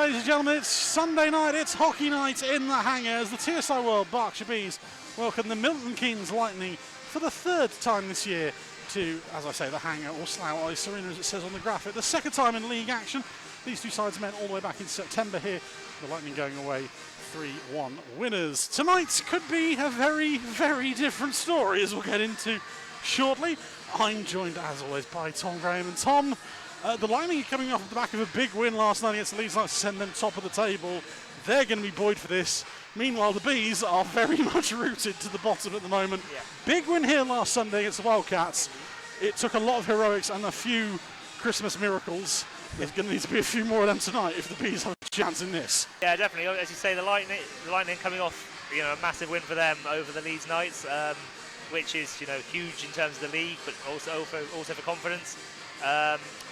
ladies and gentlemen, it's Sunday night, it's hockey night in the hangar as the TSI World Berkshire Bees welcome the Milton Keynes Lightning for the third time this year to, as I say, the hangar or Slough Ice Arena as it says on the graphic. The second time in league action. These two sides met all the way back in September here. The Lightning going away 3-1 winners. Tonight could be a very, very different story as we'll get into shortly. I'm joined as always by Tom Graham. And Tom, the Lightning are coming off the back of a big win last night against the Leeds Knights to send them top of the table. They're going to be buoyed for this. Meanwhile, the Bees are very much rooted to the bottom at the moment. Yeah. Big win here last Sunday against the Wildcats. It took a lot of heroics and a few Christmas miracles. There's going to need to be a few more of them tonight if the Bees have a chance in this. Yeah, definitely. As you say, the Lightning coming off, a massive win for them over the Leeds Knights, which is, huge in terms of the league, but also for confidence.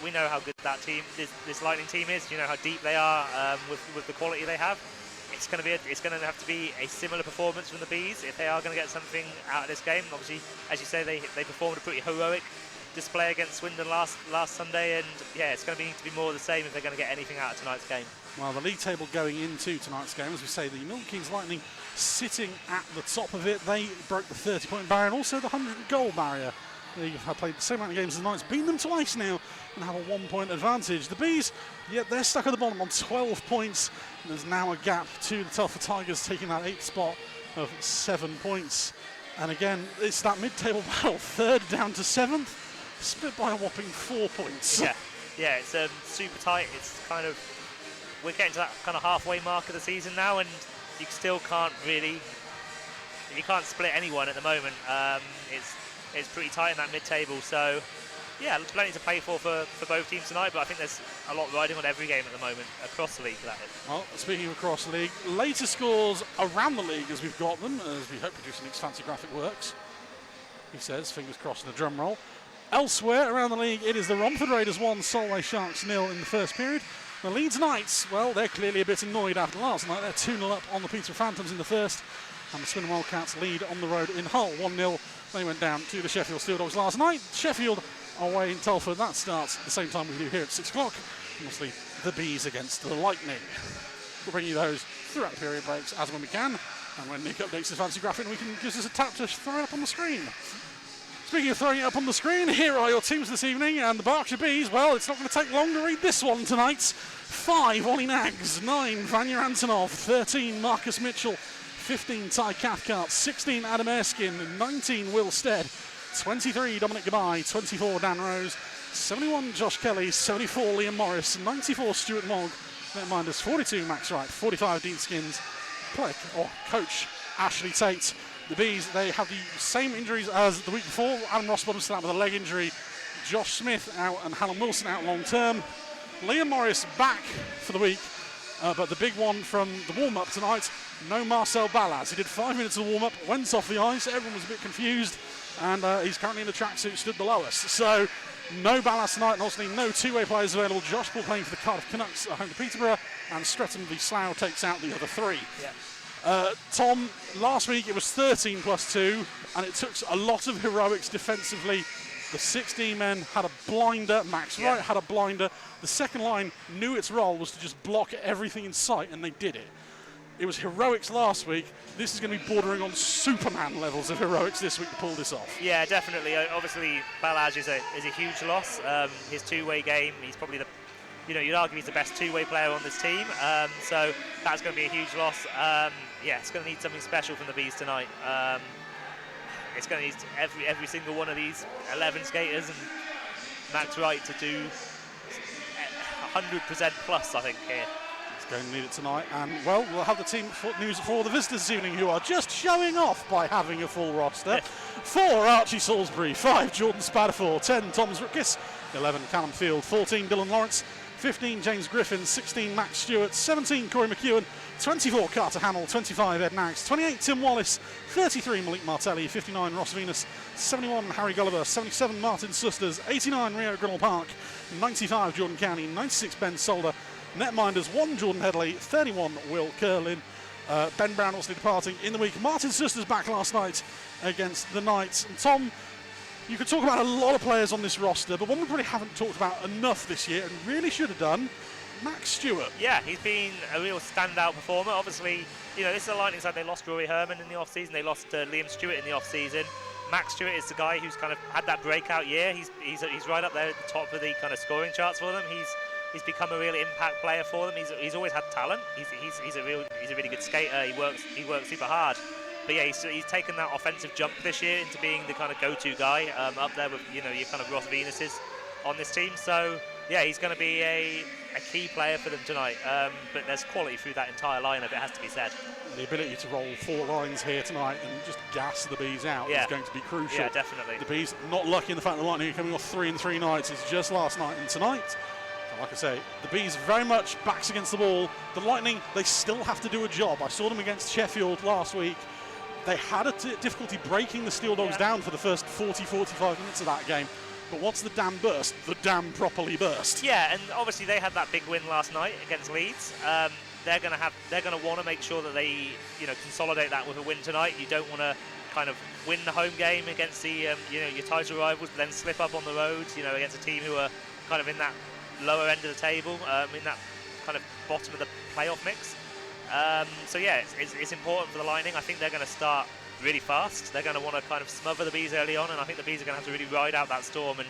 We know how good that team, this Lightning team is. You know how deep they are with the quality they have. It's going to have to be a similar performance from the Bees if they are going to get something out of this game. Obviously, as you say, they performed a pretty heroic display against Swindon last Sunday, and yeah, it's going to need to be more of the same if they're going to get anything out of tonight's game. Well, the league table going into tonight's game, as we say, the Milton Keynes Lightning sitting at the top of it. They broke the 30-point barrier and also the 100-goal barrier. They have played the same amount of games as the Knights, beaten them twice now, and have a 1-point advantage. The Bees, they're stuck at the bottom on 12 points. There's now a gap to the Telford Tigers, taking that 8th spot of 7 points. And again, it's that mid-table battle, 3rd down to 7th, split by a whopping 4 points. Yeah, it's super tight. It's we're getting to that kind of halfway mark of the season now, and you still can't split anyone at the moment. It's pretty tight in that mid-table, so yeah, plenty to play for both teams tonight, but I think there's a lot riding on every game at the moment, across the league, that is. Well, speaking of across the league, latest scores around the league as we've got them, as we hope Producer Nick's fancy graphic works. He says, fingers crossed in the drum roll. Elsewhere around the league, it is the Romford Raiders 1, Solway Sharks 0 in the first period. The Leeds Knights, well, they're clearly a bit annoyed after last night. They're 2-0 up on the Peterborough Phantoms in the first, and the Swindon Wildcats lead on the road in Hull 1-0. They went down to the Sheffield Steel Dogs last night. Sheffield away in Telford. That starts at the same time we do here at 6 o'clock. Mostly the Bees against the Lightning. We'll bring you those throughout the period breaks as when we can. And when Nick updates his fancy graphic, we can give us a tap to throw it up on the screen. Speaking of throwing it up on the screen, here are your teams this evening. And the Berkshire Bees, well, it's not going to take long to read this one tonight. 5, Ollie Nags. 9, Vanya Antonov. 13, Marcus Mitchell. 15, Ty Cathcart, 16, Adam Erskine, 19, Will Stead, 23, Dominic Gabai, 24, Dan Rose, 71, Josh Kelly, 74, Liam Morris, 94, Stuart Mogg, netminders 42, Max Wright, 45, Dean Skins, coach Ashley Tate. The Bees, they have the same injuries as the week before. Adam Rossbottom still out with a leg injury, Josh Smith out and Hannah Wilson out long term. Liam Morris back for the week. But the big one from the warm-up tonight, no Marcel Ballas. He did 5 minutes of the warm-up, went off the ice, everyone was a bit confused, and he's currently in the tracksuit, stood below us. So, no Ballas tonight, and obviously no two-way players available. Josh Paul playing for the Cardiff Canucks at home to Peterborough, and Streatham v Slough takes out the other 3. Yeah. Tom, last week it was 13 plus 2, and it took a lot of heroics defensively. The 16 men had a blinder, Max Wright had a blinder. The second line knew its role was to just block everything in sight, and they did it. It was heroics last week. This is going to be bordering on Superman levels of heroics this week to pull this off. Yeah, definitely. Obviously, Balaj is a huge loss. His two-way game, he's probably you'd argue he's the best two-way player on this team. So that's going to be a huge loss. It's going to need something special from the Bees tonight. It's going to need every single one of these 11 skaters and Max Wright to do 100% plus, I think, here. It's going to need it tonight, and well, we'll have the team news for the visitors this evening, who are just showing off by having a full roster. 4, Archie Salisbury. 5, Jordan Spadafor. 10, Thomas Rukis. 11, Callum Field. 14, Dylan Lawrence. 15, James Griffin. 16, Max Stewart. 17, Corey McEwen. 24, Carter Hamill. 25, Ed Nags. 28, Tim Wallace. 33, Malik Martelli. 59, Ross Venus. 71, Harry Gulliver. 77, Martin Susters. 89, Rio Grinnell Park. 95, Jordan County. 96, Ben Solder. Netminders 1, Jordan Headley. 31, Will Curlin. Ben Brown also departing in the week. Martin Susters back last night against the Knights. And Tom, you could talk about a lot of players on this roster, but one we probably haven't talked about enough this year and really should have done Max Stewart. Yeah, he's been a real standout performer. Obviously, you know, this is the Lightning side. They lost Rory Herman in the off-season. They lost Liam Stewart in the off-season. Max Stewart is the guy who's kind of had that breakout year. He's right up there at the top of the kind of scoring charts for them. He's become a real impact player for them. He's always had talent. He's a really good skater. He works super hard. But yeah, he's taken that offensive jump this year into being the kind of go-to guy up there with, you know, your kind of Ross Venuses on this team. So yeah, he's going to be a key player for them tonight. But there's quality through that entire lineup, it has to be said. The ability to roll 4 lines here tonight and just gas the Bees out is going to be crucial. Yeah, definitely. The Bees not lucky in the fact that the Lightning are coming off 3 in 3 nights. It's just last night and tonight. Like I say, the Bees very much backs against the wall. The Lightning, they still have to do a job. I saw them against Sheffield last week. They had a difficulty breaking the Steel Dogs down for the first 40-45 minutes of that game. But once the dam burst, the dam properly burst. Yeah, and obviously they had that big win last night against Leeds. They're going to want to make sure that they, you know, consolidate that with a win tonight. You don't want to kind of win the home game against the, you know, your title rivals, but then slip up on the road, you know, against a team who are kind of in that lower end of the table, in that kind of bottom of the playoff mix. So yeah, it's important for the Lightning. I think they're going to start really fast. They're going to want to kind of smother the Bees early on, and I think the Bees are going to have to really ride out that storm and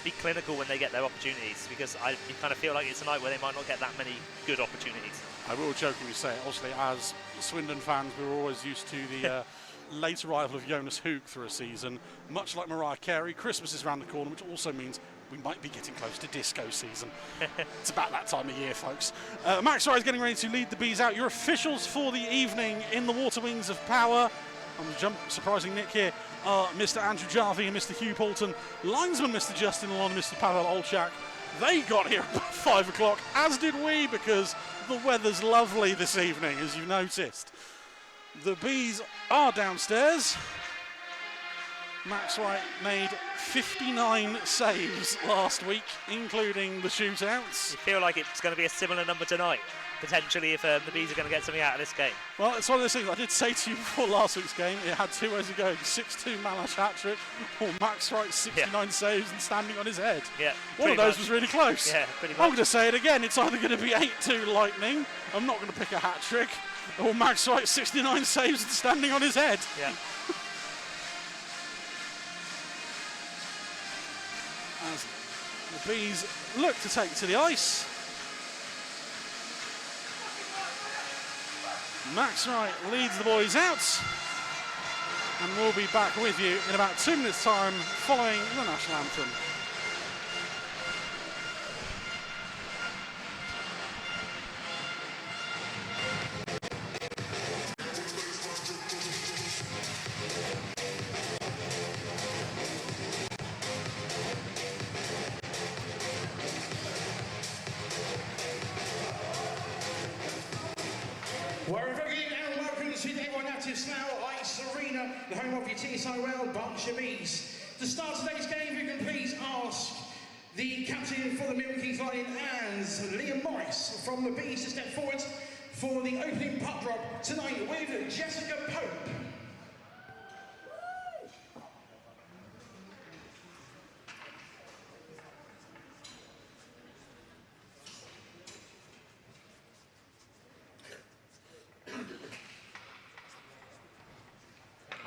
be clinical when they get their opportunities, because you kind of feel like it's a night where they might not get that many good opportunities. I will jokingly say, obviously, as Swindon fans, we were always used to the late arrival of Jonas Hook through a season. Much like Mariah Carey, Christmas is around the corner, which also means we might be getting close to disco season. It's about that time of year, folks. Max Wright is getting ready to lead the Bees out. Your officials for the evening in the Water Wings of Power. I'm surprising Nick here. Mr. Andrew Jarvie and Mr. Hugh Poulton. Linesman Mr. Justin Alon and Mr. Pavel Olchak. They got here about 5 o'clock, as did we, because the weather's lovely this evening, as you noticed. The Bees are downstairs. Max Wright made 59 saves last week, including the shootouts. You feel like it's going to be a similar number tonight, potentially, if the Bees are going to get something out of this game. Well, it's one of those things I did say to you before last week's game. It had 2 ways to go: 6-2 Malash hat-trick, or Max Wright 69 saves and standing on his head. Yeah, one of those was really close. Yeah, pretty much. I'm going to say it again. It's either going to be 8-2 Lightning. I'm not going to pick a hat-trick, or Max Wright 69 saves and standing on his head. Yeah. As the Bees look to take to the ice. Max Wright leads the boys out, and we'll be back with you in about 2 minutes' time following the national anthem. The home of your TSI Berkshire Bees. To start today's game, we can please ask the captain for the Milton Keynes Lightning and Liam Morris from the Bees to step forward for the opening puck drop tonight with Jessica Pope.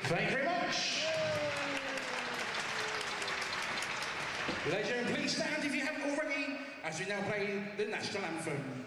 Thank you very much. Ladies and gentlemen, please stand if you haven't already, as we now play the national anthem.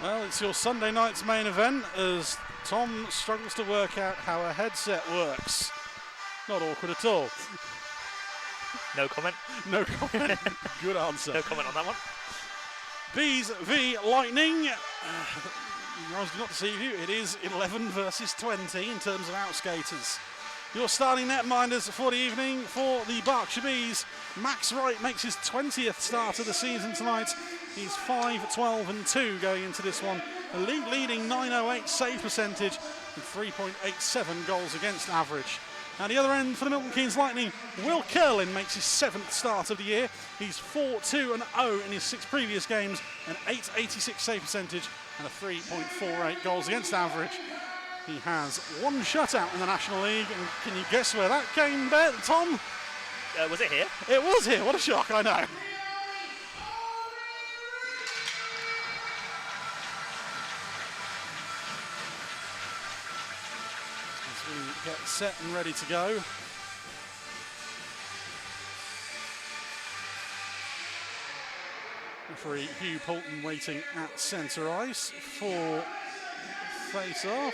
Well, it's your Sunday night's main event as Tom struggles to work out how a headset works. Not awkward at all. No comment. No comment. Good answer. No comment on that one. Bees v Lightning. I do not deceive you. It is 11 versus 20 in terms of outskaters. Your starting netminders for the evening for the Berkshire Bees. Max Wright makes his 20th start of the season tonight. He's 5-12-2 going into this one. A league-leading 908 save percentage and 3.87 goals against average. At the other end for the Milton Keynes Lightning, Will Curlin makes his 7th start of the year. He's 4-2-0 in his 6 previous games, an 886 save percentage and a 3.48 goals against average. He has 1 shutout in the National League, and can you guess where that came, Tom? Was it here? It was here. What a shock, I know. Get set and ready to go. Referee Hugh Poulton waiting at centre ice for face-off.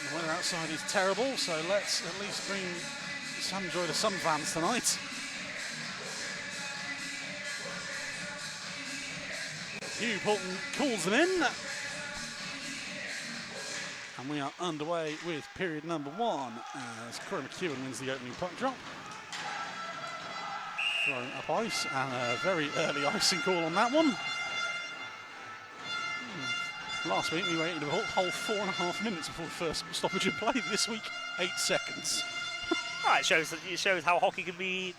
The weather outside is terrible, so let's at least bring some joy to some fans tonight. Hugh Poulton calls them in. And we are underway with period number 1 as Corey McEwen wins the opening puck drop. Throwing up ice, and a very early icing call on that one. Last week we waited a whole 4.5 minutes before the first stoppage of play. This week, 8 seconds. It shows how hockey can be,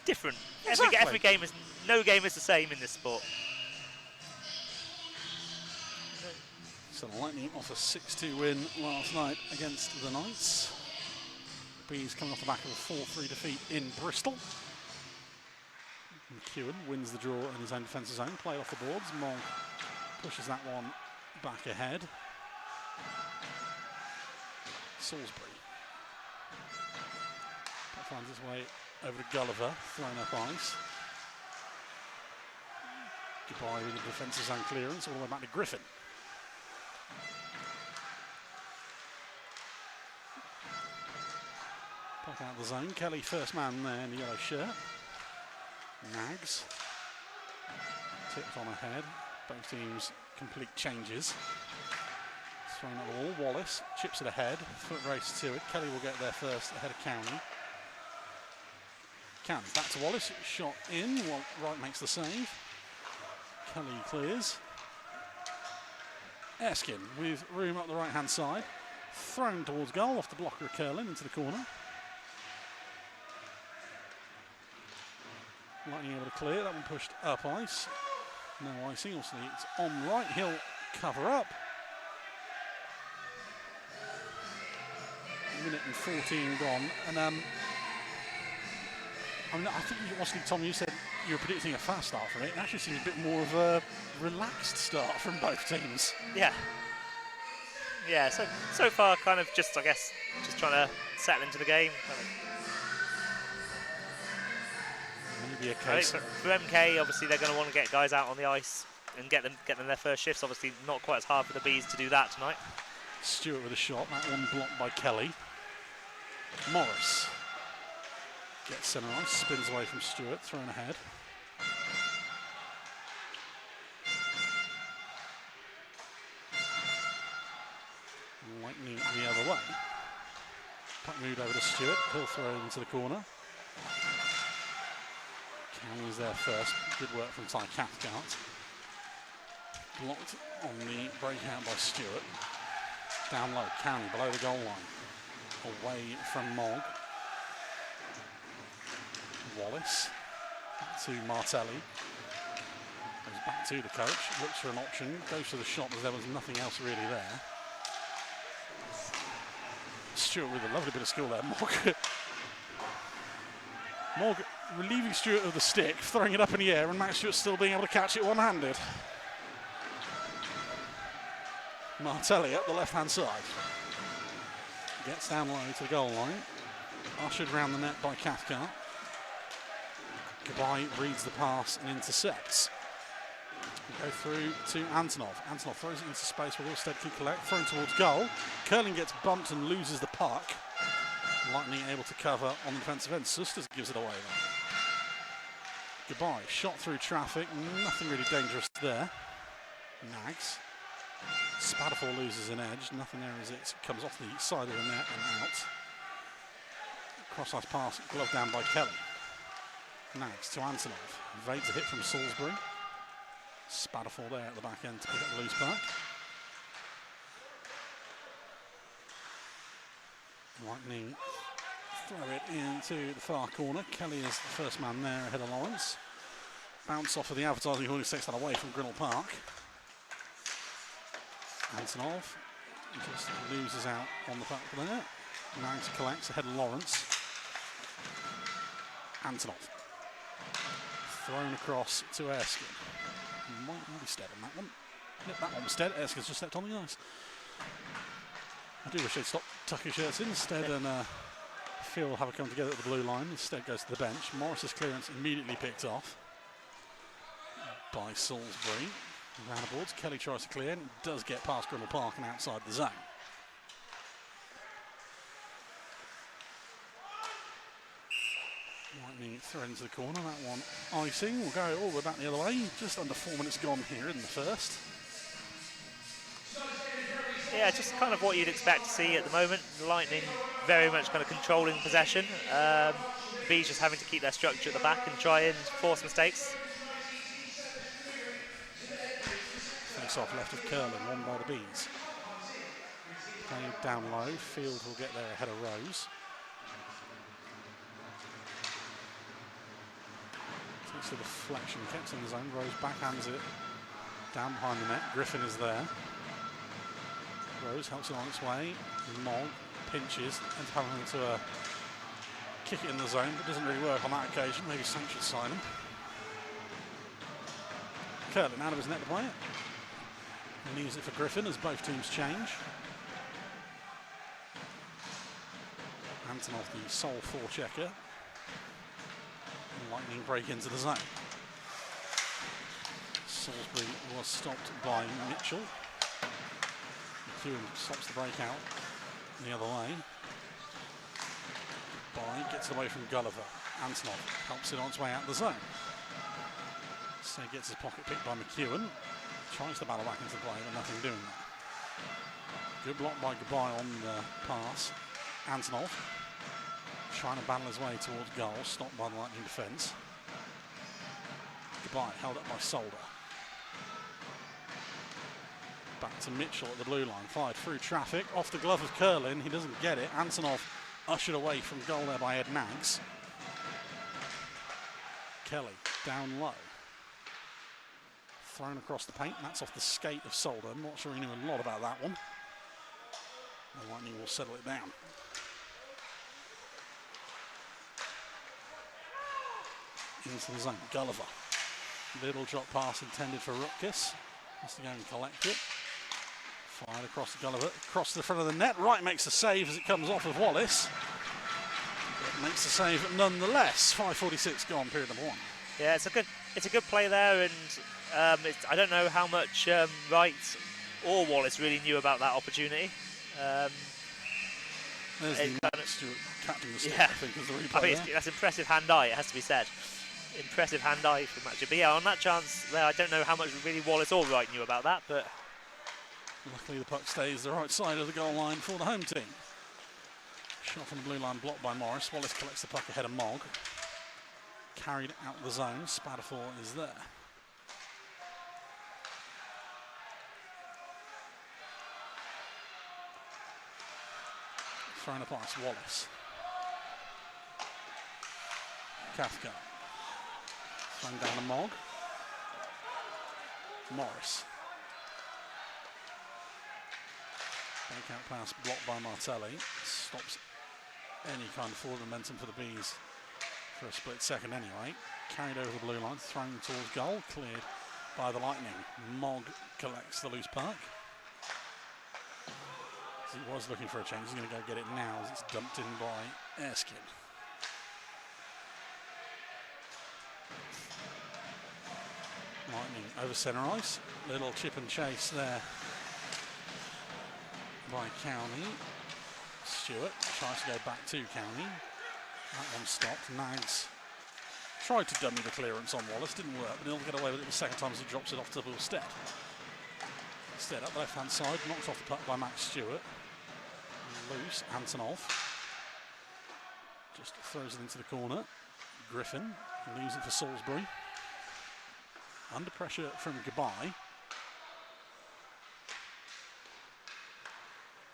different. Exactly. Every game is, no game is the same in this sport. So the Lightning off a 6-2 win last night against the Knights. Bees coming off the back of a 4-3 defeat in Bristol. McEwen wins the draw in his own defensive zone, play off the boards. Mogg pushes that one back ahead. Salisbury finds his way over to Gulliver, thrown up ice. Goodbye with the defensive zone clearance, all the way back to Griffin. Puck out of the zone. Kelly, first man there in the yellow shirt. Nags. Tipped on ahead. Both teams complete changes. Thrown at the wall. Wallace chips it ahead. Foot race to it. Kelly will get there first ahead of County. County back to Wallace. Shot in. Wright makes the save. Kelly clears. Erskine with room up the right hand side. Thrown towards goal off the blocker of Curlin into the corner. Lightning able to clear, that one pushed up ice. No icing, also it's on right, he'll cover up. 1:14 gone, and I think obviously, Tom, you said you were predicting a fast start from it. It actually seems a bit more of a relaxed start from both teams. Yeah, so far kind of just trying to settle into the game. Maybe a case. For MK, obviously they're going to want to get guys out on the ice and get them their first shifts. Obviously not quite as hard for the Bees to do that tonight. Stewart with a shot, that one blocked by Kelly. Morris gets centre ice, spins away from Stewart, thrown ahead. Lightning the other way. Puck moved over to Stewart, he'll throw it into the corner. County is there first, good work from Ty Cathcart. Blocked on the breakout by Stewart. Down low, County below the goal line. Away from Mogg. Wallace to Martelli. Goes back to the coach, looks for an option, goes for the shot, but there was nothing else really there. Stewart with a lovely bit of skill there. Mogg relieving Stewart of the stick, throwing it up in the air, and Matt Stewart still being able to catch it one-handed. Martelli up the left-hand side. Gets down low to the goal line. Ushered around the net by Cathcart. Goodbye reads the pass and intercepts. Go through to Antonov. Antonov throws it into space where Wilstead can collect. Thrown towards goal. Curling gets bumped and loses the puck. Lightning able to cover on the defensive end. Susters gives it away though. Goodbye. Shot through traffic. Nothing really dangerous there. Nags. Spatterfall loses an edge. Nothing there as it comes off the side of the net and out. Cross-ice pass, gloved down by Kelly. Nags to Antonov. Evades a hit from Salisbury. Spatterfall there at the back end to pick up the loose puck. Lightning throw it into the far corner. Kelly is the first man there ahead of Lawrence. Bounce off of the advertising horn, takes that away from Grinnell Park. Antonov just loses out on the puck there. Nags collects ahead of Lawrence. Antonov thrown across to Erskine. Might be stead on that one. Yep, that one was stead. Erskine's just stepped on the ice. I do wish they'd stop tucking shirts in instead and Phil will have a come together at the blue line. Instead goes to the bench. Morris's clearance immediately picked off by Salisbury. Roundaboards. Kelly tries to clear and does get past Grinnell Park and outside the zone. Lightning thrown into the corner. That one icing. We'll go all the way back the other way. Just under 4 minutes gone here in the first. Yeah, just kind of what you'd expect to see at the moment. The Lightning very much kind of controlling possession. Bees just having to keep their structure at the back and try and force mistakes. Face off left of Curling, won by the Bees. Played down low. Field will get there ahead of Rose. Takes the deflection, kept in the zone. Rose backhands it down behind the net. Griffin is there. Rose helps it on its way. Mog pinches, ends up having to kick it in the zone, but doesn't really work on that occasion. Maybe Sank should sign him. Curlin out of his net to play it. And leaves it for Griffin as both teams change. Antonov, the sole forechecker. Lightning break into the zone. Salisbury was stopped by Mitchell. McEwen stops the breakout the other way. Gets it away from Gulliver. Antonov helps it on its way out the zone. So he gets his pocket picked by McEwen. Tries to battle back into the play, but nothing doing that. Good block by Goodbye on the pass. Antonov trying to battle his way towards goal, stopped by the Lightning defence. Goodbye, held up by Solder. Back to Mitchell at the blue line, fired through traffic, off the glove of Curlin, he doesn't get it. Antonov ushered away from goal there by Ed Nags. Kelly down low. Thrown across the paint, and that's off the skate of Solder. I'm not sure he knew a lot about that one. The Lightning will settle it down. Into the zone, Gulliver. Little drop pass intended for Rutgers. Has to go and collect it. Fired across the Gulliver, across the front of the net. Wright makes the save as it comes off of Wallace. But makes the save nonetheless. 5:46 gone, period number one. Yeah, it's a good play there, and I don't know how much Wright or Wallace really knew about that opportunity. There's the Stewart catching the stick, yeah. I think, is the replay. I think that's impressive hand-eye, it has to be said. Impressive hand-eye for Matthew. But yeah, on that chance there, I don't know how much really Wallace or Wright knew about that, but luckily the puck stays the right side of the goal line for the home team. Shot from the blue line blocked by Morris. Wallace collects the puck ahead of Mogg. Carried out the zone. Spatterfall is there. Thrown a pass, Wallace. Kafka. Thrown down to Mogg. Morris. Breakout pass blocked by Martelli. Stops any kind of forward momentum for the Bees for a split second anyway. Carried over the blue line, thrown towards goal, cleared by the Lightning. Mogg collects the loose puck. He was looking for a change. He's going to go get it now as it's dumped in by Erskine. Lightning over centre ice. Little chip and chase there by County. Stewart tries to go back to County. That one stopped. Nags tried to dummy the clearance on Wallace. Didn't work, but he'll get away with it the second time as he drops it off to Will Stead. Stead up the left-hand side. Knocked off the puck by Max Stewart. Loose. Antonov. Just throws it into the corner. Griffin leaves it for Salisbury. Under pressure from Gabai.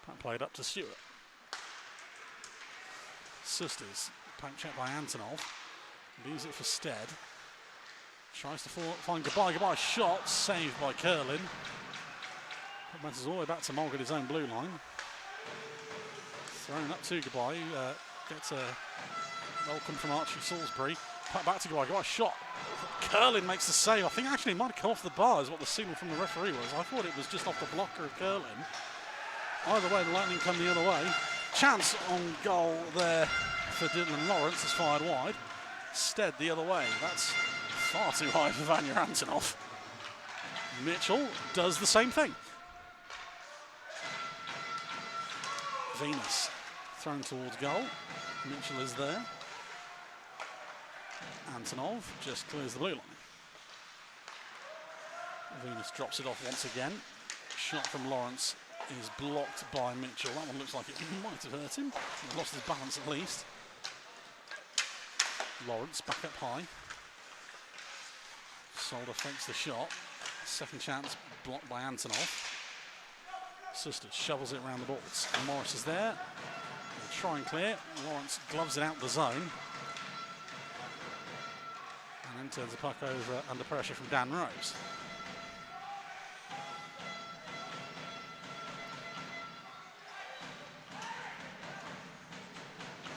Pack played up to Stewart. Sisters. Pack check by Antonov. Leaves it for Stead. Tries to find Gabai. Gabai shot. Saved by Curlin. Bounces all the way back to Mulg at his own blue line. Thrown up to Gabai. Gets a welcome from Archie Salisbury. Back to Gabai. Gabai shot. Curlin makes the save. I think actually it might have come off the bar is what the signal from the referee was. I thought it was just off the blocker of Curlin. Either way, the Lightning come the other way. Chance on goal there for Dylan Lawrence. Is fired wide. Stead the other way. That's far too high for Vanya Antonov. Mitchell does the same thing. Venus thrown towards goal. Mitchell is there. Antonov just clears the blue line. Venus drops it off once again. Shot from Lawrence is blocked by Mitchell. That one looks like it might have hurt him. He's lost his balance at least. Lawrence back up high. Solder fakes the shot. Second chance blocked by Antonov. Sisters shovels it around the boards. Morris is there. They'll try and clear. Lawrence gloves it out the zone. And then turns the puck over under pressure from Dan Rose.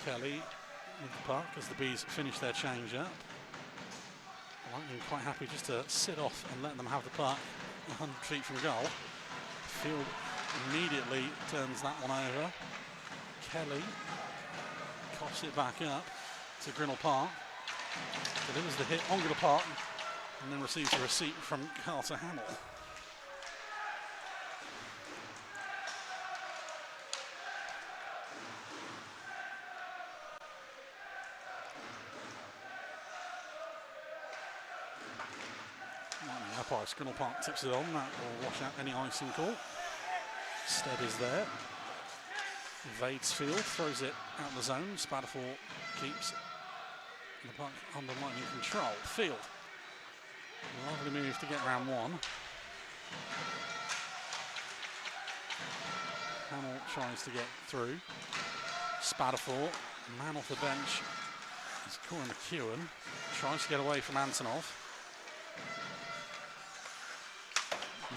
Kelly with the puck as the Bees finish their change up. Lightning quite happy just to sit off and let them have the puck 100 feet from goal. Field immediately turns that one over. Kelly coughs it back up to Grinnell Park. Delivers the hit on Grinnell Park and then receives a receipt from Carter Hamill. Umpire Grinnell Park tips it on. That will wash out any icing call. Stead is there. Evades Field, throws it out the zone. Spatterfall keeps the puck under Lightning control. Field, lovely move to get round one. Hamill tries to get through. Spatterfall, man off the bench is Corey McEwen. Tries to get away from Antonov.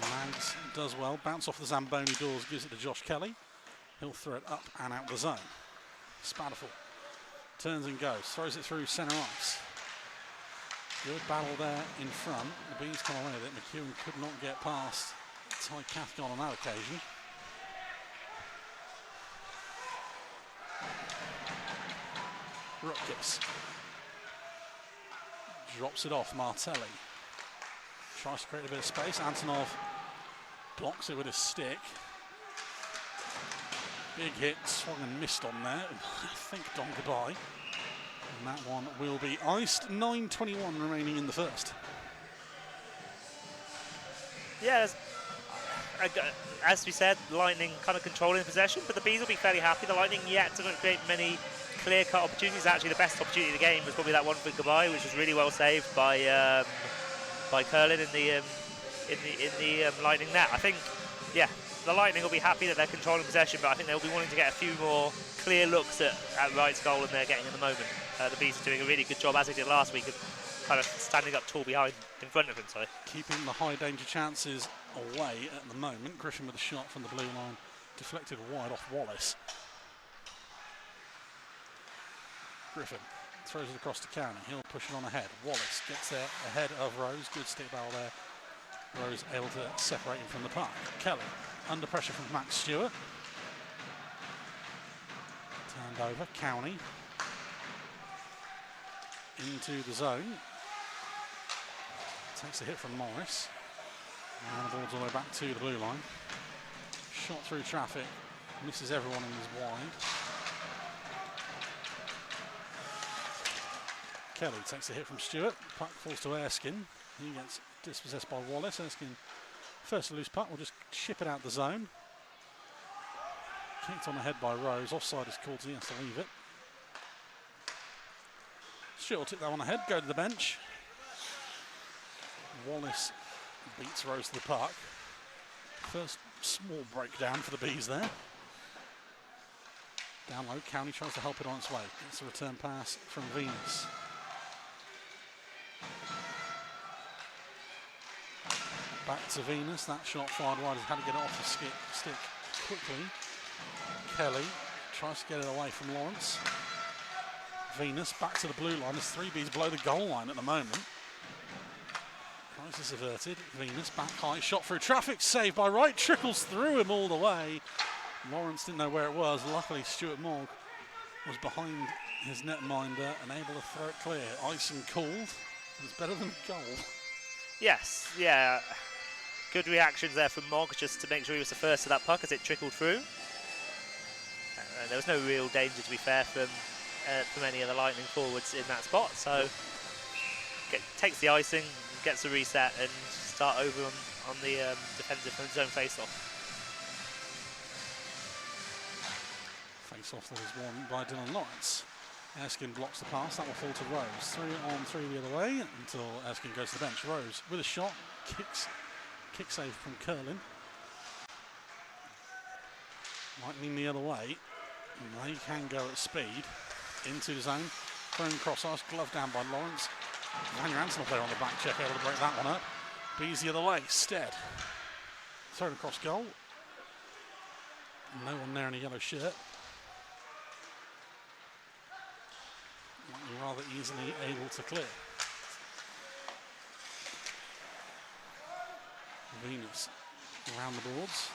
Mags does well, bounce off the Zamboni doors, gives it to Josh Kelly. He'll throw it up and out the zone. Spatterfall turns and goes, throws it through centre ice. Good battle there in front. The Bees come away with it. McEwen could not get past Ty Cathcart on that occasion. Rutgers drops it off. Martelli tries to create a bit of space. Antonov blocks it with his stick. Big hit, swung and missed on there. I think Don Gabai. And that one will be iced. 9:21 remaining in the first. Yeah, as we said, Lightning kind of controlling possession, but the Bees will be fairly happy. The Lightning yet to create many clear-cut opportunities. Actually, the best opportunity of the game was probably that one for Gabai, which was really well saved by Curlin in the Lightning net. I think, yeah, the Lightning will be happy that they're controlling possession, but I think they'll be wanting to get a few more clear looks at Wright's goal than they're getting at the moment. The Bees are doing a really good job, as they did last week, of kind of standing up tall in front of him. Sorry. Keeping the high danger chances away at the moment. Griffin with a shot from the blue line, deflected wide off Wallace. Griffin throws it across to County. He'll push it on ahead. Wallace gets there ahead of Rose. Good stick battle there. Rose able to separate him from the puck. Kelly under pressure from Max Stewart. Turned over. County into the zone. takes the hit from Morris. And the ball's all the way back to the blue line. Shot through traffic, misses everyone and is wide. Kelly takes the hit from Stewart. Puck falls to Erskine. He gets dispossessed by Wallace. Erskine, first loose puck, will just chip it out the zone. Kicked on the head by Rose. Offside is called, so he has to leave it. Stewart will tip that one ahead, go to the bench. Wallace beats Rose to the puck. First small breakdown for the Bees there. Down low, County tries to help it on its way. It's a return pass from Venus. Back to Venus, that shot fired wide, has had to get it off the stick quickly. Kelly tries to get it away from Lawrence. Venus back to the blue line, there's 3 Bs below the goal line at the moment. Crisis averted, Venus back high, shot through traffic, saved by Wright, trickles through him all the way. Lawrence didn't know where it was, luckily Stuart Morg was behind his netminder and able to throw it clear. Icing called, it's better than goal. Yes, yeah. Good reactions there from Mogg just to make sure he was the first to that puck as it trickled through. There was no real danger, to be fair, from any of the Lightning forwards in that spot. So takes the icing, gets the reset and start over on the defensive zone face-off. Face-off that is won by Dylan Lawrence. Erskine blocks the pass, that will fall to Rose. 3 on 3 the other way until Erskine goes to the bench. Rose with a shot, kick save from Curlin. Lightning the other way, and they can go at speed into the zone. Thrown cross ice, glove down by Lawrence. Daniel Anson there on the back check, able to break that one up. Bees the other way, Stead. Thrown across goal. No one there in a yellow shirt. Rather easily able to clear. Venus around the boards.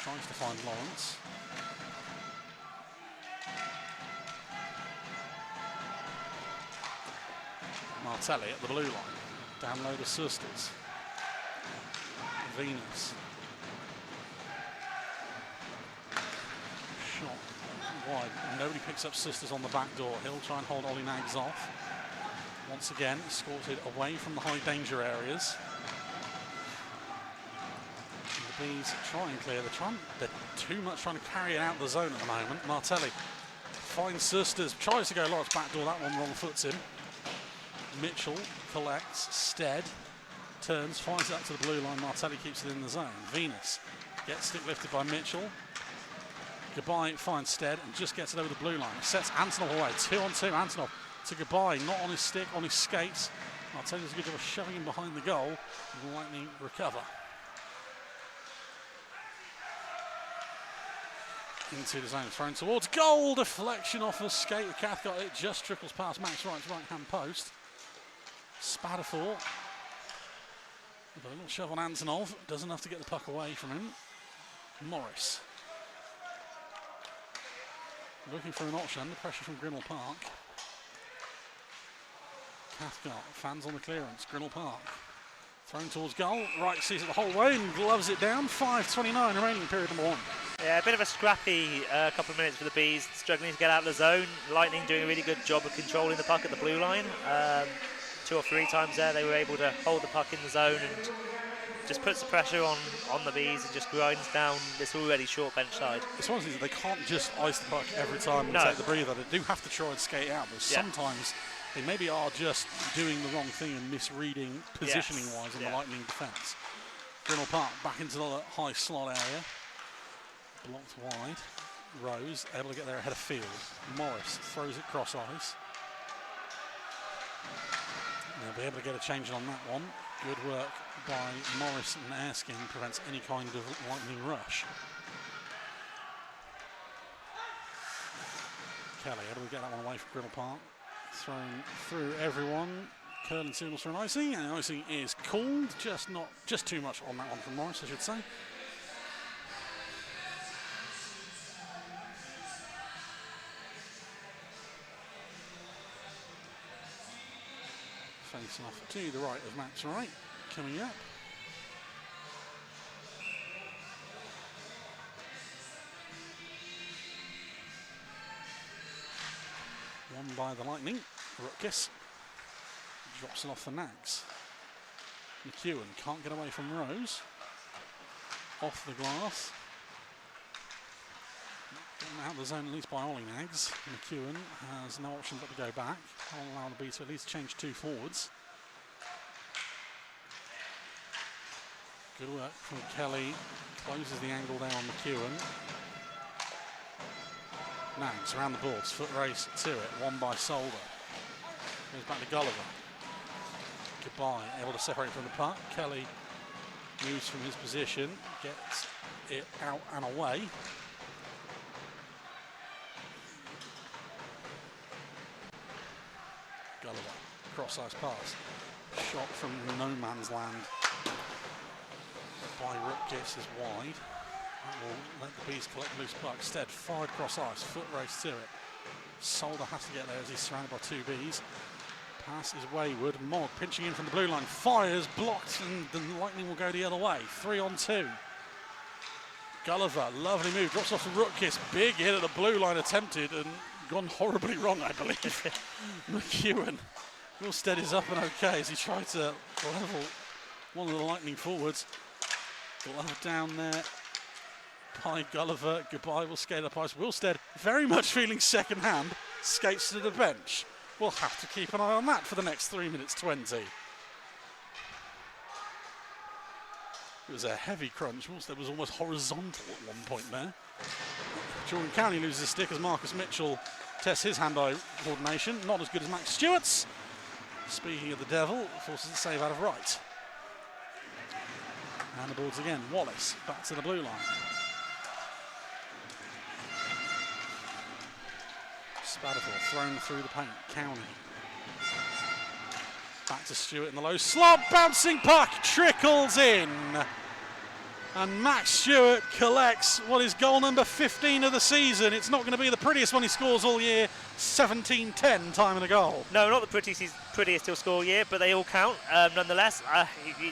Tries to find Lawrence. Martelli at the blue line. Down low to Sisters. Venus. Shot wide. Nobody picks up Sisters on the back door. He'll try and hold Ollie Nags off. Once again, escorted away from the high danger areas. And the Bees try and clear the trunk. They're too much trying to carry it out the zone at the moment. Martelli finds Sisters, tries to go Lawrence back door. That one wrong foots him. Mitchell collects, Stead turns, finds it up to the blue line. Martelli keeps it in the zone. Venus gets stick lifted by Mitchell. Goodbye finds Stead and just gets it over the blue line. Sets Antonov away, 2 on 2. Antonov to Goodbye, not on his stick, on his skates. Martelli does a good job of shoving him behind the goal. And the Lightning recover. Into the zone, thrown towards goal. Deflection off the skate. The Cathcart, it just trickles past Max Wright's right-hand post. Spatterfall with a little shove on Antonov, does enough to get the puck away from him. Morris looking for an option, the pressure from Grinnell Park. Cathcart, fans on the clearance, Grinnell Park. Thrown towards goal, Wright sees it the whole way and gloves it down. 5:29 remaining period number 1. Yeah, a bit of a scrappy couple of minutes for the Bees, struggling to get out of the zone. Lightning doing a really good job of controlling the puck at the blue line. 2 or 3 times there they were able to hold the puck in the zone and just puts the pressure on the Bees and just grinds down this already short bench side. It's one of these, they can't just ice the puck every time and take the breather. They do have to try and skate out, but sometimes they maybe are just doing the wrong thing and misreading positioning-wise on the Lightning defence. Grinnell Park back into the high slot area. Blocked wide. Rose able to get there ahead of field. Morris throws it cross ice. They'll be able to get a change on that one. Good work by Morris and Erskine prevents any kind of Lightning rush. Kelly able to get that one away from Grinnell Park. Thrown through everyone. Curlin signals for an icing, and icing is called. Just too much on that one from Morris, I should say. Face off to the right of Max Wright, coming up. Won by the Lightning. Rutgers drops it off for Nags. McEwen can't get away from Rose. Off the glass. Out of the zone at least by Ollie Nags. McEwen has no option but to go back. I'll allow the B to at least change 2 forwards. Good work from Kelly. Closes the angle there on McEwen. Nags around the boards, foot race to it, won by Solder. Goes back to Gulliver. Goodbye, able to separate from the puck. Kelly moves from his position, gets it out and away. Gulliver, cross-ice pass. Shot from no man's land by Rutgers is wide. That will let the Bees collect loose puck. Instead, fired cross ice, foot race to it. Solder has to get there as he's surrounded by 2 Bees. Pass is wayward. Mogg pinching in from the blue line, fires, blocked, and the Lightning will go the other way. 3-on-2. Gulliver, lovely move, drops off to Rutgers. Big hit at the blue line attempted and gone horribly wrong, I believe. McEwen. Milstead is up and okay as he tried to level one of the Lightning forwards. Gulliver down there. By Gulliver, goodbye, will skate up ice. Wilstead, very much feeling second hand, skates to the bench. We'll have to keep an eye on that for the next 3 minutes 20. It was a heavy crunch. Wilstead was almost horizontal at one point there. Jordan County loses his stick as Marcus Mitchell tests his hand-eye coordination. Not as good as Max Stewart's. Speaking of the devil, forces a save out of right. And the boards again. Wallace back to the blue line. Spadafor thrown through the paint. County. Back to Stewart in the low slot. Bouncing puck trickles in. And Max Stewart collects what is goal number 15 of the season. It's not going to be the prettiest one he scores all year. 17-10 time in a goal. No, not the prettiest he'll score all year, but they all count nonetheless.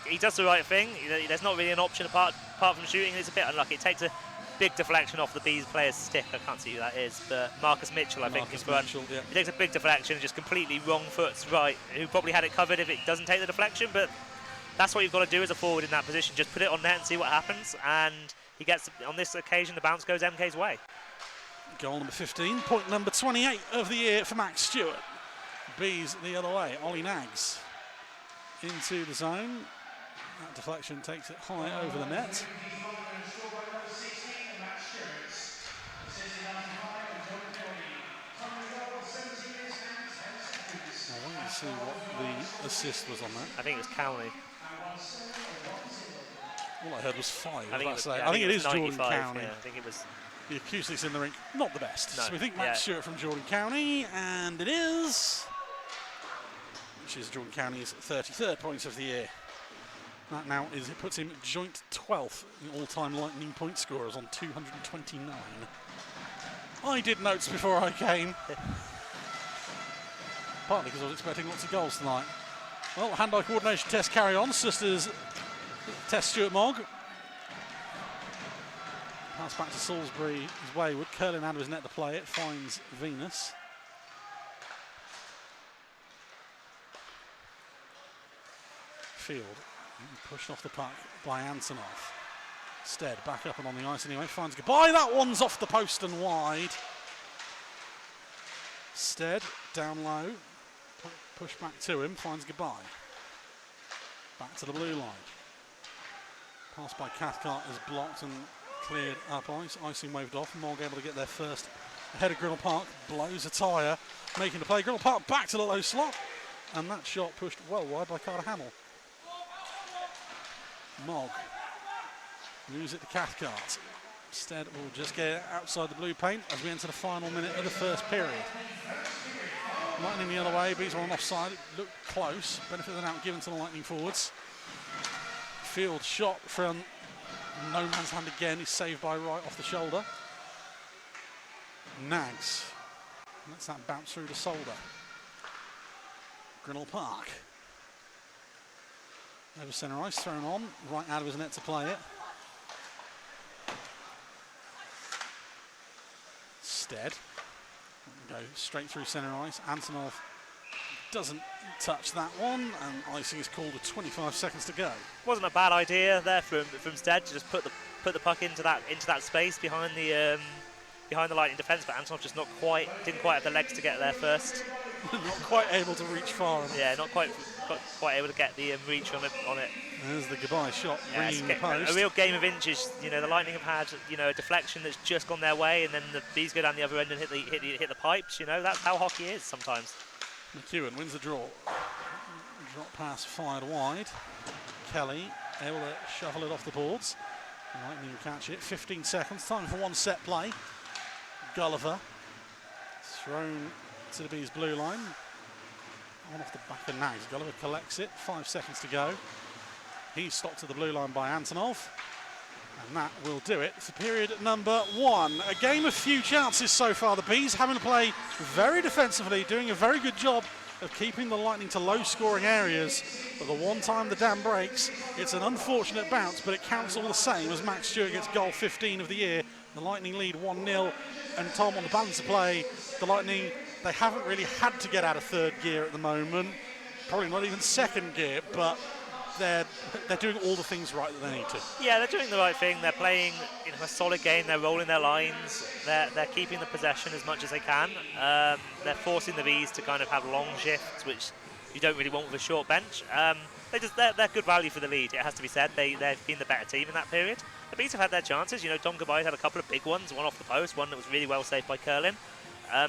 He does the right thing. There's not really an option apart from shooting. It's a bit unlucky. It takes a big deflection off the Bees player's stick. I can't see who that is, but Marcus Mitchell, I think, is front. Yeah. He takes a big deflection and just completely wrong foots right, who probably had it covered if it doesn't take the deflection, but that's what you've got to do as a forward in that position. Just put it on net and see what happens, and he gets, on this occasion, the bounce goes MK's way. Goal number 15, point number 28 of the year for Max Stewart. Bees the other way. Ollie Nags into the zone. That deflection takes it high over the net. I want to see what the assist was on that. I think it was County. All I heard was 5. I think it is Jordan County. Yeah, I think it was. The acoustics in the rink, not the best. No. So we think Max Stewart from Jordan County, and it is, which is Jordan County's 33rd points of the year. That now is, it puts him joint 12th in all-time Lightning point scorers on 229. I did notes before I came, partly because I was expecting lots of goals tonight. Well, hand-eye coordination test carry on. Sisters test Stuart Mogg. Pass back to Salisbury is wayward, curling out of his net to play it, finds Venus. Field, pushed off the puck by Antonov. Stead back up and on the ice anyway, finds goodbye, that one's off the post and wide. Stead, down low, push back to him, finds goodbye. Back to the blue line. Pass by Cathcart is blocked and cleared up ice, icing waved off. Mogg able to get there first ahead of Grinnell Park, blows a tyre, making the play. Grinnell Park back to the low slot, and that shot pushed well wide by Carter Hamill. Mogg moves it to Cathcart. Instead, will just get it outside the blue paint as we enter the final minute of the first period. Lightning the other way, Bees are on offside, it looked close, benefit of the doubt given to the Lightning forwards. Field shot from no man's land again, he's saved by Wright off the shoulder. Nags lets that bounce through to Solder. Grinnell Park Over centre ice, thrown on, right out of his net to play it. Stead. Go straight through centre ice. Antonov doesn't touch that one, and icing is called with 25 seconds to go. Wasn't a bad idea there from Stead to just put the puck into that space behind the Lightning defence, but Antonov just didn't quite have the legs to get there first. Not quite able to reach far enough. Yeah, not quite able to get the reach on it. There's the goodbye shot, Yeah, ringing the post. A real game of inches. You know, the Lightning have had a deflection that's just gone their way, and then the Bees go down the other end and hit the pipes. You know, that's how hockey is sometimes. McEwen wins the draw. Drop pass fired wide. Kelly able to shuffle it off the boards. Lightning catch it. 15 seconds. Time for one set play. Gulliver thrown to the Bees blue line. On off the back of Nags. Gulliver collects it. 5 seconds to go. He's stopped to the blue line by Antonov. And that will do it for period number 1. A game of few chances so far. The Bees having to play very defensively, doing a very good job of keeping the Lightning to low-scoring areas. But the one time the dam breaks, it's an unfortunate bounce, but it counts all the same as Max Stewart gets goal 15 of the year. The Lightning lead 1-0, and Tom, on the balance of play, the Lightning, they haven't really had to get out of third gear at the moment. Probably not even second gear, but they're doing all the things right that they need to. Yeah, they're doing the right thing. They're playing a solid game. They're rolling their lines. They're keeping the possession as much as they can. They're forcing the Bees to kind of have long shifts, which you don't really want with a short bench. They're good value for the lead, it has to be said. They've been the better team in that period. The Bees have had their chances. You know, Tom Gabai's had a couple of big ones, one off the post, one that was really well saved by Curlin.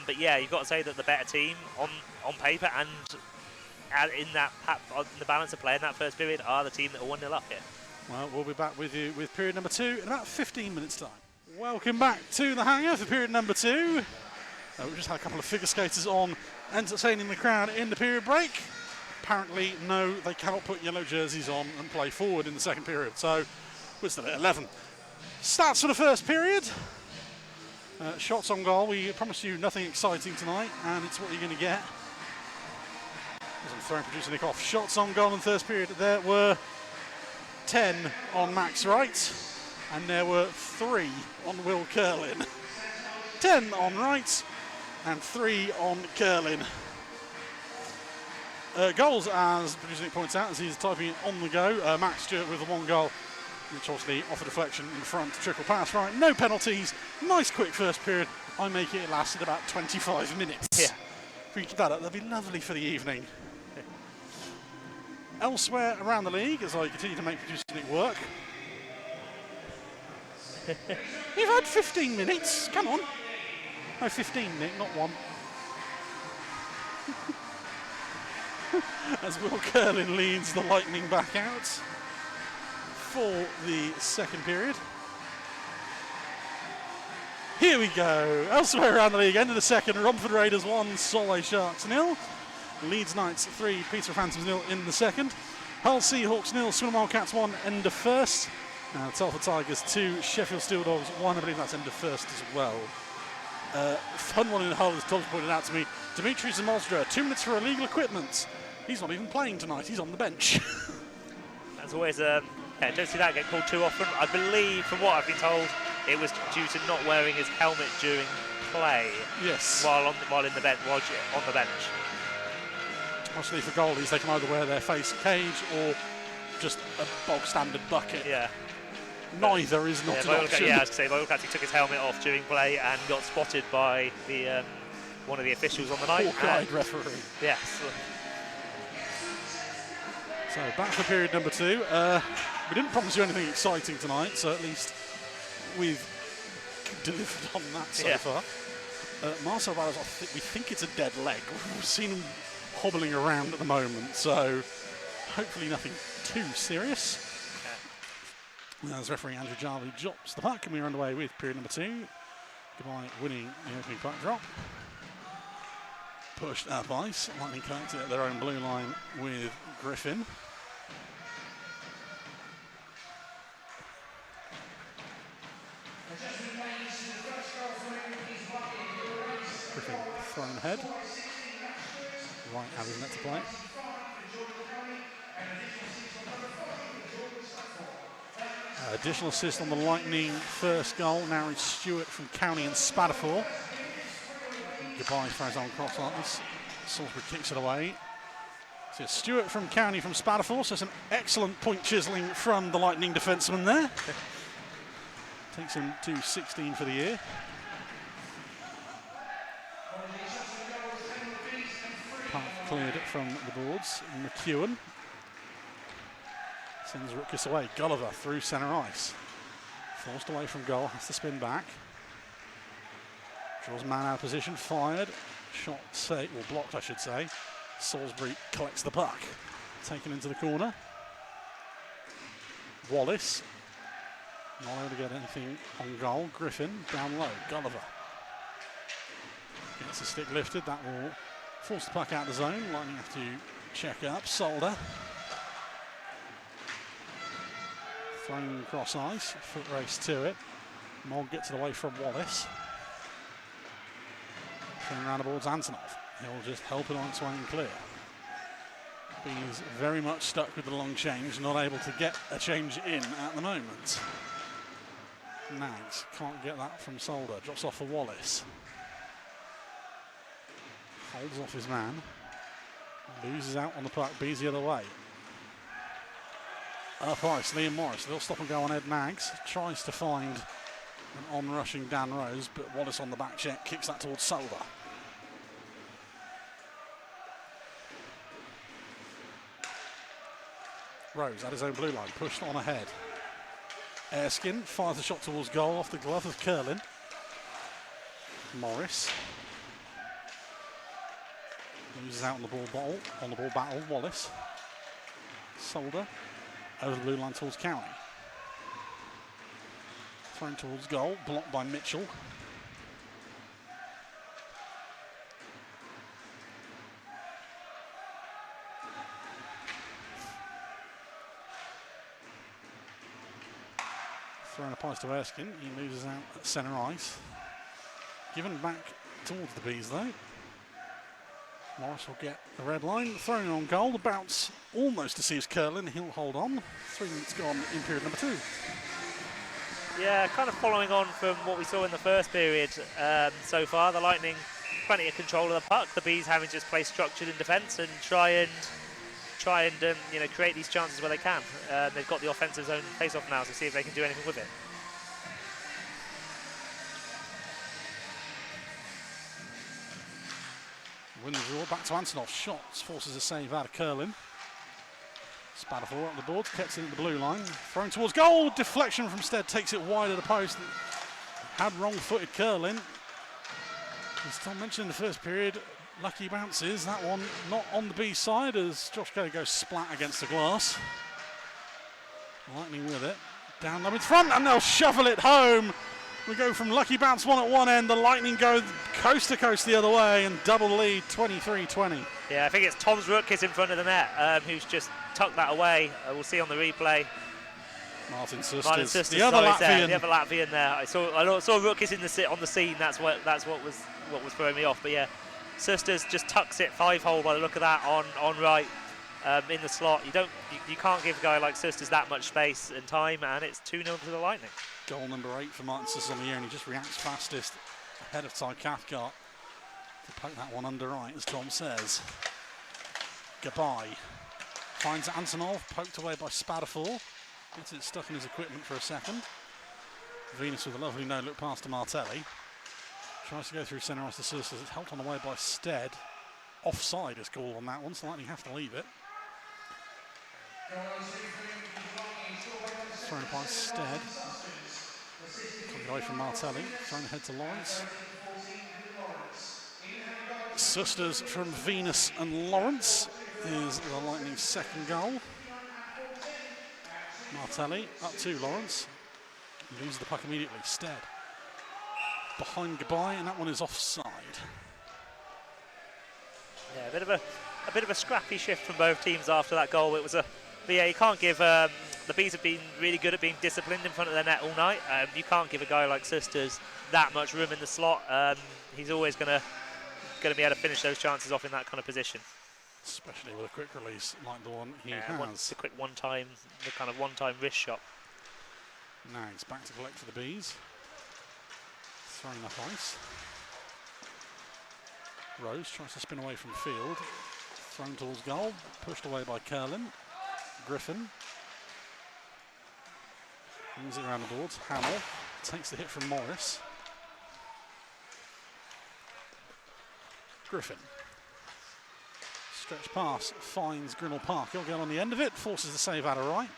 But yeah, you've got to say that the better team on paper and in the balance of play in that first period are the team that are 1-0 up here. Well, we'll be back with you with period number 2 in about 15 minutes' time. Welcome back to the hangar for period number 2. We just had a couple of figure skaters on entertaining the crowd in the period break. Apparently, no, they cannot put yellow jerseys on and play forward in the second period. So we're still at 11. Stats for the first period. Shots on goal. We promised you nothing exciting tonight, and it's what you're going to get. As I'm throwing producer Nick off. Shots on goal in the first period. There were 10 on Max Wright, and there were 3 on Will Curlin. 10 on Wright, and 3 on Curlin. Goals, as producer Nick points out, as he's typing it on the go. Max Stewart with the 1 goal, which obviously off a deflection in front, trickle pass right. No penalties. Nice quick first period. I make it lasted about 25 minutes. Yeah. If we keep that up, that'd be lovely for the evening. Elsewhere around the league, as I continue to make producer Nick work. You've had 15 minutes. Come on. No, 15, Nick, not 1. As Will Curlin leads the Lightning back out for the second period. Here we go. Elsewhere around the league, end of the second, Romford Raiders 1, Solway Sharks 0. Leeds Knights 3, Peterborough Phantoms 0 in the second. Hull Seahawks 0, Swindon Wildcats 1, end of first. Telford Tigers 2, Sheffield Steel Dogs 1, I believe that's end of first as well. Fun one in Hull, as Tom's pointed out to me. Dimitri Zamolstra, 2 minutes for illegal equipment. He's not even playing tonight, he's on the bench. That's always don't see that get called too often. I believe, from what I've been told, it was due to not wearing his helmet during play. Yes. While on the bench. Obviously for goalies, they can either wear their face cage or just a bog standard bucket. Yeah. Neither is not an option. Yeah, I was going to say, Volkats took his helmet off during play and got spotted by the one of the officials on the night. Hawk-eyed referee. Yes. So back for period number 2. We didn't promise you anything exciting tonight, so at least we've delivered on that so far. Marcel Barros, we think it's a dead leg. We've seen him hobbling around at the moment, so hopefully nothing too serious. As referee Andrew Jarvie drops the puck, and we're underway with period number 2. Goodbye winning the opening puck drop. Pushed up ice. Lightning collected at their own blue line with Griffin. Griffin thrown ahead. Right out of his net to play. Additional assist on the Lightning first goal. Now it's Stewart from County and Spadafor. Goodbye throws on cross like this. Salisbury kicks it away. So it's Stewart from County from Spadafor. So it's an excellent point chiselling from the Lightning defenseman there. Takes him to 16 for the year. Park cleared it from the boards. McEwen sends Rutkus away. Gulliver through centre ice. Forced away from goal, has to spin back. Draws man out of position, fired. Shot saved, or blocked I should say. Salisbury collects the puck. Taken into the corner. Wallace. Not able to get anything on goal. Griffin down low. Gulliver. Gets the stick lifted. That will force the puck out of the zone. Lightning have to check up. Solder. Thrown across ice, foot race to it. Mogg gets it away from Wallace. Turning around the boards, Antonov. He'll just help it on its way and clear. He's very much stuck with the long change, not able to get a change in at the moment. Nags can't get that from Solder, drops off for Wallace. Holds off his man. Loses out on the puck, B's the other way. Up ice, Liam Morris, they'll stop and go on Ed Nags. Tries to find an on-rushing Dan Rose, but Wallace on the back check kicks that towards Solder. Rose at his own blue line, pushed on ahead. Erskine fires the shot towards goal off the glove of Curlin. Morris loses out on the ball battle. Wallace. Solder over the blue line towards County. Thrown towards goal, blocked by Mitchell. Thrown up ice to Erskine, he loses out at centre ice. Given back towards the Bees though. Morris will get the red line, thrown on goal, the bounce almost deceives Curlin, he'll hold on. 3 minutes gone in period number 2. Yeah, kind of following on from what we saw in the first period so far, the Lightning plenty of control of the puck, the Bees having just play structured in defence and try and create these chances where they can. They've got the offensive zone face-off now, so see if they can do anything with it. Win the draw, back to Antonov. Shots, forces a save out of Curlin. Spadafor up the board, gets in at the blue line. Thrown towards goal, deflection from Stead, takes it wide of the post. Had wrong-footed Curlin. As Tom mentioned in the first period, lucky bounces. That one not on the B side as Josh Kelly goes splat against the glass. Lightning with it. Down low in front, and they'll shovel it home. We go from lucky bounce one at one end, the Lightning go coast to coast the other way and double lead 23-20. Yeah, I think it's Tom's Rutkus in front of the net who's just tucked that away. We'll see on the replay. Martin Sisters, the other Latvian there. I saw Rutkus on the scene. That's what was throwing me off. But yeah, Sisters just tucks it 5-hole by the look of that on right in the slot. You can't give a guy like Sisters that much space and time, and it's 2-0 to the Lightning. Goal number 8 for Martin Sisters on the year, and he just reacts fastest ahead of Ty Cathcart to poke that one under right, as Tom says. Goodbye. Finds Antonov, poked away by Spadafor. Gets it stuck in his equipment for a second. Venus with a lovely no-look pass to Martelli. Tries to go through centre ice to Sisters. It's helped on the way by Stead. Offside is called on that one, so Lightning have to leave it. Thrown by Stead. Coming away from Martelli, thrown ahead to Lawrence. Sisters from Venus and Lawrence is the Lightning's second goal. Martelli up to Lawrence. Loses the puck immediately. Stead behind Goodbye, and that one is offside. Yeah, a bit of a scrappy shift from both teams after that goal. But yeah, you can't give. The Bees have been really good at being disciplined in front of their net all night. You can't give a guy like Sisters that much room in the slot. He's always going to be able to finish those chances off in that kind of position. especially with a quick release like the one he Yeah, has. the quick one-time, the kind of one-time wrist shot. Nags back to collect for the Bees. Throwing up ice. Rose tries to spin away from field. Thrown towards goal. Pushed away by Curlin. Griffin. Moves it around the boards. Hamill takes the hit from Morris. Griffin. Stretch pass. Finds Grinnell Park. He'll get on the end of it. Forces the save out of right.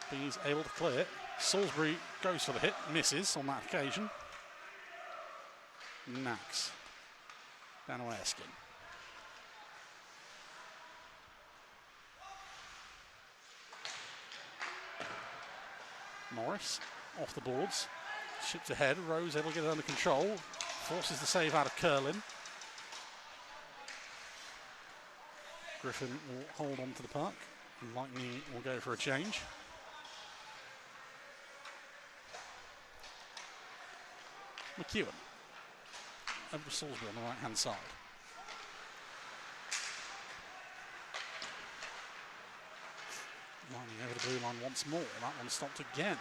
Bees able to clear it. Salisbury goes for the hit. Misses on that occasion. Nax. Down away Eskin. Morris off the boards. Ships ahead. Rose able to get it under control. Forces the save out of Curlin. Griffin will hold on to the puck. Lightning will go for a change. McEwen. Over to Salisbury on the right hand side. Lining over the blue line once more. That one stopped again.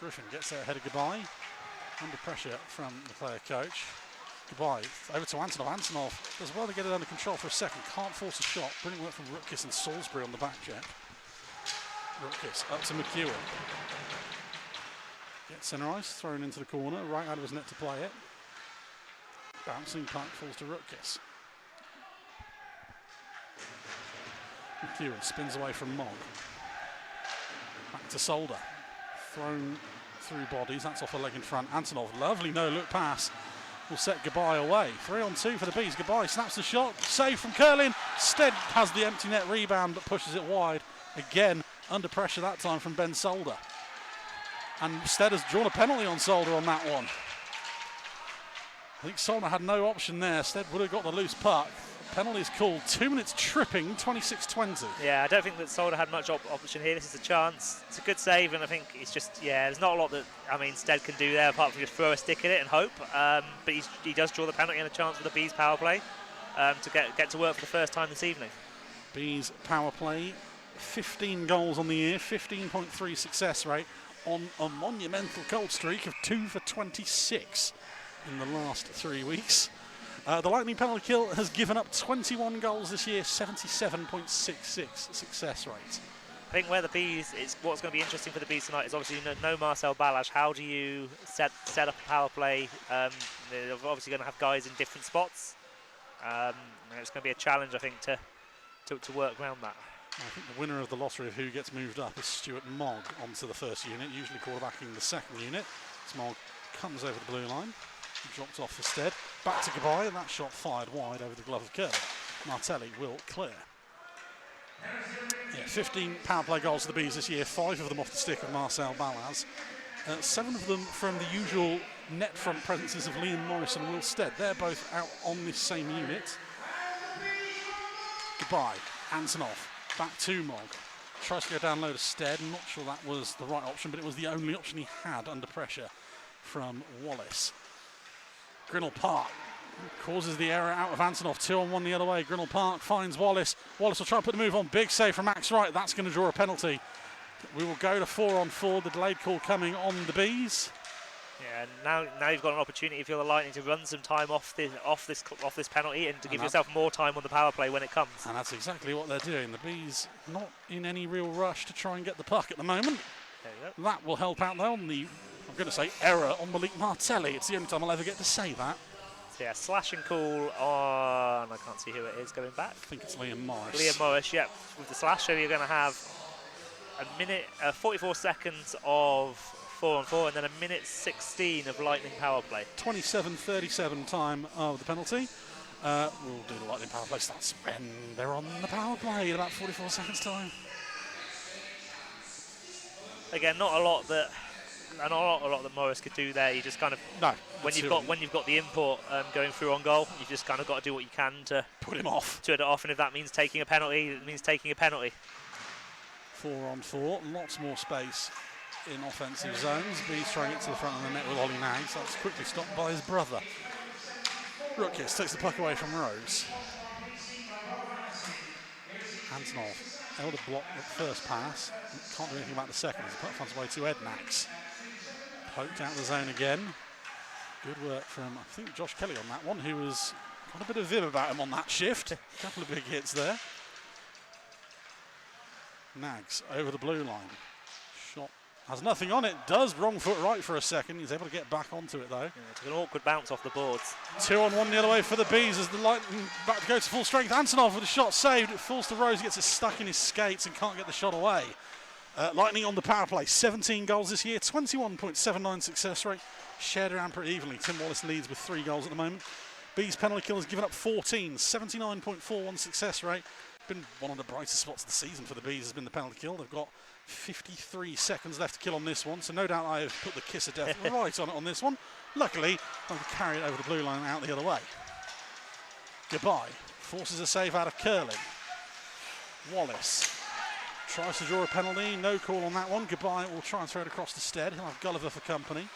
Griffin gets there ahead of Goodbye. Under pressure from the player coach. Goodbye over to Antonov. Antonov does well to get it under control for a second. Can't force a shot. Brilliant work from Rutkiss and Salisbury on the back check. Rutkiss up to McEwen. Gets center ice, thrown into the corner, right out of his net to play it. Bouncing puck falls to Rutkiss. McEwen spins away from Mogg. Back to Solder. Thrown through bodies, that's off a leg in front. Antonov, lovely no-look pass. Will set Goodbye away. 3-on-2 for the Bees. Goodbye snaps the shot. Save from Curlin. Stead has the empty net rebound but pushes it wide. Again, under pressure that time from Ben Solder. And Stead has drawn a penalty on Solder on that one. I think Solder had no option there. Stead would have got the loose puck. Penalty is called. 2 minutes tripping, 26-20. Yeah, I don't think that Solder had much option here. This is a chance. It's a good save, and I think it's just, yeah, there's not a lot that, I mean, Stead can do there apart from just throw a stick at it and hope. But he does draw the penalty and a chance for the Bees power play to get to work for the first time this evening. Bees power play, 15 goals on the year, 15.3 success rate on a monumental cold streak of 2 for 26 in the last 3 weeks. The Lightning penalty kill has given up 21 goals this year, 77.66 success rate. I think where the Bees, what's going to be interesting for the Bees tonight is obviously no Marcel Balazs. How do you set up a power play? They're obviously going to have guys in different spots. And it's going to be a challenge, I think, to work around that. I think the winner of the lottery of who gets moved up is Stuart Mogg onto the first unit, usually quarterbacking the second unit. Mogg comes over the blue line, dropped off for Stead, back to Goodbye, and that shot fired wide over the glove of Kerr. Martelli will clear. Yeah, 15 power play goals for the Bees this year, 5 of them off the stick of Marcel Balazs. 7 of them from the usual net front presences of Liam Morris and Will Stead. They're both out on this same unit. Goodbye, Antonov. Back to Mogg. Tries to go down low to Stead. I'm not sure that was the right option, but it was the only option he had under pressure from Wallace. Grinnell Park causes the error out of Antonov. 2-on-1 the other way. Grinnell Park finds Wallace. Wallace will try and put the move on. Big save from Max Wright. That's going to draw a penalty. We will go to 4-on-4. The delayed call coming on the Bees. Yeah, now you've got an opportunity if you're the Lightning to run some time off this penalty and to give yourself more time on the power play when it comes. And that's exactly what they're doing. The Bees not in any real rush to try and get the puck at the moment. There you go. That will help out though on the, I'm going to say, error on Malik Martelli. It's the only time I'll ever get to say that. So yeah, slash and call on, I can't see who it is going back. I think it's Liam Morris. Liam Morris, yeah, with the slash. So you're going to have a minute, 44 seconds of 4-on-4 and then a minute 16 of Lightning power play. 27:37 time of the penalty. We'll do the Lightning power play. That's when they're on the power play in about 44 seconds time. Again, not a lot that Morris could do there. You just kind of when you've got the import going through on goal, you just kind of got to do what you can to put him off. To it off, and if that means taking a penalty, it means taking a penalty. 4-on-4, lots more space in offensive zones. Bees trying to get to the front of the net with Ollie Nags. That's quickly stopped by his brother. Rutkiss takes the puck away from Rose. Antonov able to block the first pass. Can't do anything about the second. He's finds his way to Ednax. Poked out the zone again. Good work from, I think, Josh Kelly on that one, who was got a bit of vim about him on that shift. A couple of big hits there. Nags over the blue line. Shot has nothing on it. Does wrong foot right for a second. He's able to get back onto it though. Yeah, took an awkward bounce off the boards. 2-on-1 the other way for the Bees as the Lightning back to go to full strength. Antonov with a shot saved. It falls to Rose. He gets it stuck in his skates and can't get the shot away. Lightning on the power play. 17 goals this year. 21.79 success rate. Shared around pretty evenly. Tim Wallace leads with 3 goals at the moment. Bees penalty kill has given up 14. 79.41 success rate. Been one of the brightest spots of the season for the Bees has been the penalty kill. They've got 53 seconds left to kill on this one, so no doubt I have put the kiss of death right on it on this one. Luckily, I'm going to carry it over the blue line and out the other way. Goodbye. Forces a save out of Curlin. Wallace tries to draw a penalty. No call on that one. Goodbye will try and throw it across the stead. He'll have Gulliver for company.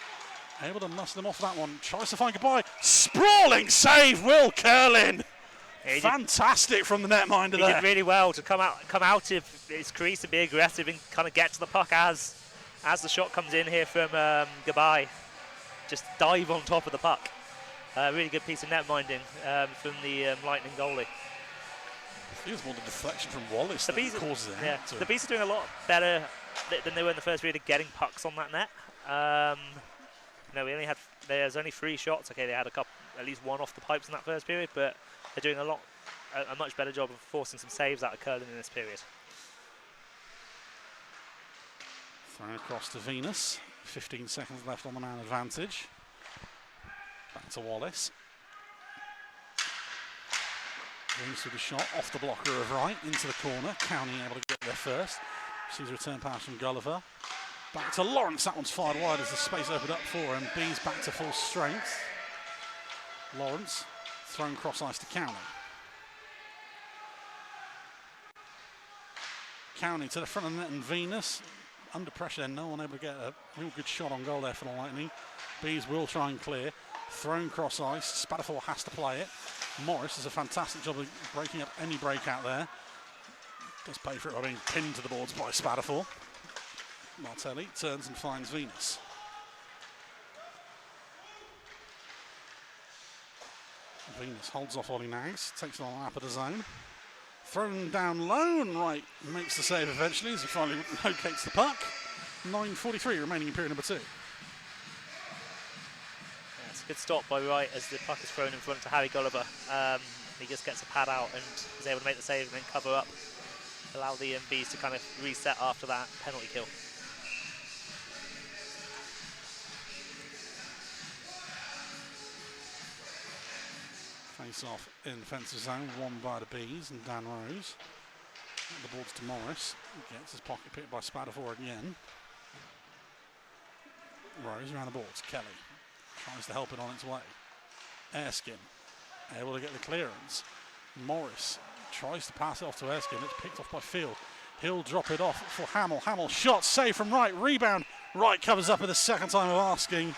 Able to muscle them off that one. Tries to find Goodbye. Sprawling save, Will Curlin. Fantastic from the netminder there. He did really well to come out of his crease and be aggressive and kind of get to the puck as the shot comes in here from Goodbye. Just dive on top of the puck. Really good piece of netminding from the Lightning goalie. It was more the deflection from Wallace that causes it. Yeah, the Bees are doing a lot better than they were in the first period of getting pucks on that net. There's only 3 shots. Okay, they had at least one off the pipes in that first period, but they're doing a much better job of forcing some saves out of Curlin in this period. Thrown across to Venus. 15 seconds left on the man advantage. Back to Wallace. Venus with a shot off the blocker of right into the corner. County able to get there first. Sees a return pass from Gulliver. Back to Lawrence. That one's fired wide as the space opened up for him. Bees back to full strength. Lawrence thrown cross ice to County. County to the front of the net and Venus. Under pressure then, no one able to get a real good shot on goal there for the Lightning. Bees will try and clear. Thrown cross ice. Spatafor has to play it. Morris does a fantastic job of breaking up any breakout there. Does pay for it by being pinned to the boards by Spatafor. Martelli turns and finds Venus. Venus holds off Ollie Nags, takes it on the lap of the zone. Thrown down low and right makes the save eventually as he finally locates the puck. 9:43 remaining in period number 2. Yeah, it's a good stop by Wright as the puck is thrown in front to Harry Gulliver. He just gets a pad out and is able to make the save and then cover up. Allow the Bees to kind of reset after that penalty kill. Face off in the defensive zone, won by the Bees and Dan Rose. The ball's to Morris. Gets his pocket picked by Spatafor again. Rose around the boards. Kelly tries to help it on its way. Erskine able to get the clearance. Morris tries to pass it off to Erskine. It's picked off by Field. He'll drop it off for Hamill. Hamill shot, save from Wright. Rebound. Wright covers up at the second time of asking.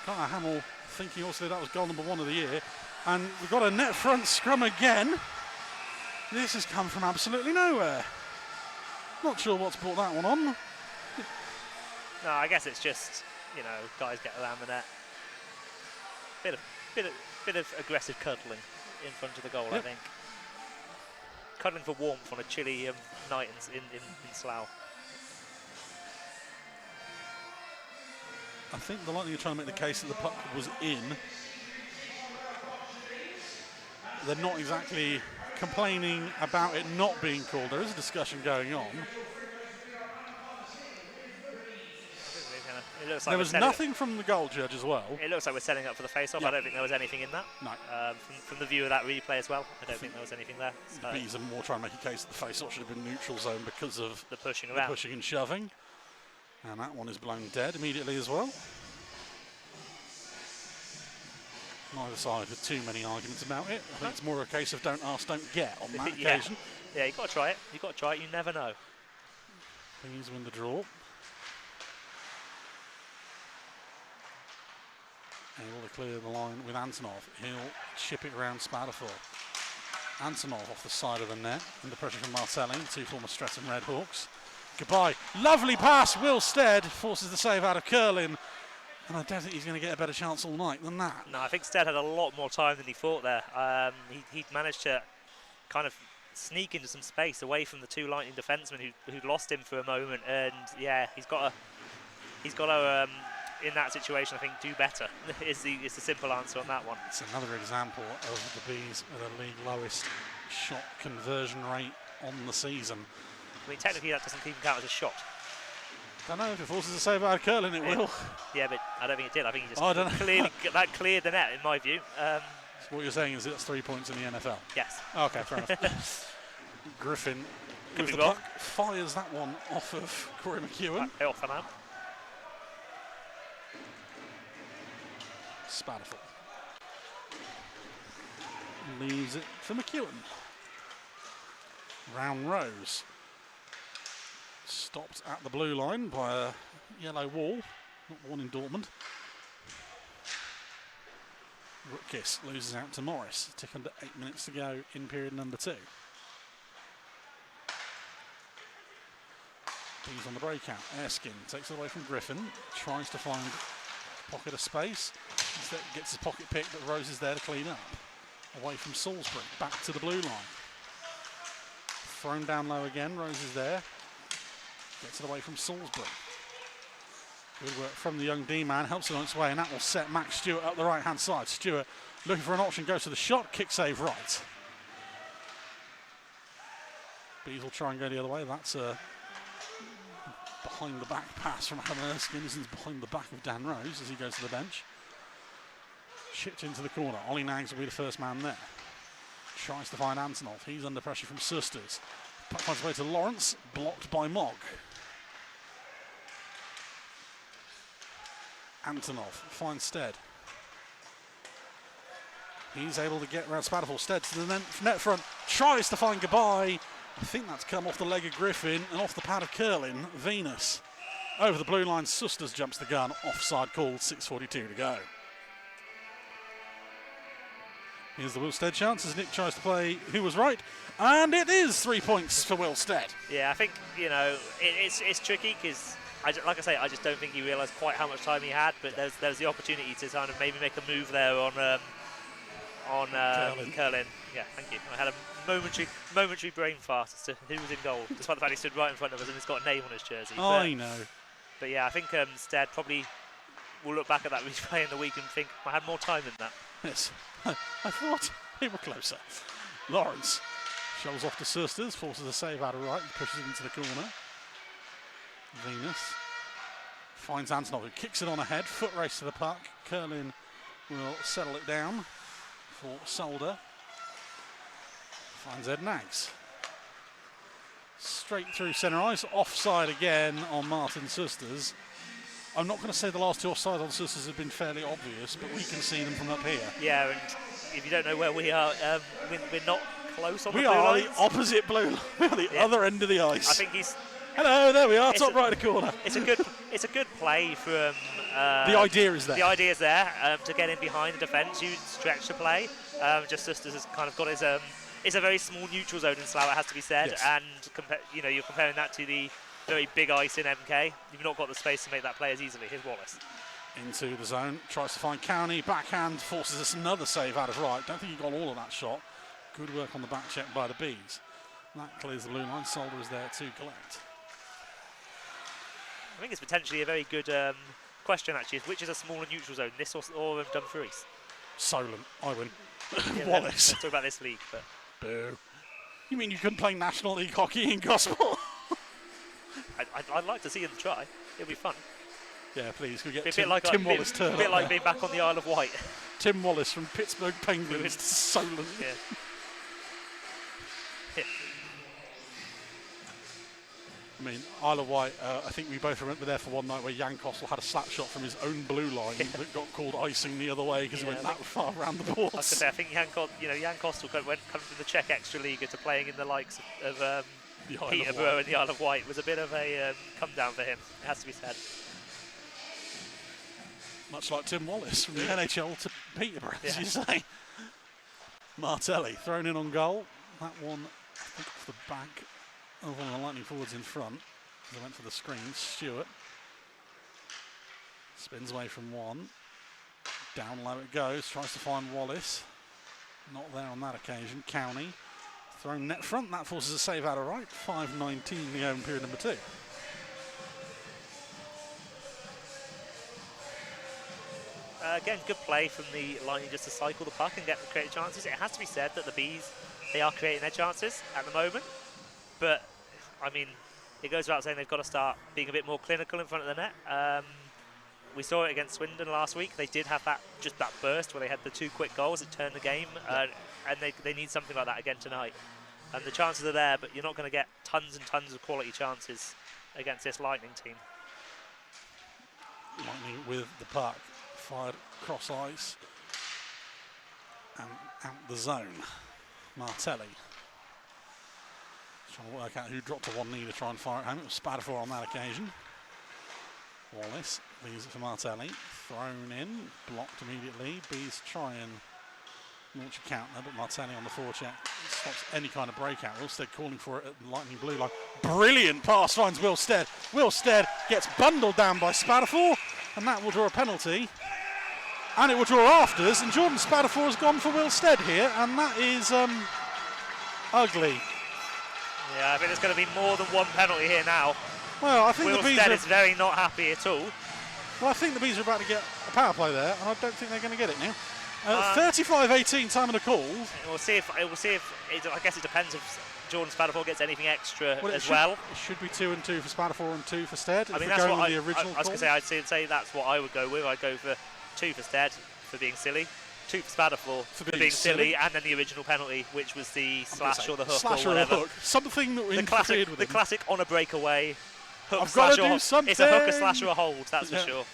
Hamill thinking also that was goal number 1 of the year. And we've got a net front scrum again. This has come from absolutely nowhere. Not sure what's brought that one on. No, I guess it's just, guys get around the net. Bit of aggressive cuddling in front of the goal, yep. I think. Cuddling for warmth on a chilly night in Slough. I think the Lightning are trying to make the case that the puck was in. They're not exactly complaining about it not being called. There is a discussion going on. Like there was nothing from the goal judge as well. It looks like we're setting up for the face-off. Yep. I don't think there was anything in that. No. From the view of that replay as well, I don't think there was anything there. The Bees are more trying to make a case that the face-off should have been neutral zone because of the pushing around. The pushing and shoving. And that one is blown dead immediately as well. Neither side with too many arguments about it. I think it's more a case of don't ask, don't get on that occasion. Yeah, you've got to try it. You've got to try it. You never know. Bees win the draw. Able to clear the line with Antonov. He'll chip it around Spatafor. Antonov off the side of the net, under pressure from Martelli, two former Streatham Redhawks. Goodbye. Lovely pass. Will Stead forces the save out of Curlin. And I don't think he's going to get a better chance all night than that. No, I think Stead had a lot more time than he thought there. He'd managed to kind of sneak into some space away from the two Lightning defensemen who'd lost him for a moment. And yeah, he's got to in that situation, I think, do better. is the simple answer on that one. It's another example of the Bees with a league lowest shot conversion rate on the season. I mean, technically that doesn't even count as a shot. Don't know if it forces a save out of Curlin, it will. Yeah, but I don't think it did. I think he just cleared the net, in my view. So what you're saying is that's 3 points in the NFL? Yes. Okay, fair enough. Griffin with the puck fires that one off of Corey McEwen. Off and out. Spatterful leaves it for McEwen. Round Rose. Stopped at the blue line by a yellow wall, not worn in Dortmund. Rutkiss loses out to Morris. Tick under 8 minutes to go in period number 2. Bees on the breakout. Erskine takes it away from Griffin. Tries to find a pocket of space. Instead gets his pocket picked, but Rose is there to clean up. Away from Salisbury. Back to the blue line. Thrown down low again. Rose is there. Gets it away from Salisbury. Good work from the young D-man. Helps it on its way, and that will set Max Stewart up the right-hand side. Stewart looking for an option. Goes to the shot. Kick save right. Bees will try and go the other way. That's a behind-the-back pass from Adam Erskine. This is behind the back of Dan Rose as he goes to the bench. Chipped into the corner. Ollie Nags will be the first man there. Tries to find Antonov. He's under pressure from Susters. Puck finds its way to Lawrence. Blocked by Mogg. Antonov finds Stead. He's able to get around Spatterful. Stead to the net front. Tries to find Goodbye. I think that's come off the leg of Griffin and off the pad of Curlin. Venus. Over the blue line. Susters jumps the gun. Offside called. 6:42 to go. Here's the Will Stead chance as Nick tries to play who was right. And it is 3 points for Will Stead. Yeah, I think, it's tricky because, like I say, I just don't think he realised quite how much time he had. But there's the opportunity to kind of maybe make a move there on Curlin. Yeah, thank you. I had a momentary brain fart as to who was in goal, despite the fact he stood right in front of us and he's got a name on his jersey. I know. But yeah, I think Stead probably will look back at that replay in the week and think, I had more time than that. Yes, I thought they were closer. Lawrence shovels off to Susters, forces a save out of right, pushes it into the corner. Venus finds Antonov, who kicks it on ahead, foot race to the puck. Curlin will settle it down for Solder. Finds Ed Nags. Straight through centre ice, offside again on Martin Susters. I'm not going to say the last two offsides on Susters have been fairly obvious, but we can see them from up here. Yeah, and if you don't know where we are, we're not close on the blue lines. lines. We are the opposite blue line. We're the other end of the ice. I think he's... Hello, there we are, top right of the corner. It's a good play from... the idea is there. The idea is there to get in behind the defence, you stretch the play. Just Susters has kind of got his... it's a very small neutral zone in Slough, it has to be said, yes. And you're comparing that to the very big ice in MK. You've not got the space to make that play as easily. Here's Wallace. Into the zone, tries to find Cowney, backhand, forces us another save out of right. Don't think he got all of that shot. Good work on the back check by the Bees. That clears the blue line. Solder is there to collect. I think it's potentially a very good question, actually. Which is a smaller neutral zone, this or Dumfries? Solent, I win. Yeah, Wallace. Let's talk about this league. But. Boo. You mean you couldn't play National League hockey in Gosport? I'd like to see him try. It'll be fun. Yeah, please. We'll get Tim Wallace turn a bit like being back on the Isle of Wight. Tim Wallace from Pittsburgh Penguins to Solent. Yeah. I mean, Isle of Wight, I think we both remember there for one night where Jan Kostel had a slap shot from his own blue line that got called icing the other way because he went that far around the boards. I was going to say, I think Jan Kostel went coming from the Czech Extra League to playing in the likes of Peterborough and the Isle of Wight. It was a bit of a come down for him, it has to be said. Much like Tim Wallace from the NHL to Peterborough, as you say. Martelli thrown in on goal. That one, I think, off the back of one of the Lightning forwards in front. They went for the screen. Stewart spins away from one. Down low it goes. Tries to find Wallace. Not there on that occasion. Cowney thrown net front. That forces a save out of right. 5:19 the open period number 2. Again, good play from the Lightning just to cycle the puck and get the creative chances. It has to be said that the Bees, they are creating their chances at the moment. But, I mean, it goes without saying they've got to start being a bit more clinical in front of the net. We saw it against Swindon last week. They did have that burst where they had the 2 quick goals that turned the game. And they need something like that again tonight. And the chances are there, but you're not going to get tons and tons of quality chances against this Lightning team. Lightning with the puck. Fired cross ice and out the zone. Martelli trying to work out who dropped to one knee to try and fire it home. It was Spadafor on that occasion. Wallace leaves it for Martelli. Thrown in, blocked immediately. Bees try and launch a counter, but Martelli on the forecheck stops any kind of breakout. Wilstead calling for it at the Lightning blue line. Brilliant pass finds Wilstead. Wilstead gets bundled down by Spadafor, and that will draw a penalty. And it will draw afters, and Jordan Spadafor has gone for Wilstead here, and that is ugly. Yeah, I think there's going to be more than one penalty here now. Well, I think the Bees Wilstead is very not happy at all. Well, I think the Bees are about to get a power play there, and I don't think they're going to get it now. 35-18 time of the call. We'll see if I guess it depends if Jordan Spadafor gets anything extra as well. It should be 2 and 2 for Spadafor and 2 for Stead. I mean, that's what I was going to say. I'd say that's what I would go with. I'd go for 2 for Stead for being silly, 2 for Spadafor for being silly, and then the original penalty, which was the slash or the hook slash or whatever. Or a hook. Something that we interfered with. The classic on a breakaway hook. I've got to do something. It's a hook, a slash, or a hold. That's for sure.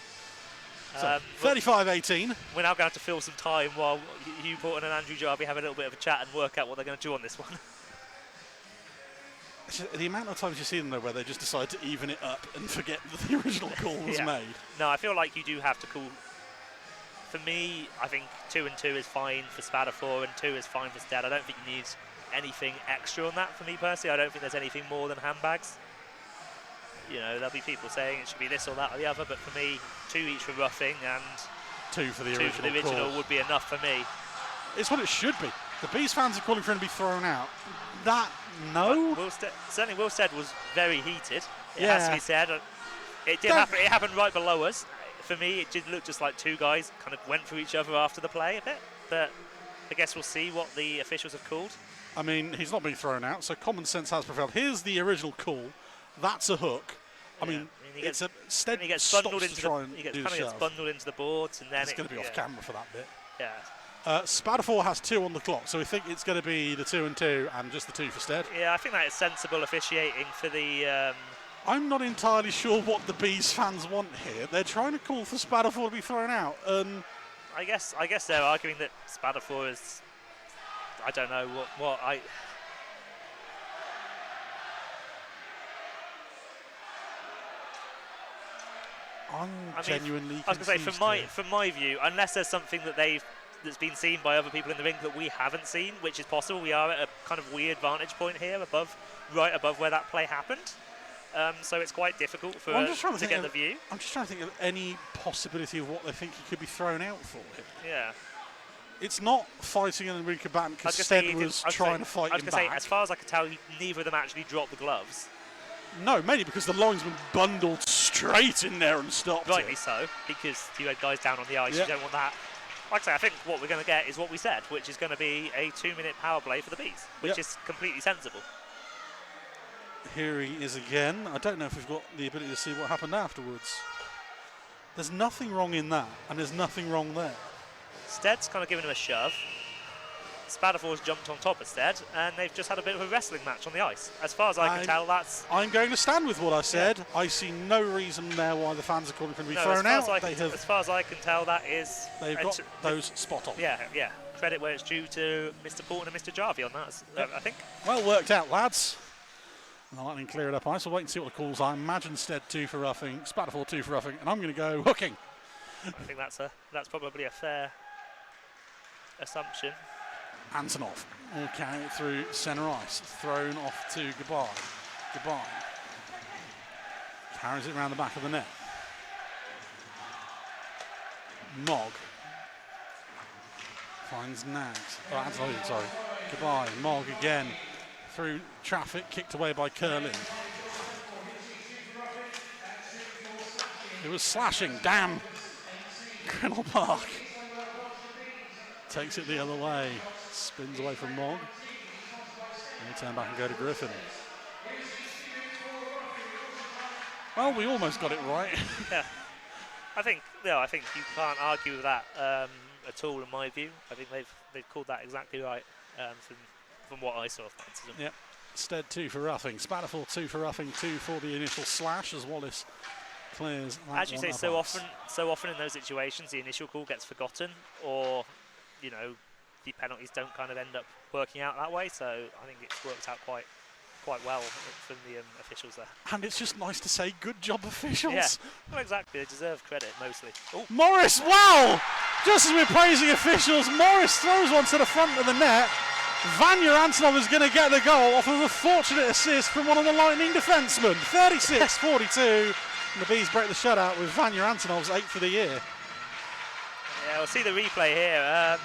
So 35-18. We're now going to have to fill some time while Hugh Porton and Andrew Jarvie have a little bit of a chat and work out what they're going to do on this one. The amount of times you see them though where they just decide to even it up and forget that the original call was made. No, I feel like you do have to call. For me, I think 2 and 2 is fine for Spadafor and 2 is fine for Stead. I don't think you need anything extra on that for me personally. I don't think there's anything more than handbags. You know, there'll be people saying it should be this or that or the other, but for me, 2 each for roughing and 2 for the original would be enough for me. It's what it should be. The Bees fans are calling for him to be thrown out. No. Certainly Wilstead was very heated. It has to be said. It did happen. It happened right below us. For me, it did look just like 2 guys kind of went for each other after the play a bit. But I guess we'll see what the officials have called. I mean, he's not being thrown out, so common sense has prevailed. Here's the original call. That's a hook. I mean, it's a Stead. He gets bundled into gets bundled into the boards, and then it's going to be off camera for that bit. Yeah. Spadafor has 2 on the clock, so we think it's going to be the 2 and 2 and just the 2 for Stead. Yeah, I think that is sensible officiating for the. I'm not entirely sure what the Bees fans want here. They're trying to call for Spadafor to be thrown out. I guess they're arguing that Spadafor is. I don't know what I. I'm genuinely. I was going to say, from my view, unless there's something that's been seen by other people in the ring that we haven't seen, which is possible, we are at a kind of weird vantage point here, right above where that play happened. So it's quite difficult for us to get the view. I'm just trying to think of any possibility of what they think he could be thrown out for here. Yeah. It's not fighting in the ring combatant because Stead was trying to fight him back. I was going to say, as far as I could tell, neither of them actually dropped the gloves. No, mainly because the linesman bundled straight in there and stopped Rightly so, because you had guys down on the ice. You don't want that. Like I say, I think what we're going to get is what we said, which is going to be a 2-minute power play for the Bees, which is completely sensible. Here he is again. I don't know if we've got the ability to see what happened afterwards. There's nothing wrong in that, and there's nothing wrong there. Stead's kind of given him a shove. Spadafor's jumped on top of Stead, and they've just had a bit of a wrestling match on the ice. As far as I can tell, that's... I'm going to stand with what I said. Yeah. I see no reason there why the fans are calling for him to be thrown out. As far as I can tell, that is... They've got those spot on. Yeah. Credit where it's due to Mr. Porton and Mr. Jarvie on that, I think. Well worked out, lads. And the Lightning clear it up ice. We'll wait and see what the calls are. I imagine Stead 2 for roughing, Spadafor 2 for roughing, and I'm going to go hooking. I think that's probably a fair assumption. Antonov will carry it through centre ice. Thrown off to Goodbye. Goodbye. Carries it around the back of the net. Mogg. Finds Nags. Oh, Antonov, sorry. Goodbye. Mogg again. Through traffic, kicked away by Curlin. It was slashing. Damn. Grinnell Park. Takes it the other way. Spins away from Mogg. And we turn back and go to Griffin. Well, we almost got it right. Yeah. I think you can't argue with that at all, in my view. I think they've called that exactly right from what I saw of Manchester. Yep. Stead 2 for roughing. Spatterford 2 for roughing, 2 for the initial slash as Wallace clears that. As you say, so often in those situations, the initial call gets forgotten, or the penalties don't kind of end up working out that way. So I think it's worked out quite well from the officials there. And it's just nice to say, good job, officials. Yeah, well, exactly. They deserve credit mostly. Ooh. Morris, wow! Just as we're praising officials, Morris throws one to the front of the net. Vanya Antonov is going to get the goal off of a fortunate assist from one of the Lightning defensemen. 36-42. And the Bees break the shutout with Vanya Antonov's 8th of the year. Yeah, we'll see the replay here.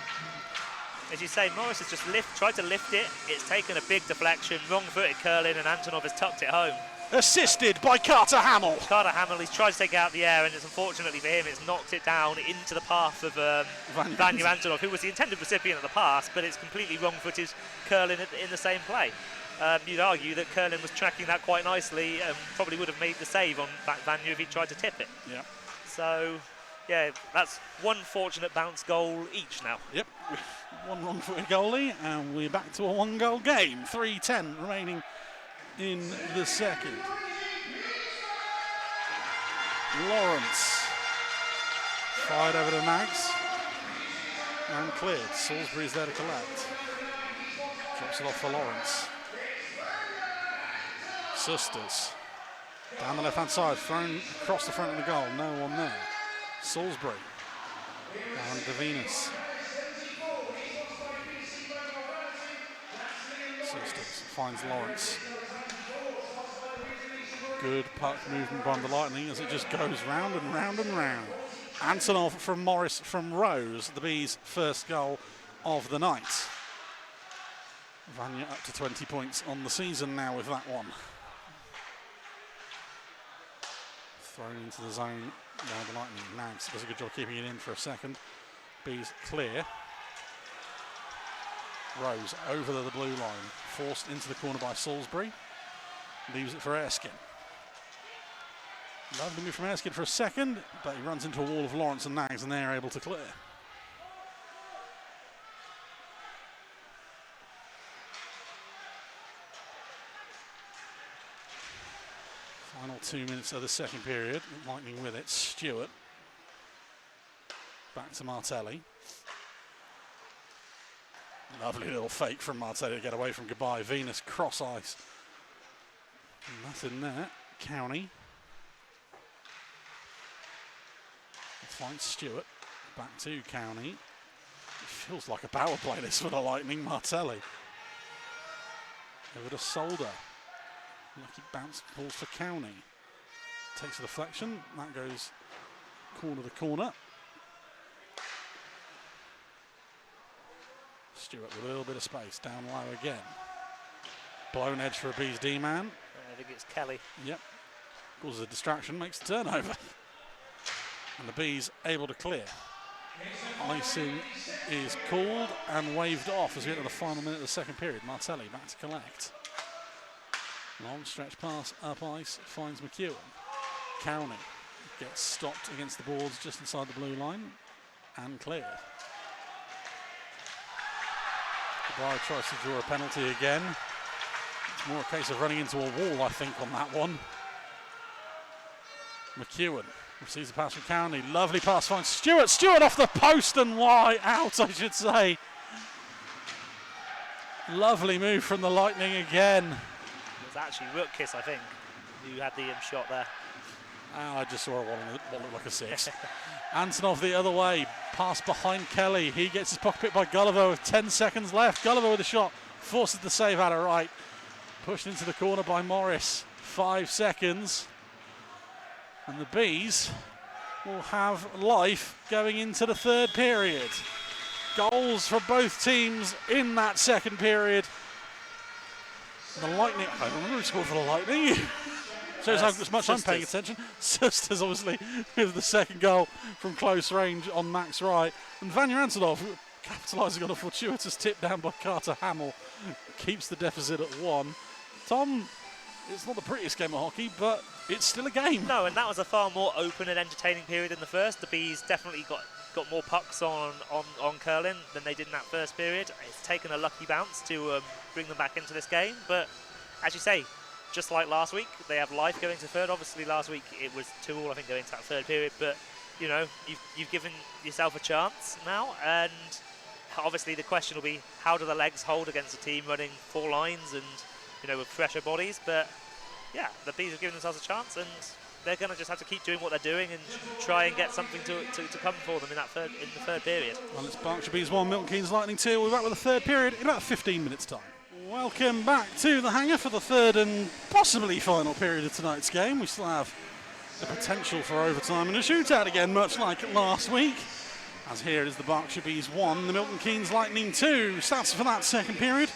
As you say, Morris has just tried to lift it. It's taken a big deflection, wrong-footed curling, and Antonov has tucked it home. Assisted by Carter Hamill. Carter Hamill, he's tried to take it out of the air, and it's unfortunately for him, it's knocked it down into the path of Vanya Antonov, who was the intended recipient of the pass, but it's completely wrong-footed curling in the same play. You'd argue that Curlin was tracking that quite nicely and probably would have made the save on Vanya if he tried to tip it. Yeah. So, yeah, that's one fortunate bounce goal each now. Yep. One wrong-footed goalie, and we're back to a one-goal game. 3:10 remaining in the second. Lawrence fired over to Nags and cleared. Salisbury's there to collect. Drops it off for Lawrence. Sisters down the left-hand side, thrown across the front of the goal. No one there. Salisbury down to Venus. Sisters finds Lawrence. Good puck movement by the Lightning as it just goes round and round and round. Antonov from Morris from Rose, the Bees' first goal of the night. Vanya up to 20 points on the season now with that one. Thrown into the zone by the Lightning. Nags does a good job keeping it in for a second. Bees clear. Rose over the blue line, forced into the corner by Salisbury. Leaves it for Erskine. Lovely move from Erskine for a second, but he runs into a wall of Lawrence and Nags, and they're able to clear. Final 2 minutes of the second period. Lightning with it. Stewart. Back to Martelli. Lovely little fake from Martelli to get away from Goodbye. Venus cross ice. Nothing there. County. Finds Stewart. Back to County. It feels like a power play this for the Lightning. Martelli. Over to Solder. Lucky bounce balls for County. Takes a deflection. That goes corner to corner. Stewart with a little bit of space. Down low again. Blown edge for a Bees D-man. I think it's Kelly. Yep. Causes a distraction, makes the turnover. And the Bees able to clear. Icing is called and waved off as we get to the final minute of the second period. Martelli back to collect. Long stretch pass up ice, finds McEwen. Cowney gets stopped against the boards just inside the blue line and cleared. Goodbye tries to draw a penalty again. It's more a case of running into a wall, I think, on that one. McEwen receives the pass from Cowney. Lovely pass finds Stewart. Stewart off the post and wide out, I should say. Lovely move from the Lightning again. It was actually Rutkiss, I think, who had the shot there. I just saw one what looked like a 6. Antonov the other way, pass behind Kelly. He gets his pocket picked by Gulliver with 10 seconds left. Gulliver with a shot, forces the save out of right. Pushed into the corner by Morris. 5 seconds. And the Bees will have life going into the third period. Goals for both teams in that second period. The Lightning, I don't remember who scored for the Lightning. Shows how much I'm paying attention. Sisters, obviously, with the second goal from close range on Max Wright. And Vanya Antonov, capitalising on a fortuitous tip down by Carter Hamill, keeps the deficit at 1. Tom, it's not the prettiest game of hockey, but it's still a game. No, and that was a far more open and entertaining period than the first. The Bees definitely got more pucks on curling than they did in that first period. It's taken a lucky bounce to bring them back into this game, but as you say, just like last week, they have life going to third. Obviously, last week it was 2-2, I think, going into that third period. But you know, you've given yourself a chance now, and obviously the question will be, how do the legs hold against a team running 4 lines and with fresher bodies? But yeah, the Bees have given themselves a chance, and they're going to just have to keep doing what they're doing and try and get something to come for them in the third period. Well, it's Berkshire Bees 1, Milton Keynes Lightning 2. We're back with the third period in about 15 minutes' time. Welcome back to the hangar for the third and possibly final period of tonight's game. We still have the potential for overtime and a shootout again, much like last week. As here it is the Berkshire Bees 1, the Milton Keynes Lightning 2. Stats for that second period.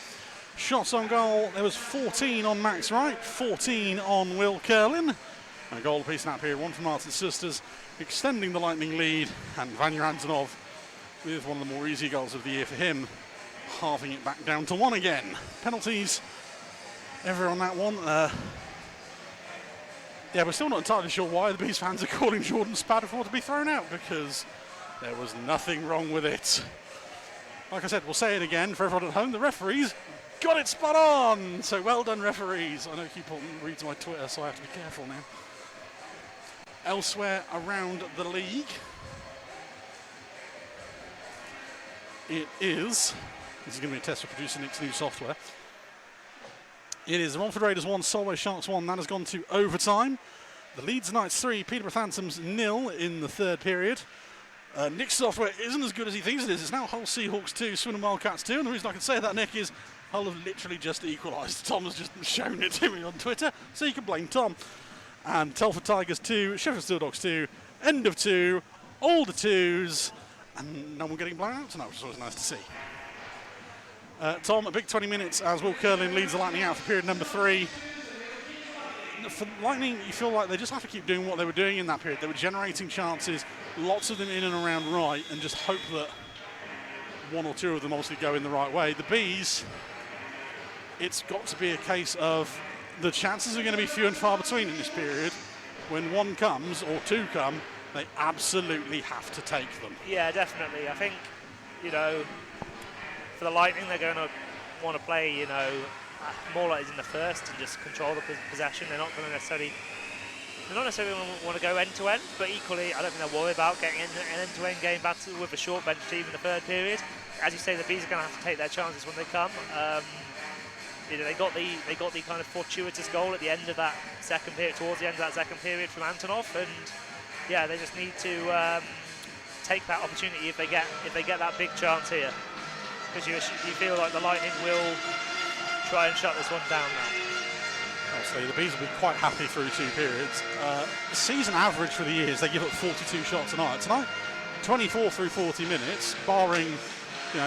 Shots on goal, there was 14 on Max Wright, 14 on Will Curlin. And a goal apiece in that period, 1 from Martin Sisters, extending the Lightning lead. And Vanya Antonov with one of the more easy goals of the year for him, halving it back down to 1 again. Penalties ever on that one. Yeah, we're still not entirely sure why the Bees fans are calling Jordan Spadafore to be thrown out, because there was nothing wrong with it. Like I said, we'll say it again for everyone at home, the referees got it spot on. So well done, referees. I know people read my Twitter, so I have to be careful now. Elsewhere around the league, it is, this is going to be a test for producing Nick's new software. It is Romford Raiders 1, Solway Sharks 1. That has gone to overtime. The Leeds Knights 3, Peterborough Phantoms 0 in the third period. Nick's software isn't as good as he thinks it is. It's now Hull Seahawks 2, Swindon Wildcats 2. And the reason I can say that, Nick, is Hull have literally just equalised. Tom has just shown it to me on Twitter, so you can blame Tom. And Telford Tigers 2, Sheffield Steel Dogs 2, end of 2, all the 2s, and no one getting blown out tonight, which is always nice to see. Tom, a big 20 minutes as Will Curlin leads the Lightning out for period number 3. For Lightning, you feel like they just have to keep doing what they were doing in that period. They were generating chances, lots of them in and around right, and just hope that 1 or 2 of them obviously go in the right way. The Bees, it's got to be a case of the chances are going to be few and far between in this period. When 1 comes or 2 come, they absolutely have to take them. Yeah, definitely. I think, for the Lightning, they're going to want to play, more like in the first and just control the possession. They're not going to necessarily want to go end to end, but equally, I don't think they'll worry about getting an end-to-end game battle with a short bench team in the third period. As you say, the Bees are going to have to take their chances when they come. They got the kind of fortuitous goal at the end of that second period, towards the end of that second period from Antonov, and yeah, they just need to take that opportunity if they get that big chance here, because you feel like the Lightning will try and shut this one down now. Obviously, the Bees will be quite happy through 2 periods. The season average for the year is they give up 42 shots a night. Tonight, 24 through 40 minutes, barring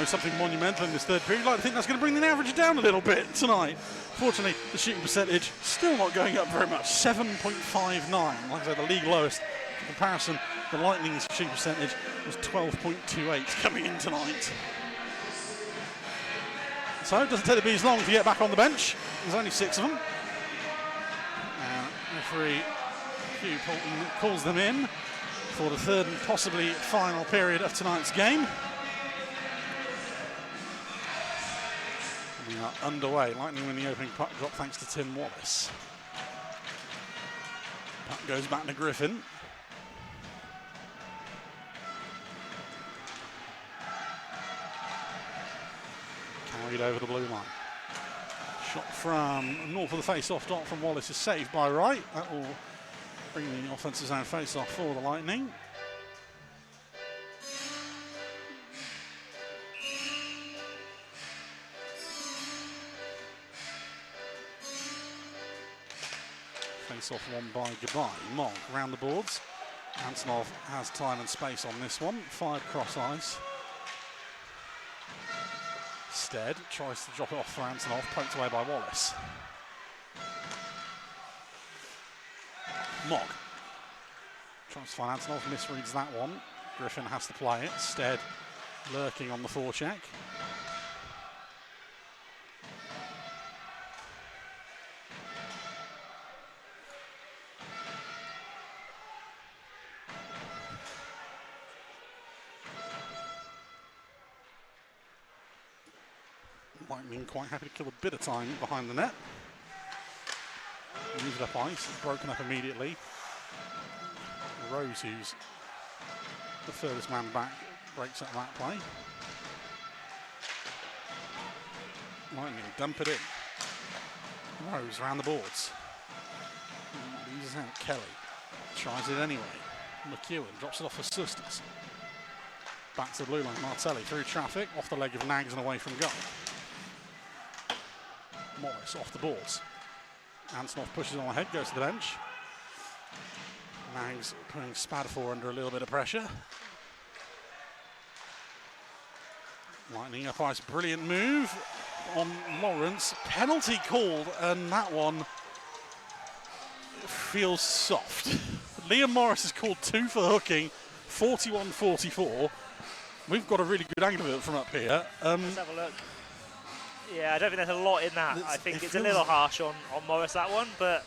something monumental in this third period. I think that's going to bring the average down a little bit tonight. Fortunately, the shooting percentage still not going up very much, 7.59. Like I said, the league lowest. In comparison, the Lightning's shooting percentage was 12.28 coming in tonight. So it doesn't take the Bees long to get back on the bench. There's only 6 of them. Referee Hugh Poulton calls them in for the third and possibly final period of tonight's game. We are underway. Lightning win the opening puck drop thanks to Tim Wallace. Puck goes back to Griffin. Carried over the blue line. Shot from north of the face-off dot from Wallace is saved by Wright. That will Bring the offensive zone face-off for the Lightning. Face-off won by Goodbye. Mog round the boards. Antonov has time and space on this one. Fired cross ice. Stead tries to drop it off for Antonov, poked away by Wallace. Mog tries to find Antonov, misreads that one. Griffin has to play it. Stead lurking on the forecheck. Lightning quite happy to kill a bit of time behind the net. Moves it up ice, broken up immediately. Rose, who's the furthest man back, breaks up that play. Lightning dump it in. Rose around the boards. Loses out. Kelly tries it anyway. McEwen drops it off for Sisters. Back to the blue line. Martelli through traffic, off the leg of Nags and away from goal. Morris off the boards. Antonov pushes on ahead, goes to the bench. Nags putting Spadafor under a little bit of pressure. Lightning up ice, brilliant move on Lawrence. Penalty called, and that one feels soft. Liam Morris has called 2 for hooking, 41-44. We've got a really good angle of it from up here. Let's have a look. Yeah, I don't think there's a lot in that. I think it's a little harsh on Morris, that one, but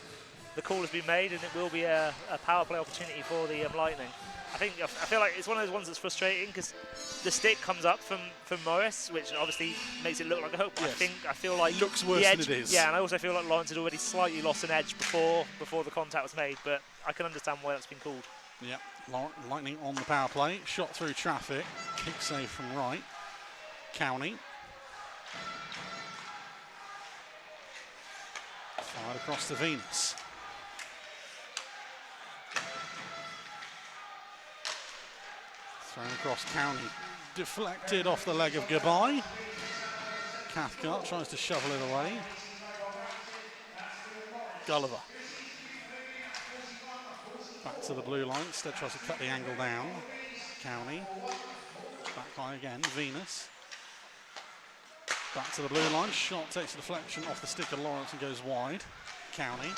the call has been made and it will be a power play opportunity for the Lightning. I feel like it's one of those ones that's frustrating because the stick comes up from Morris, which obviously makes it look like a hook. Yes. I feel like it looks worse than it is. Yeah, and I also feel like Lawrence had already slightly lost an edge before the contact was made, but I can understand why that's been called. Yeah, Lightning on the power play, shot through traffic, kick save from right. County. Fired across to Venus. Thrown across County. Deflected off the leg of Goodbye. Cathcart tries to shovel it away. Gulliver. Back to the blue line. Instead tries to cut the angle down. County. Back line again. Venus. Back to the blue line. Shot takes a deflection off the stick of Lawrence and goes wide. County.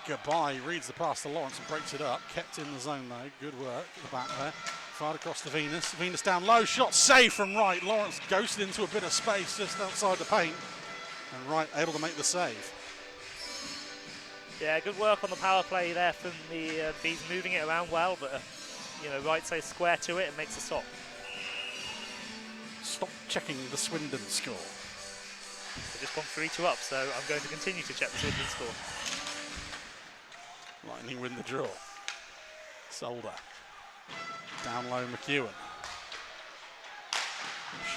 Goodbye reads the pass to Lawrence and breaks it up. Kept in the zone though. Good work at the back there. Fired across to Venus. Venus down low. Shot saved from right. Lawrence ghosted into a bit of space just outside the paint. And Wright able to make the save. Yeah, good work on the power play there from the Bees, moving it around well, but Wright stays square to it and makes a stop. Stop checking the Swindon score. They've just gone 3-2 up, so I'm going to continue to check the Swindon score. Lightning win the draw. Solder. Down low, McEwen.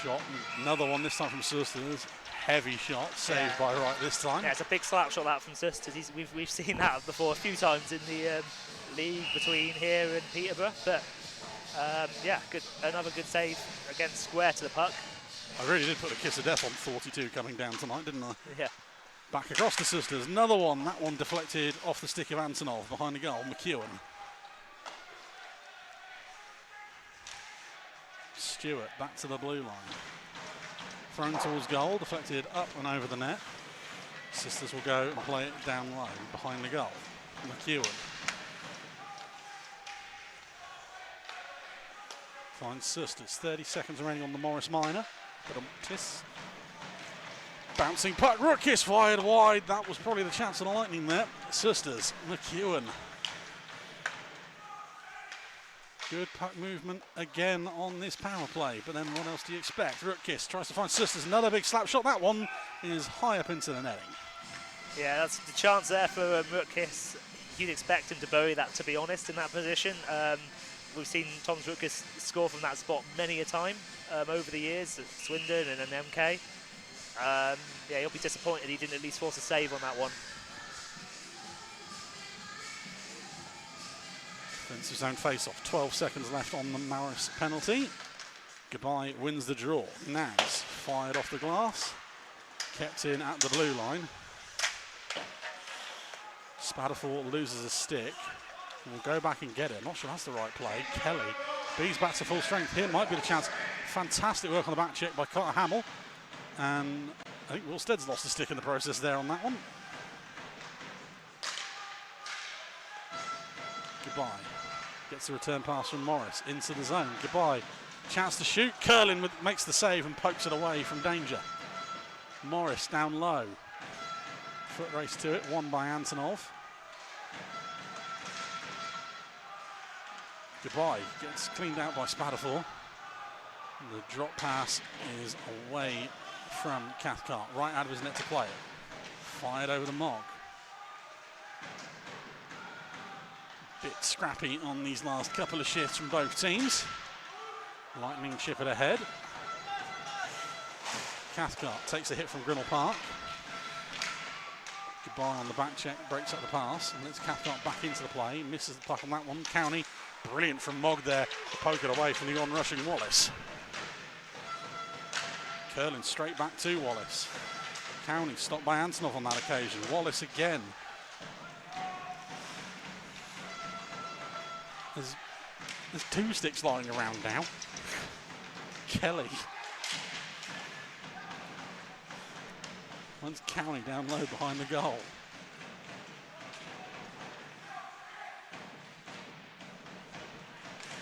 Shot, another one, this time from Sisters. Heavy shot, saved by Wright this time. Yeah, it's a big slap shot that from Sisters. We've seen that before a few times in the league between here and Peterborough, but yeah, another good save against square to the puck. I really did put a kiss of death on 42 coming down tonight, didn't I? Yeah. Back across to Sisters, another one. That one deflected off the stick of Antonov behind the goal, McEwen. Stewart back to the blue line. Thrown towards goal, deflected up and over the net. Sisters will go and play it down low behind the goal. McEwen finds Sisters. 30 seconds remaining on the Morris Minor. But bouncing puck, Rootkis fired wide. That was probably the chance of the Lightning there. Sisters, McEwen. Good puck movement again on this power play, but then what else do you expect? Rootkis tries to find Sisters, another big slap shot. That one is high up into the netting. Yeah, that's the chance there for Rootkis. You'd expect him to bury that, to be honest, in that position. We've seen Thomas Rootkis score from that spot many a time over the years at Swindon and an MK. Yeah, he'll be disappointed he didn't at least force a save on that one. Offensive zone face-off. 12 seconds left on the Morris penalty. Goodbye wins the draw. Nags fired off the glass. Kept in at the blue line. Spadafor loses a stick. We'll go back and get it. Not sure that's the right play. Kelly. Bees back to full strength. Here might be the chance. Fantastic work on the back check by Carter Hamill. And I think Wilstead's lost a stick in the process there on that one. Goodbye. Gets the return pass from Morris into the zone. Goodbye. Chance to shoot. Curlin makes the save and pokes it away from danger. Morris down low. Foot race to it. Won by Antonov. Goodbye. Gets cleaned out by Spadafor. The drop pass is away from Cathcart. Right out of his net to play it. Fired over the Mog. Bit scrappy on these last couple of shifts from both teams. Lightning chip it ahead. Cathcart takes a hit from Grinnell Park. Goodbye on the back check, breaks up the pass, and lets Cathcart back into the play. Misses the puck on that one. County, brilliant from Mog there to poke it away from the on-rushing Wallace. Curlin straight back to Wallace. County stopped by Antonov on that occasion. Wallace again. There's two sticks lying around now. Kelly. One's County down low behind the goal.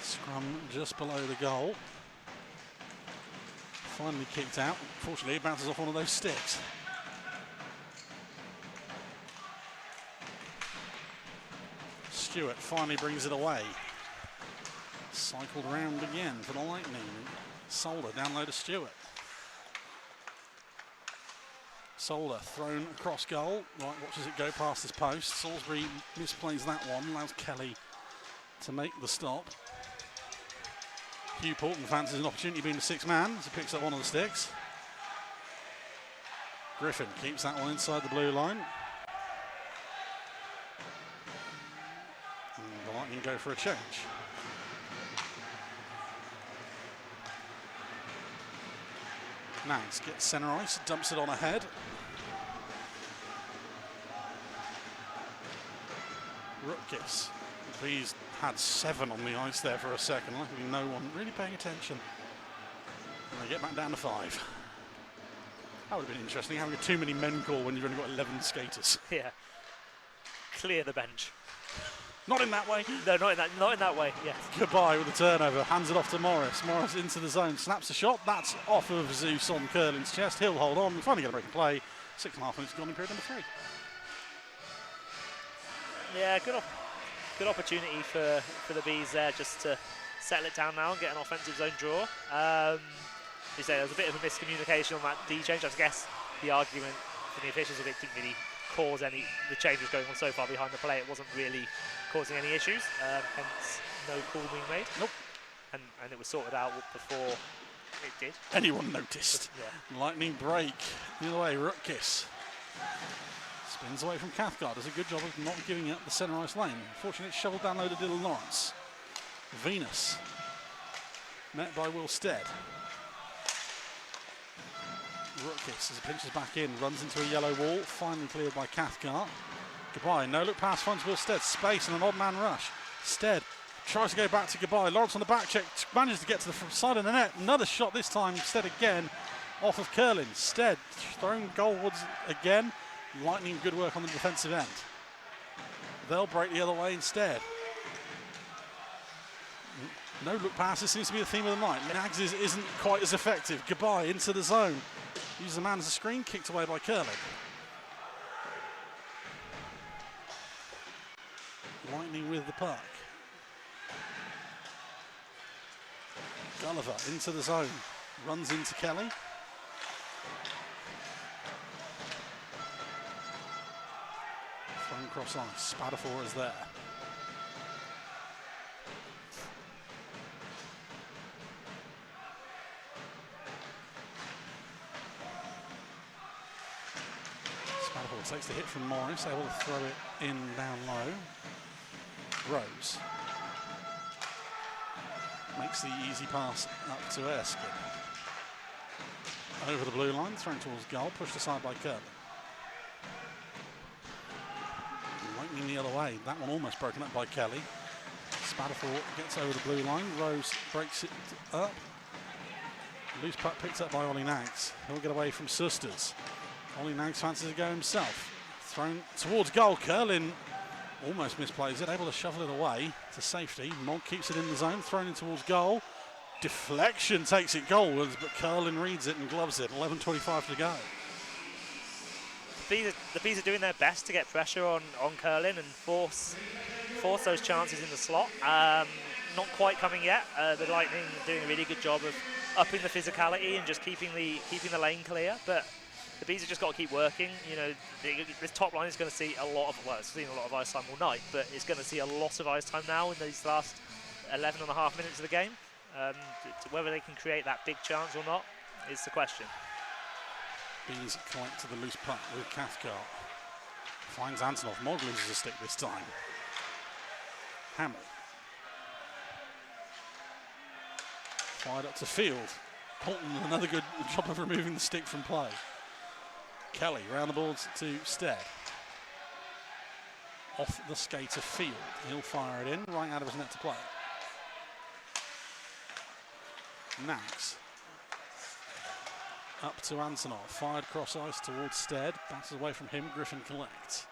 Scrum just below the goal. Finally kicked out. Fortunately, it bounces off one of those sticks. Stewart finally brings it away. Cycled round again for the Lightning. Solder down low to Stewart. Solder thrown across goal. Right, watches it go past his post. Salisbury misplays that one. Allows Kelly to make the stop. Hugh Porton fancies an opportunity being the sixth man as he picks up one of the sticks. Griffin keeps that one inside the blue line. And the Lightning go for a change. Nags gets centre ice, dumps it on ahead. Rutkiss. He's had 7 on the ice there for a second. Luckily no one really paying attention. And they get back down to 5. That would have been interesting, having a too many men call when you've only got 11 skaters. Yeah. Clear the bench. Not in that way. No, not in that way, yes. Goodbye with the turnover, hands it off to Morris. Morris into the zone, snaps the shot. That's off of Zeus on Curlin's chest. He'll hold on, we finally get a break and play. 6.5 minutes gone in period number 3. Yeah, good opportunity for the Bees there just to settle it down now and get an offensive zone draw. You say there was a bit of a miscommunication on that D change. I guess the argument for the officials of it didn't really cause the change was going on so far behind the play. It wasn't really causing any issues, hence no call being made. Nope. And it was sorted out before it did. Anyone noticed. Yeah. Lightning break. The other way, Rutkiss. Spins away from Cathcart. Does a good job of not giving up the centre ice lane. Unfortunately, it's shoveled down low to Dylan Lawrence. Venus. Met by Will Stead. Rutkiss as he pinches back in, runs into a yellow wall, finally cleared by Cathcart. Goodbye, no look pass finds Will Stead, space and an odd man rush. Stead tries to go back to Goodbye, Lawrence on the back check, manages to get to the side of the net, another shot this time, Stead again, off of Curlin. Stead thrown goalwards again, Lightning good work on the defensive end. They'll break the other way instead. No look passes seems to be the theme of the night. Nags isn't quite as effective. Goodbye into the zone. Uses the man as a screen, kicked away by Curlin. Lightning with the puck. Gulliver into the zone. Runs into Kelly. Thrown cross ice. Spadafor is there. Takes the hit from Morris, able to throw it in down low. Rose Makes the easy pass up to Erskine. Over the blue line, thrown towards goal, pushed aside by Curlin. Lightning the other way. That one almost broken up by Kelly. Spatterthorpe gets over the blue line. Rose breaks it up. Loose puck picked up by Ollie Nags. He'll get away from Susters. Ollie Nags fancies to go himself. Thrown towards goal. Curlin almost misplays it, able to shovel it away to safety. Mogg keeps it in the zone, thrown in towards goal. Deflection takes it goalwards, but Curlin reads it and gloves it. 11:25 to go. The Bees are doing their best to get pressure on Curlin and force those chances in the slot. Not quite coming yet. The Lightning are doing a really good job of upping the physicality and just keeping the lane clear. But the Bees have just got to keep working. You know, this top line is going to see a lot of, well, it's seen a lot of ice time all night, but it's going to see a lot of ice time now in these last 11 and a half minutes of the game. Whether they can create that big chance or not is the question. Bees collect to the loose puck with Cathcart. Finds Antonov. Mogg loses a stick this time. Hamill. Fired up to field. Colton, another good job of removing the stick from play. Kelly round the boards to Stead. Off the skate of field. He'll fire it in, right out of his net to play. Nags. Up to Antonov, fired cross ice towards Stead, bounces away from him, Griffin collects.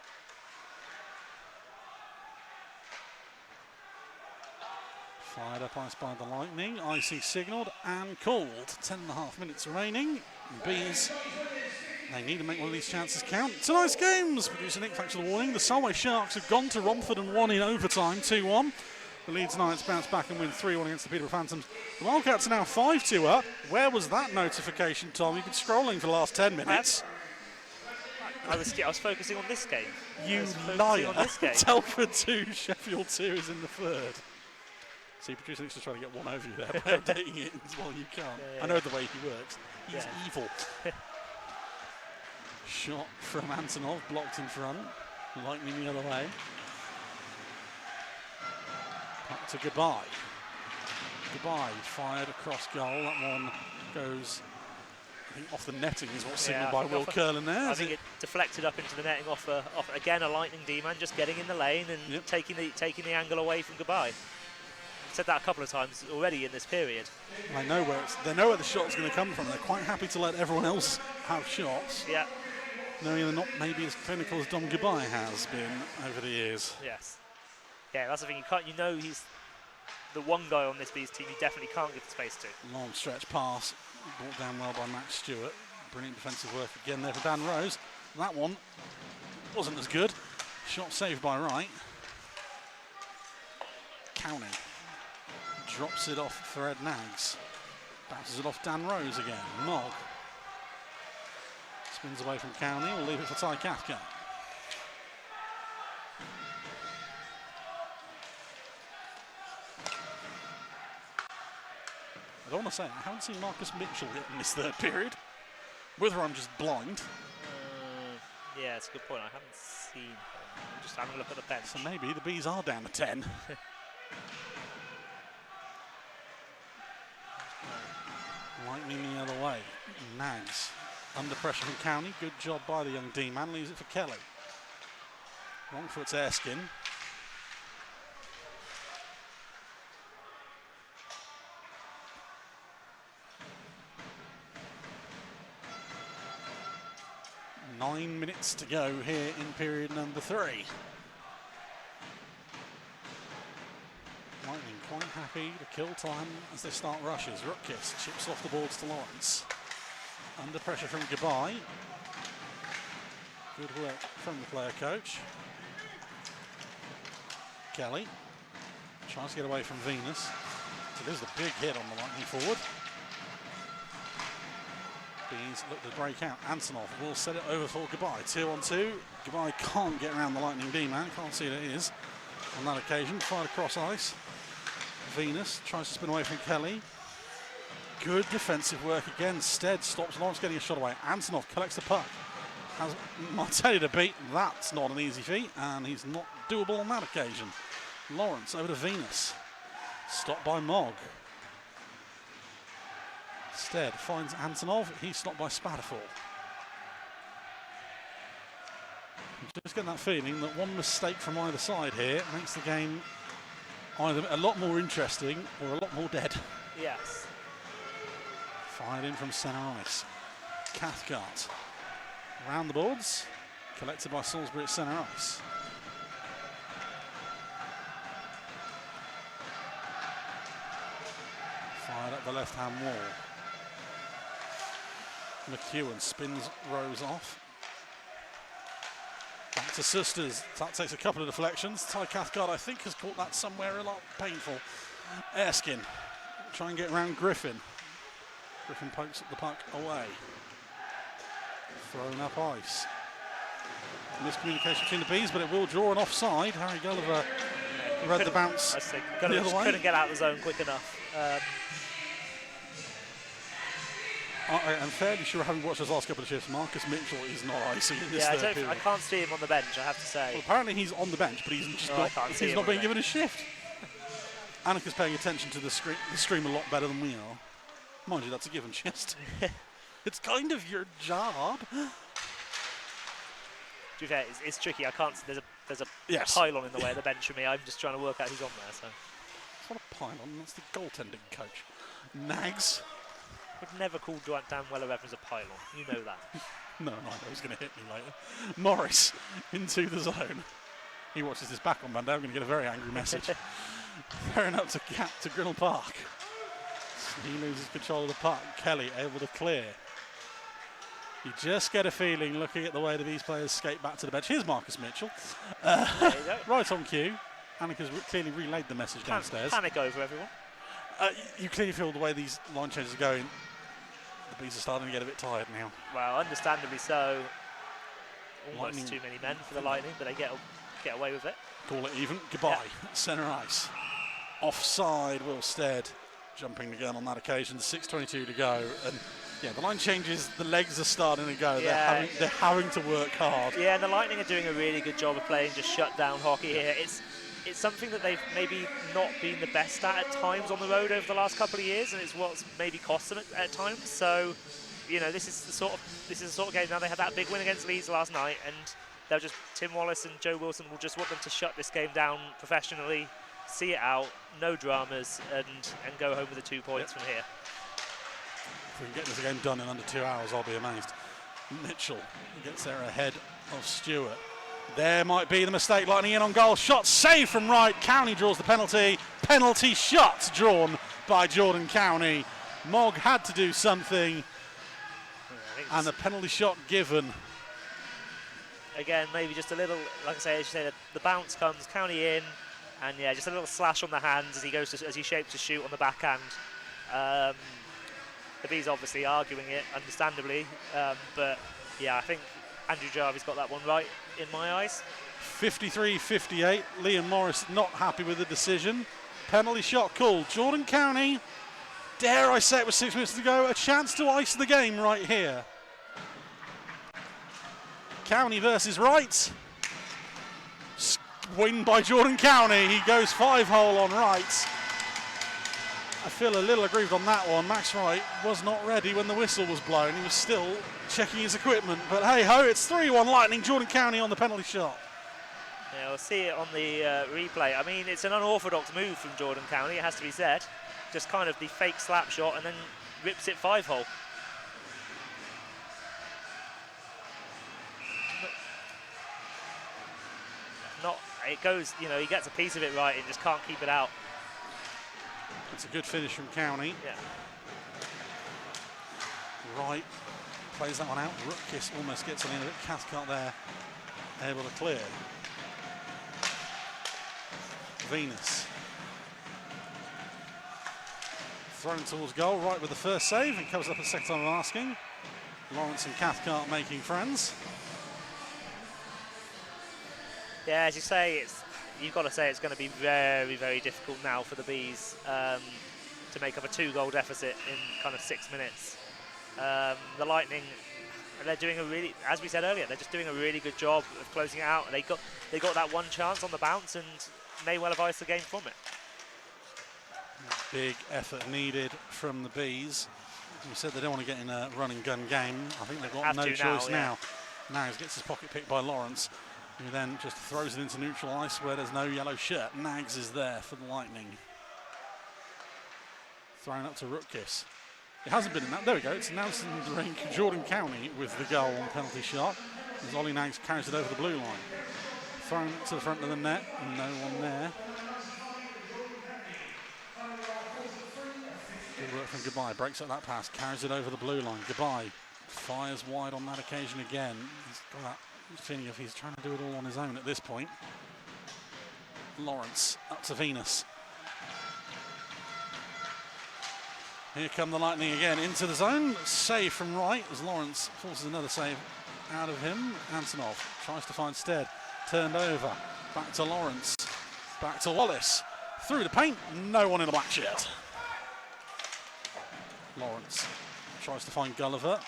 Fired up ice by the Lightning, icing signalled and called. 10.5 minutes remaining. Bees, they need to make one of these chances count. Tonight's games, producer Nick, thanks for the warning. The Solway Sharks have gone to Romford and won in overtime, 2-1. The Leeds Knights bounce back and win 3-1 against the Peterborough Phantoms. The Wildcats are now 5-2 up. Where was that notification, Tom? You've been scrolling for the last 10 minutes. I was focusing on this game. You liar. Telford 2, Sheffield 2 is in the third. See, producer Nick's just trying to get one over you there by updating it while you can't. I know the way he works. He's evil. Shot from Antonov, blocked in front. Lightning the other way. Back to Goodbye. Goodbye, fired across goal. That one goes, I think, off the netting is what's signalled by Will Curlin there. I think it deflected up into the netting off again, a Lightning D-man just getting in the lane and taking the angle away from Goodbye. I've said that a couple of times already in this period. They know where the shot's going to come from. They're quite happy to let everyone else have shots. Yeah. Knowing they're not maybe as clinical as Dom Goodbye has been over the years. Yes. Yeah, that's the thing. You know he's the one guy on this Bees team you definitely can't give the space to. Long stretch pass, brought down well by Max Stewart. Brilliant defensive work again there for Dan Rose. That one wasn't as good. Shot saved by Wright. Cowney drops it off for Ed Nags. Bounces it off Dan Rose again. Mogg spins away from Cowney. We'll leave it for Ty Cathcart. I don't want to say it, I haven't seen Marcus Mitchell hit in this third period. Whether I'm just blind. Yeah, it's a good point. I haven't seen him. I'm just having a look at the bench. So maybe the Bees are down to 10. Lightning the other way. Nags under pressure from Cowney. Good job by the young D-man. Leaves it for Kelly. Wrong foot's Erskine. Nine minutes to go here in period number 3. Lightning quite happy to kill time as they start rushes. Rutkiss chips off the boards to Lawrence. Under pressure from Goodbye. Good work from the player coach. Kelly tries to get away from Venus. So there's the big hit on the Lightning forward. Bees look to break out. Antonov will set it over for Goodbye. 2-on-2. Goodbye can't get around the Lightning D-man. Can't see that it is on that occasion. Fired across ice. Venus tries to spin away from Kelly. Good defensive work again. Stead stops Lawrence getting a shot away. Antonov collects the puck. Has Martelli to beat. That's not an easy feat, and he's not doable on that occasion. Lawrence over to Venus. Stopped by Mogg. Instead, finds Antonov. He's stopped by Spatterfall. I'm just getting that feeling that one mistake from either side here makes the game either a lot more interesting or a lot more dead. Yes. Fired in from centre ice. Cathcart round the boards, collected by Salisbury at centre ice. Fired up the left-hand wall. McEwen spins Rose off. Back to Sisters. That takes a couple of deflections. Ty Cathcart, I think, has caught that somewhere a lot painful. Erskine try and get around Griffin. Griffin pokes the puck away. Thrown up ice. Miscommunication between the Bees, but it will draw an offside. Harry Gulliver read the bounce the other way. Couldn't get out of the zone quick enough. I'm fairly sure, having watched his last couple of shifts, Marcus Mitchell is not icy in this third period. I can't see him on the bench, I have to say. Well, apparently he's on the bench, but he's not being given a shift. Annika's paying attention to the stream a lot better than we are. Mind you, that's a given shift. It's kind of your job. To be fair, it's tricky. I can't. There's a yes. pylon in the way of the bench for me. I'm just trying to work out who's on there. So. It's not a pylon. That's the goaltending coach. Nags. Would never call Dan Weller Evans a pylon. You know that. No, I know he's going to hit me later. Morris into the zone. He watches this back on Monday. I'm going to get a very angry message. Throwing up to Grinnell Park. He loses control of the puck. Kelly able to clear. You just get a feeling, looking at the way that these players skate back to the bench. Here's Marcus Mitchell. Right on cue. Annika's clearly relayed the message downstairs. Panic over everyone. You clearly feel the way these line changes are going. The Bees are starting to get a bit tired now. Well, understandably so. Almost too many men for the Lightning, but they get away with it. Call it even. Goodbye. Yeah. Centre ice. Offside, Will Stead jumping the gun on that occasion. 6:22 to go. And yeah, the line changes, the legs are starting to go. Yeah. They're having to work hard. Yeah, and the Lightning are doing a really good job of playing just shut down hockey here. It's something that they've maybe not been the best at times on the road over the last couple of years, and it's what's maybe cost them at times. So, you know, this is the sort of game. Now they had that big win against Leeds last night, and they'll just Tim Wallace and Joe Wilson will just want them to shut this game down professionally, see it out, no dramas, and go home with the 2 points from here. If we can get this game done in under 2 hours, I'll be amazed. Mitchell gets there ahead of Stewart. There might be the mistake. Lightning in on goal. Shot saved from right. County draws the penalty. Penalty shot drawn by Jordan County. Mogg had to do something. And the penalty shot given. Again, maybe just a little, like I say, as you say, the bounce comes, County in, and yeah, just a little slash on the hands as he shapes to shoot on the backhand. The Bees obviously arguing it, understandably, but yeah, I think Andrew Jarvis got that one right in my eyes. 53-58. Liam Morris not happy with the decision. Penalty shot called. Jordan County, dare I say it with 6 minutes to go, a chance to ice the game right here. County versus Wright. Win by Jordan County. He goes 5-hole on Wright. I feel a little aggrieved on that one. Max Wright was not ready when the whistle was blown. He was still checking his equipment. But hey-ho, it's 3-1 Lightning. Jordan County on the penalty shot. Yeah, we'll see it on the replay. I mean, it's an unorthodox move from Jordan County, it has to be said. Just kind of the fake slap shot and then rips it 5-hole. It goes, you know, he gets a piece of it right and just can't keep it out. It's a good finish from County. Yeah. Wright plays that one out. Rutkiss almost gets on the end of it. Cathcart there, able to clear. Venus. Thrown towards goal, Wright with the first save, and comes up at second time of asking. Lawrence and Cathcart making friends. Yeah, as you say, you've got to say it's going to be very, very difficult now for the Bees to make up a 2-goal deficit in kind of 6 minutes. The Lightning, they're doing a really, as we said earlier, they're just doing a really good job of closing it out. They got that one chance on the bounce and may well have iced the game from it. Big effort needed from the Bees. We said they don't want to get in a run and gun game. I think they've got no choice now. Nags gets his pocket picked by Lawrence, who then just throws it into neutral ice where there's no yellow shirt. Nags is there for the Lightning. Thrown up to Rutkiss. It hasn't been in that. There we go. It's announced in the rink. Jordan County with the goal on penalty shot. As Ollie Nags carries it over the blue line. Thrown to the front of the net. No one there. Good work from Goodbye. Breaks up that pass. Carries it over the blue line. Goodbye fires wide on that occasion again. He's got that feeling of he's trying to do it all on his own at this point. Lawrence up to Venus. Here come the Lightning again into the zone. Save from right as Lawrence forces another save out of him. Antonov tries to find Stead. Turned over. Back to Lawrence. Back to Wallace. Through the paint. No one in a black shirt. Lawrence tries to find Gulliver.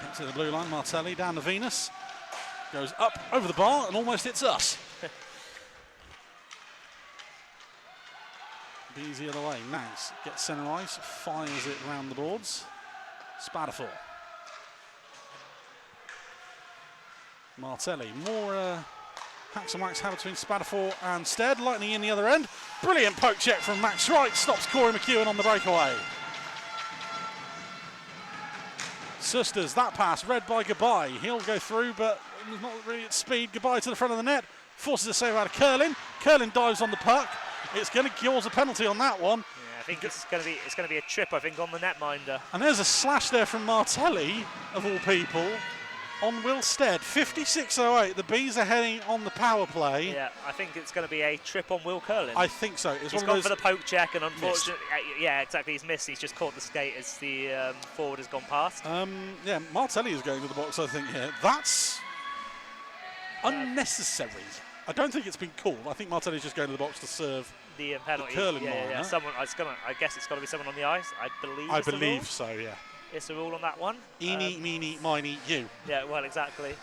Kicks to the blue line. Martelli down to Venus. Goes up over the bar and almost hits us. Bees the other way. Nags gets centre ice, fires it round the boards. Spatterfall. Martelli. More hacks and whacks have between Spatterfall and Stead. Lightning in the other end. Brilliant poke check from Max Wright. Stops Corey McEwen on the breakaway. Sisters, that pass read by Goodbye. He'll go through, but not really at speed. Goodbye to the front of the net. Forces a save out of Curlin. Curlin dives on the puck. It's going to cause a penalty on that one. Yeah, I think it's going to be a trip, I think, on the netminder. And there's a slash there from Martelli, of all people, on Will Stead. 56:08. The Bees are heading on the power play. Yeah, I think it's going to be a trip on Will Curlin. I think so. He's gone for the poke check, and unfortunately, yeah, exactly, he's missed. He's just caught the skate as the forward has gone past. Yeah, Martelli is going to the box, I think, here. That's unnecessary. I don't think it's been called. I think Martelli's just going to the box to serve the penalty. The Curlin line. Yeah. Someone. I guess it's got to be someone on the ice. I believe so. Yeah. It's a rule on that one. Eeny, meeny, miny, you. Yeah. Well, exactly.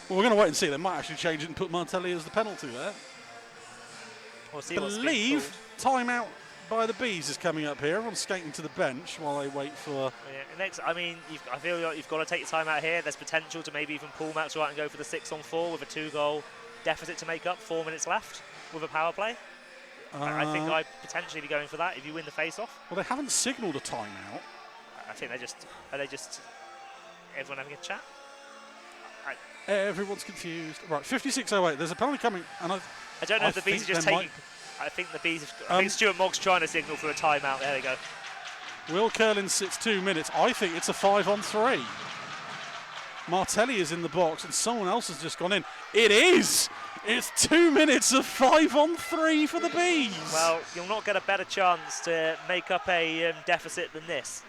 Well, we're going to wait and see. They might actually change it and put Martelli as the penalty there. We'll see. I believe timeout by the Bees is coming up here. Everyone's skating to the bench while they wait for. Yeah, next, I mean, I feel like you've got to take your time out here. There's potential to maybe even pull Max Wright and go for the 6-on-4 with a 2-goal deficit to make up. 4 minutes left with a power play. I think I'd potentially be going for that if you win the face-off. Well, they haven't signalled a timeout. I think are they just everyone having a chat? Everyone's confused. Right, 56:08. There's a penalty coming, and I don't know if the Bees are just taking. I think the Bees. I think Stuart Mogg's trying to signal for a timeout. There they go. Will Curlin sits 2 minutes. I think it's a 5-on-3. Martelli is in the box, and someone else has just gone in. It is. It's 2 minutes of 5-on-3 for the Bees. Well, you'll not get a better chance to make up a deficit than this.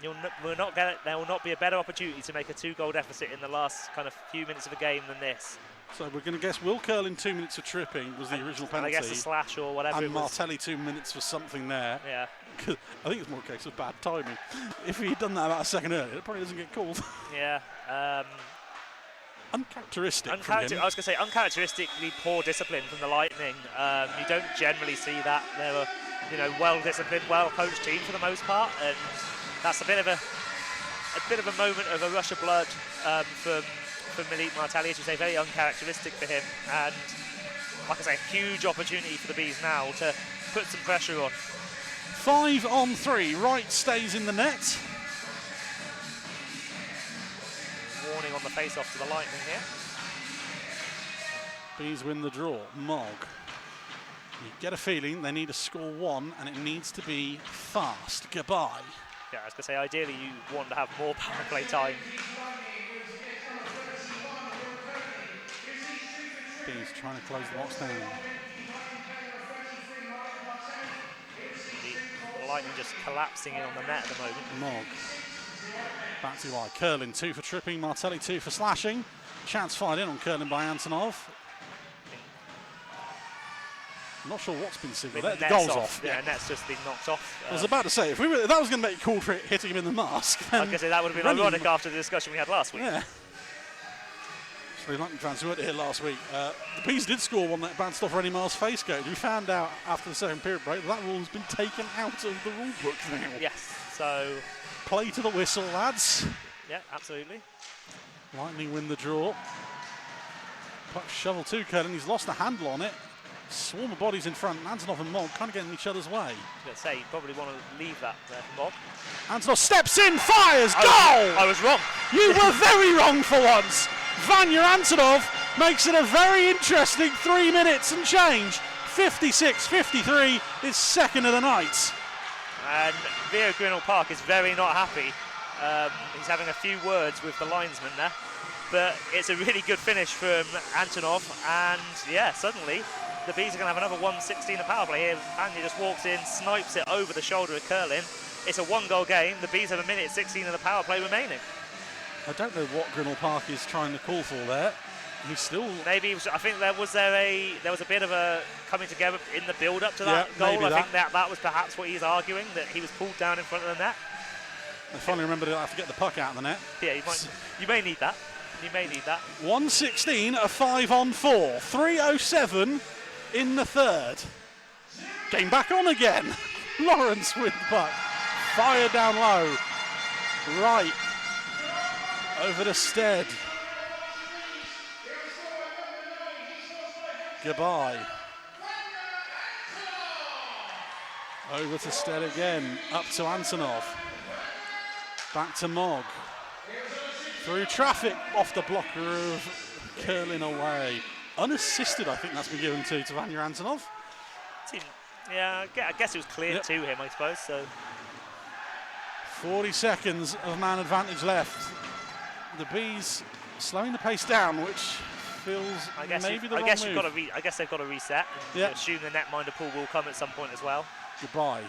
There will not be a better opportunity to make a 2-goal deficit in the last kind of few minutes of a game than this. So we're going to guess Will Curlin 2 minutes for tripping was the original penalty. I guess a slash or whatever and it was. Martelli 2 minutes for something there. Yeah. I think it's more a case of bad timing. If he'd done that about a second earlier, it probably doesn't get called. Yeah. Uncharacteristic from him. I was going to say uncharacteristically poor discipline from the Lightning. You don't generally see that. They're a well-disciplined, well-coached team for the most part, and that's a bit of a moment of a rush of blood from Malik Martelli, as you say, very uncharacteristic for him. And like I say, huge opportunity for the Bees now to put some pressure on. 5-on-3. Wright stays in the net. Warning on the face-off to the Lightning here. Bees win the draw. Mogg. You get a feeling they need to score one, and it needs to be fast. Goodbye. Yeah, I was going to say, ideally you want to have more power play time. Bees trying to close the box down. The Lightning just collapsing in on the net at the moment. Mogg. Back to wide. Curlin 2 for tripping. Martelli 2 for slashing. Chance fired in on Curlin by Antonov. I'm not sure what's been signalled. The goal's off. Yeah, net's just been knocked off. I was about to say, if that was going to make you call for it hitting him in the mask, I was going to say that would have been ironic after the discussion we had last week. Yeah. For the Lightning fans who weren't here last week, the Bees did score one that bounced off Rennie Miles' face guard. We found out after the second period break that rule has been taken out of the rule book now. Yes, so... Play to the whistle, lads. Yeah, absolutely. Lightning win the draw. Puck shovel to Curlin. He's lost the handle on it. Swarm of bodies in front. Antonov and Mogg kind of getting each other's way. I was going to say, you probably want to leave that there for Mogg. Antonov steps in, fires, goal! I was wrong. You were very wrong for once. Vanya Antonov makes it a very interesting 3 minutes and change. 56-53 is second of the night. And Vio Grinnell Park is very not happy. He's having a few words with the linesman there. But it's a really good finish from Antonov. And yeah, suddenly the Bees are going to have another 1:16 of power play here. Vanya just walks in, snipes it over the shoulder of Curlin. It's a one-goal game. The Bees have a minute 16 of the power play remaining. I don't know what Grinnell Park is trying to call for there. He's still... Maybe, I think there was a bit of a coming together in the build-up to that goal. I think that was perhaps what he's arguing, that he was pulled down in front of the net. I finally remembered I have to get the puck out of the net. Yeah, you may need that. You may need that. 1:16, a 5-on-4. 3:07 in the third. Game back on again. Lawrence with the puck. Fire down low. Right. Over to Stead. Goodbye. Over to Stead again. Up to Antonov. Back to Mogg. Through traffic. Off the blocker of Curlin away. Unassisted, I think that's been given to Vanya Antonov. Yeah, I guess it was clear to him, I suppose. So 40 seconds of man advantage left. The Bees slowing the pace down, which feels maybe the wrong move. I guess they've got to reset. And assume the netminder pool will come at some point as well. Goodbye.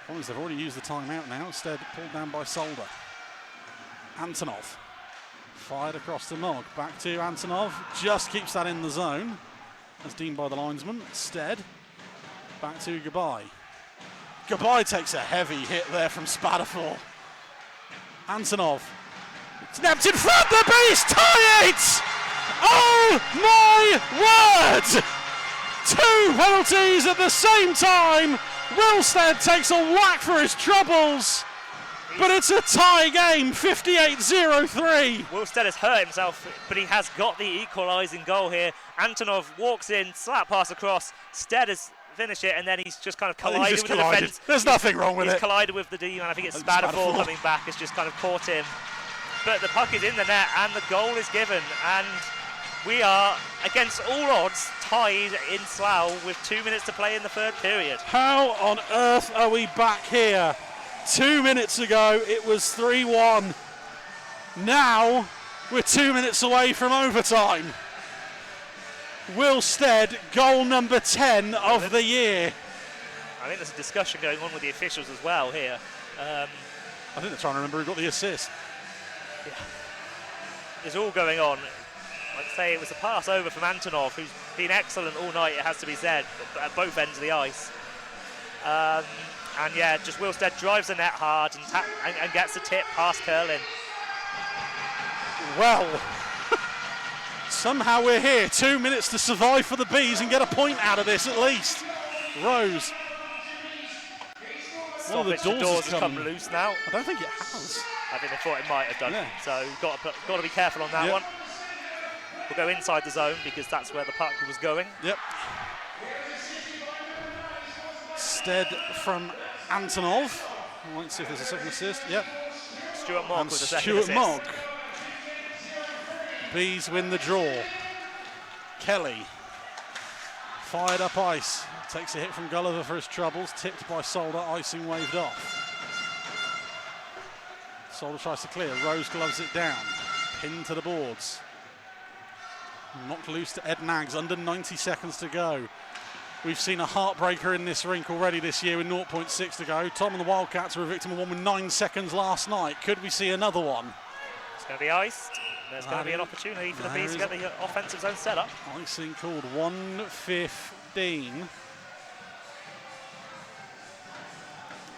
Problem is they've already used the timeout now. Instead, pulled down by Solder. Antonov fired across to Mogg. Back to Antonov. Just keeps that in the zone. As deemed by the linesman. Stead. Back to Goodbye. Goodbye takes a heavy hit there from Spatterfall. Antonov. Snapped in front. The Bees tie it! Oh my word! 2 penalties at the same time. Wilstead takes a whack for his troubles. But it's a tie game, 58-03. Wilstead has hurt himself, but he has got the equalising goal here. Antonov walks in, slap pass across. Stead has finished it, and then he's just kind of collided with the defence. There's nothing wrong with it. He's collided with the D-man. I think it's Spatterfall coming back. It's just kind of caught him. But the puck is in the net, and the goal is given. And we are, against all odds, tied in Slough with 2 minutes to play in the third period. How on earth are we back here? 2 minutes ago, it was 3-1. Now, we're 2 minutes away from overtime. Wilstead, goal number 10 of the year. I think there's a discussion going on with the officials as well here. I think they're trying to remember who got the assist. Yeah. It's all going on. Like I say, it was a pass over from Antonov, who's been excellent all night, it has to be said, at both ends of the ice. And yeah, just Wilstead drives the net hard and gets the tip past Curlin. Well, somehow we're here. 2 minutes to survive for the Bees and get a point out of this at least. Rose. One of the doors has come loose now. I don't think it has. I think they thought it might have done. Yeah. So got to be careful on that one. We'll go inside the zone because that's where the puck was going. Yep. Stead from Antonov. Let's see if there's a second assist. Yep. Stuart Mogg with the second assist. Mogg. Bees win the draw. Kelly. Fired up ice. Takes a hit from Gulliver for his troubles. Tipped by Solder. Icing waved off. Solder tries to clear. Rose gloves it down. Pinned to the boards. Knocked loose to Ed Nags. Under 90 seconds to go. We've seen a heartbreaker in this rink already this year with 0.6 to go. Tom and the Wildcats were a victim of one with 9 seconds last night. Could we see another one? It's going to be iced. There's going to be an opportunity for the Bees to get the offensive zone set up. Icing called 1:15.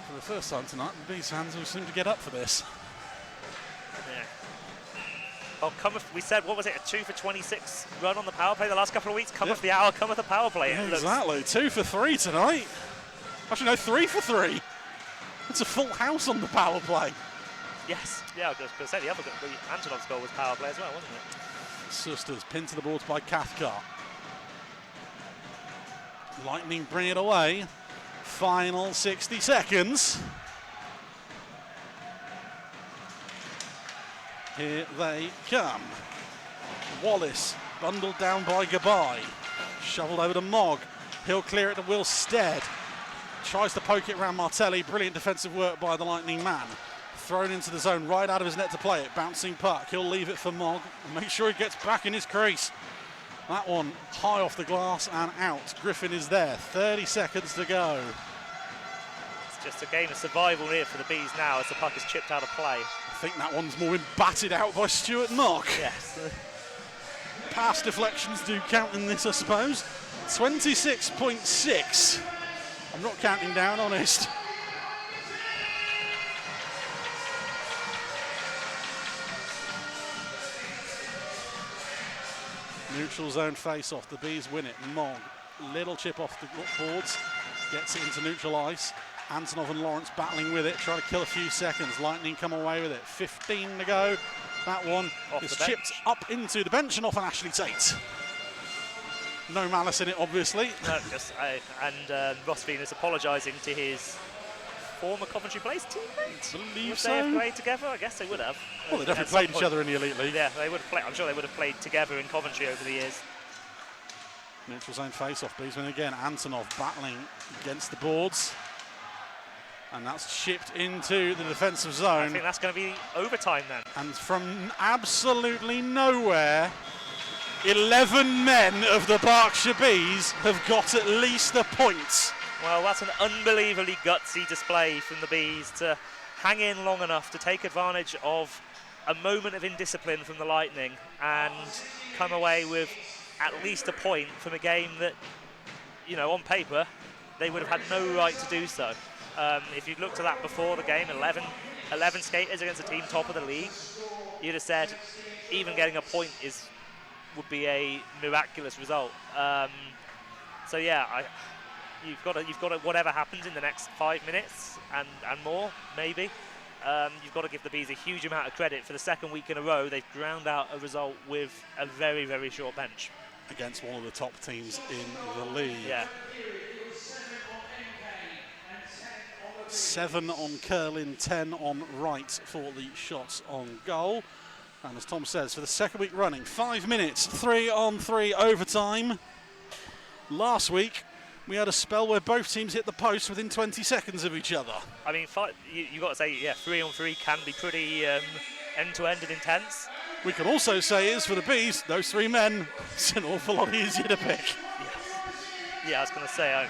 For the first time tonight, the Bees fans seem to get up for this. Yeah. Oh, we said, what was it, a 2 for 26 run on the power play the last couple of weeks? Cometh the hour, cometh the power play. Yeah, exactly. 2 for 3 tonight. Actually, no, 3 for 3. It's a full house on the power play. Yes. Yeah, I was going to say, the Antonov's goal was power play as well, wasn't it? Susters pinned to the boards by Cathcart. Lightning bring it away. Final 60 seconds. Here they come. Wallace bundled down by Gabai. Shoveled over to Mogg. He'll clear it to Will Stead. Tries to poke it around Martelli. Brilliant defensive work by the Lightning man. Thrown into the zone, right out of his net to play it. Bouncing puck. He'll leave it for Mogg and make sure he gets back in his crease. That one high off the glass and out. Griffin is there. 30 seconds to go. It's just a game of survival here for the Bees now as the puck is chipped out of play. I think that one's more been batted out by Stuart Mogg. Yes. Pass deflections do count in this, I suppose. 26.6. I'm not counting down, honest. Neutral zone face-off. The Bees win it. Mogg, little chip off the boards. Gets it into neutral ice. Antonov and Lawrence battling with it, trying to kill a few seconds. Lightning come away with it. 15 to go. That one is chipped up into the bench and off an Ashley Tate. No malice in it, obviously. No, just Ross Venus apologising to his former Coventry Blaze teammate. Believe would so. they have played together? I guess they would have. Well, they definitely played each other in the Elite League. Yeah, they would have played. I'm sure they would have played together in Coventry over the years. Neutral zone face-off. Bees win again. Antonov battling against the boards. And that's chipped into the defensive zone. I think that's going to be overtime then. And from absolutely nowhere, 11 men of the Berkshire Bees have got at least a point. Well, that's an unbelievably gutsy display from the Bees to hang in long enough to take advantage of a moment of indiscipline from the Lightning and come away with at least a point from a game that, you know, on paper, they would have had no right to do so. If you'd looked at that before the game, 11 skaters against a team top of the league, you'd have said even getting a point would be a miraculous result. So yeah, you've got to whatever happens in the next 5 minutes and more maybe. You've got to give the Bees a huge amount of credit for the second week in a row. They've ground out a result with a very, very short bench against one of the top teams in the league. Yeah. 7 on Curlin, 10 on Wright for the shots on goal. And as Tom says, for the second week running, 5 minutes, 3-on-3 overtime. Last week, we had a spell where both teams hit the post within 20 seconds of each other. I mean, you got to say, yeah, 3-on-3 can be pretty end-to-end and intense. We can also say is for the Bees, those 3 men, it's an awful lot easier to pick. Yeah, I was going to say,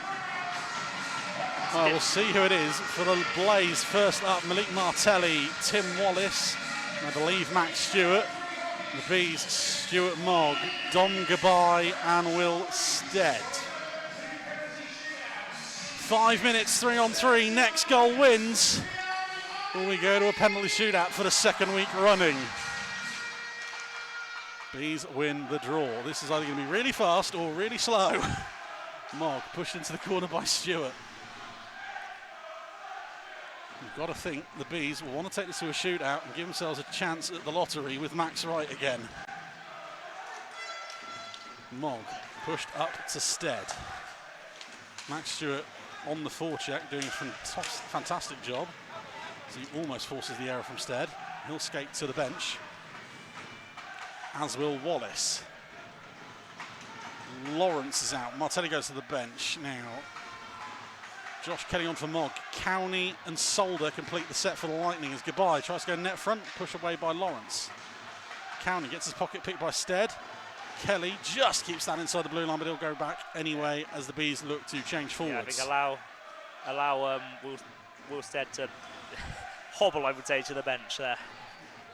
well, we'll see who it is for the Blaze. First up, Malik Martelli, Tim Wallace, and I believe Max Stewart. The Bees, Stuart Mogg, Dom Gabai and Will Stead. 5 minutes, 3-on-3, next goal wins. Will we go to a penalty shootout for the second week running? Bees win the draw. This is either going to be really fast or really slow. Mogg pushed into the corner by Stewart. You've got to think the Bees will want to take this to a shootout and give themselves a chance at the lottery with Max Wright again. Mogg pushed up to Stead. Max Stewart on the forecheck doing a fantastic job. As he almost forces the error from Stead. He'll skate to the bench, as will Wallace. Lawrence is out. Martelli goes to the bench now. Josh Kelly on for Mogg. Cowney and Solder complete the set for the Lightning as Gabai tries to go net front, push away by Lawrence. Cowney gets his pocket picked by Stead. Kelly just keeps that inside the blue line, but he'll go back anyway as the Bees look to change forwards. Yeah, I think allow Will Stead to hobble, I would say, to the bench there.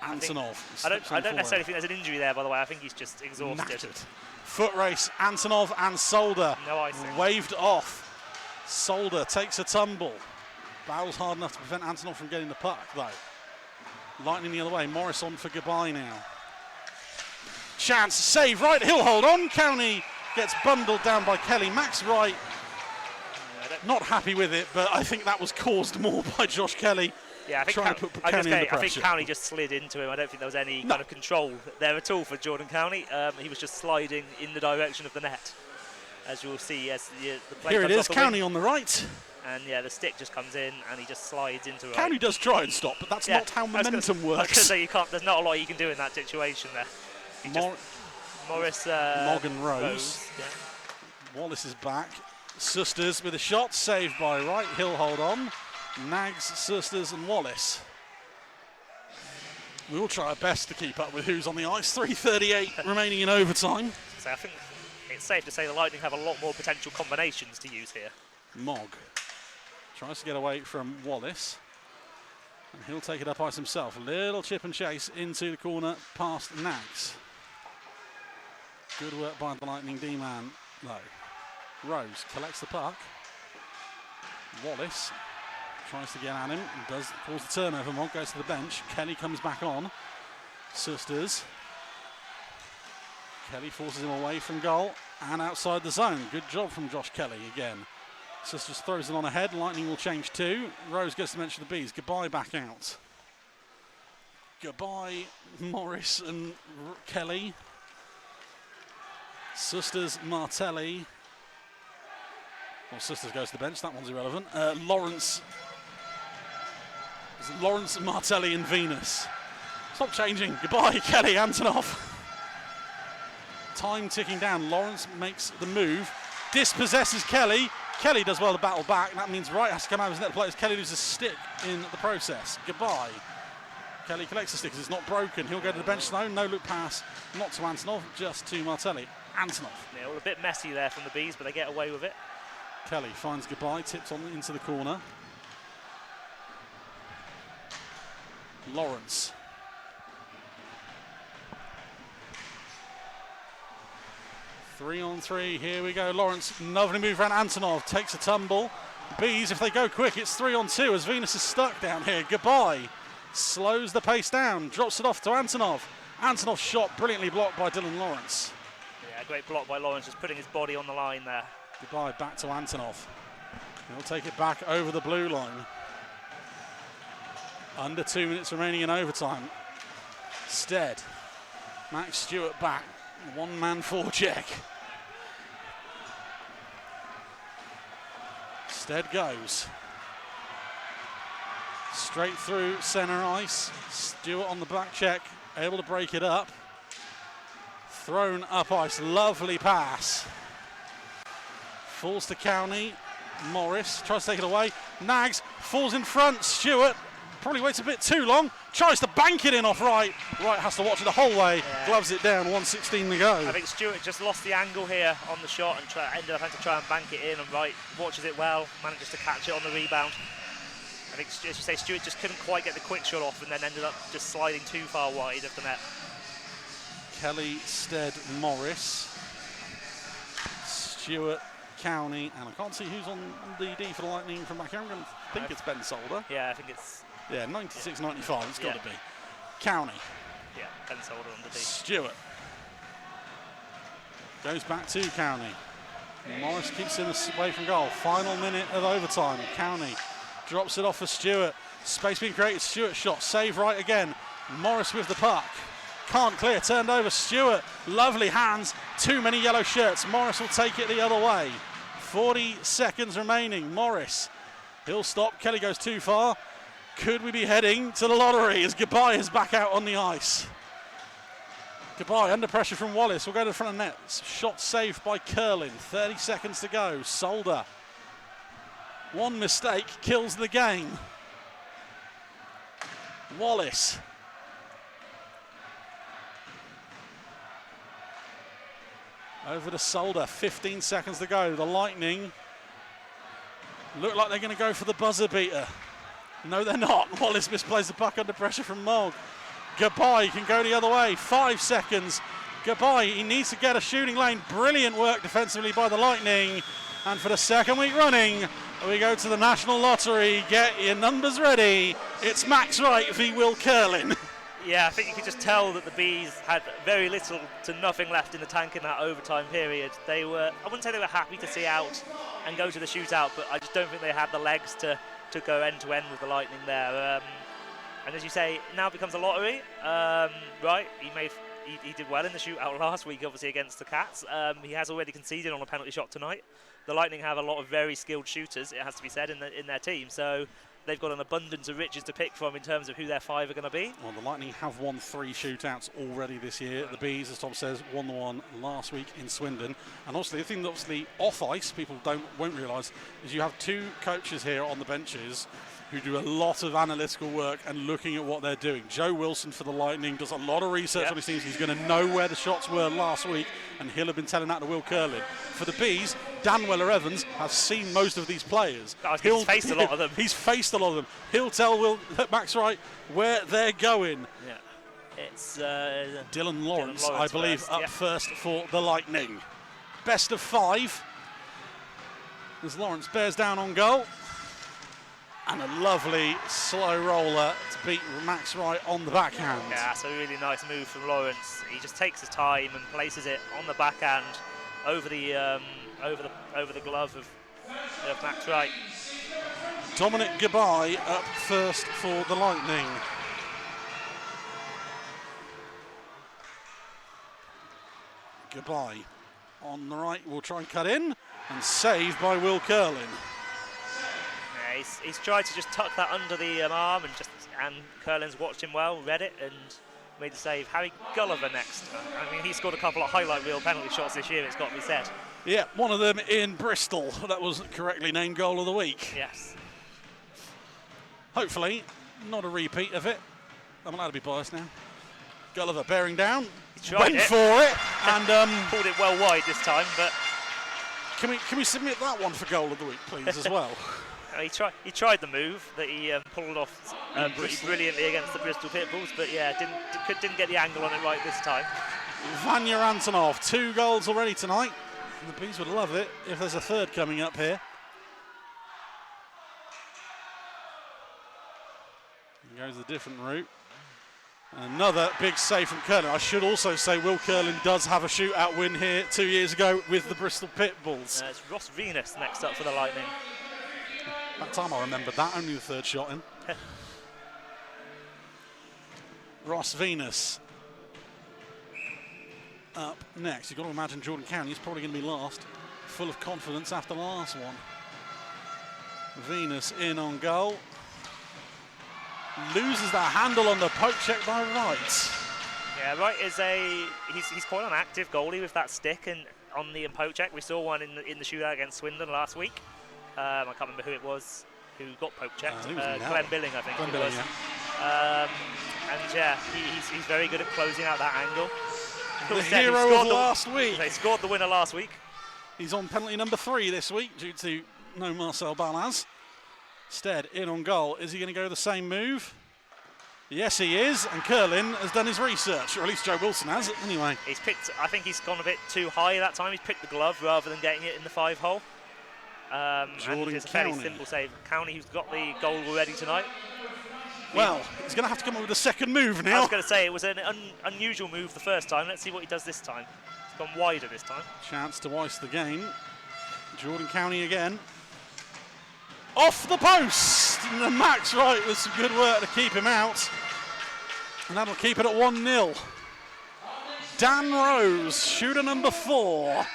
Antonov. I don't necessarily think there's an injury there, by the way. I think he's just exhausted. Knackered. Foot race, Antonov and Solder. No icing. Waved off. Solder takes a tumble. Barrels hard enough to prevent Antonov from getting the puck, though. Lightning the other way. Morris on for Gabai now. chance. Save Wright. He'll hold on. Cowney gets bundled down by Kelly. Max Wright not happy with it, but I think that was caused more by Josh Kelly. Yeah, I think I think Cowney just slid into him. I don't think there was any kind of control there at all for Jordan Cowney. He was just sliding in the direction of the net, as you will see as the play Here comes it is, off the Cowney wing. on the right. And yeah, the stick just comes in and he just slides into it. Cowney does try and stop, but that's not how momentum works. I was going to say you can't. There's not a lot you can do in that situation there. Morris, Mog and Rose. Yeah. Wallace is back. Susters with a shot, saved by Wright. He'll hold on. Nags, Susters and Wallace. We will try our best to keep up with who's on the ice. 3:38 remaining in overtime. So I think it's safe to say the Lightning have a lot more potential combinations to use here. Mog tries to get away from Wallace. And he'll take it up ice himself. Little chip and chase into the corner past Nags. Good work by the Lightning D-man, though. Rose collects the puck. Wallace tries to get at him and does cause the turnover. Mog goes to the bench. Kelly comes back on. Susters. Kelly forces him away from goal and outside the zone. Good job from Josh Kelly again. Susters throws it on ahead. Lightning will change too. Rose goes to the bench for the Bees. Goodbye back out. Goodbye Morris and Kelly. Susters, Martelli. Well, Susters goes to the bench. That one's irrelevant. Lawrence, Martelli and Venus. Stop changing. Goodbye, Kelly, Antonov. Time ticking down. Lawrence makes the move. Dispossesses Kelly. Kelly does well to battle back. That means Wright has to come out of his net play as Kelly loses a stick in the process. Goodbye. Kelly collects the stick because it's not broken. He'll go to the bench though. No loop pass. Not to Antonov, just to Martelli. Antonov. Yeah, well, a bit messy there from the Bees, but they get away with it. Kelly finds Goodbye, tips on into the corner. Lawrence. Three on three, here we go. Lawrence, lovely move around Antonov, takes a tumble. Bees, if they go quick, it's 3 on 2 as Venus is stuck down here. Goodbye. Slows the pace down, drops it off to Antonov. Antonov's shot brilliantly blocked by Dylan Lawrence. Yeah, great block by Lawrence, just putting his body on the line there. Goodbye, back to Antonov. He'll take it back over the blue line. Under 2 minutes remaining in overtime. Stead. Max Stewart back. One-man forecheck. Stead goes. Straight through centre ice. Stewart on the back check. Able to break it up. Thrown up ice. Lovely pass. Falls to Cowney. Morris tries to take it away. Nags falls in front. Stewart probably waits a bit too long. Tries to bank it in off Wright. Wright has to watch it the whole way. Yeah. Gloves it down. 1:16 to go. I think Stewart just lost the angle here on the shot and ended up having to try and bank it in. And Wright watches it well, manages to catch it on the rebound. I think, as you say, Stewart just couldn't quite get the quick shot off and then ended up just sliding too far wide of the net. Kelly, Stead, Morris, Stewart, Cowney, and I can't see who's on the D for the Lightning from back here. I'm going to think it's Ben Solder. Yeah, I think it's... Yeah, 96, 95, it's got to be. Cowney. Yeah, Ben Solder on the D. Stewart. Goes back to Cowney. Morris keeps him away from goal. Final minute of overtime. Cowney drops it off for Stewart. Space being created. Stewart shot. Save Right again. Morris with the puck. Can't clear. Turned over. Stewart. Lovely hands. Too many yellow shirts. Morris will take it the other way. 40 seconds remaining. Morris. He'll stop. Kelly goes too far. Could we be heading to the lottery as Goodbye is back out on the ice? Goodbye under pressure from Wallace. We'll go to the front of net. Shot saved by Curlin. 30 seconds to go. Solder. One mistake kills the game. Wallace. Over to Solder. 15 seconds to go. The Lightning look like they're going to go for the buzzer beater. No, they're not. Wallace misplays the puck under pressure from Mog. Goodbye can go the other way. 5 seconds. Goodbye. He needs to get a shooting lane. Brilliant work defensively by the Lightning. And for the second week running, we go to the National Lottery. Get your numbers ready. It's Max Wright v Will Curlin. Yeah, I think you could just tell that the Bees had very little to nothing left in the tank in that overtime period. They were, I wouldn't say they were happy to see out and go to the shootout, but I just don't think they had the legs to go end to end with the Lightning there. And as you say, now it becomes a lottery. Right, he did well in the shootout last week, obviously against the Cats. He has already conceded on a penalty shot tonight. The Lightning have a lot of very skilled shooters, it has to be said, in their team. So they've got an abundance of riches to pick from in terms of who their 5 are going to be. Well, the Lightning have won 3 shootouts already this year. The Bees, as Tom says, won the one last week in Swindon. And obviously, the thing that obviously off ice people won't realise is you have 2 coaches here on the benches who do a lot of analytical work and looking at what they're doing. Joe Wilson for the Lightning does a lot of research on his teams. He's going to know where the shots were last week, and he'll have been telling that to Will Curlin. For the Bees, Dan Weller-Evans has seen most of these players. He's faced a lot of them. He's faced a lot of them. He'll tell Max Wright where they're going. Yeah, it's Dylan Lawrence, I believe, first, first for the Lightning. Best of 5 as Lawrence bears down on goal. And a lovely slow roller to beat Max Wright on the backhand. Yeah, that's a really nice move from Lawrence. He just takes his time and places it on the backhand over the glove of Max Wright. Dominic Gabai up first for the Lightning. Gabai on the right will try and cut in, and saved by Will Curlin. He's tried to just tuck that under the arm, and Curlin's watched him well, read it, and made the save. Harry Gulliver next. I mean, he scored a couple of highlight reel penalty shots this year, it's got to be said. Yeah, one of them in Bristol. That was correctly named Goal of the Week. Yes. Hopefully, not a repeat of it. I'm allowed to be biased now. Gulliver bearing down, went for it, and pulled it well wide this time. But can we submit that one for Goal of the Week, please, as well? He tried the move that he pulled off pretty brilliantly against the Bristol Pitbulls, but yeah, didn't get the angle on it right this time. Vanya Antonov, 2 goals already tonight. And the Bees would love it if there's a third coming up here. He goes a different route. Another big save from Curlin. I should also say Will Curlin does have a shootout win here 2 years ago with the Bristol Pitbulls. It's Ross Venus next up for the Lightning. That time I remembered that, only the 3rd shot in. Ross Venus up next. You've got to imagine Jordan County is probably going to be last. Full of confidence after the last one. Venus in on goal. Loses the handle on the poke check by Wright. Yeah, Wright is he's quite an active goalie with that stick and on the poke check. We saw one in the shootout against Swindon last week. I can't remember who it was who got poke checked. Glenn Billing, I think. Glenn Billing, yeah. And yeah, he's very good at closing out that angle. The hero of last week. They scored the winner last week. He's on penalty number 3 this week due to no Marcel Balaz. Stead in on goal. Is he going to go the same move? Yes, he is. And Curlin has done his research, or at least Joe Wilson has. Anyway, I think he's gone a bit too high that time. He's picked the glove rather than getting it in the 5-hole. And it's a fairly simple save. County, who's got the goal already tonight. Well, he's going to have to come up with a second move now. I was going to say, it was an unusual move the first time. Let's see what he does this time. It's gone wider this time. Chance to ice the game. Jordan County again. Off the post! And Max Wright with some good work to keep him out. And that'll keep it at 1-0. Dan Rose, shooter number 4.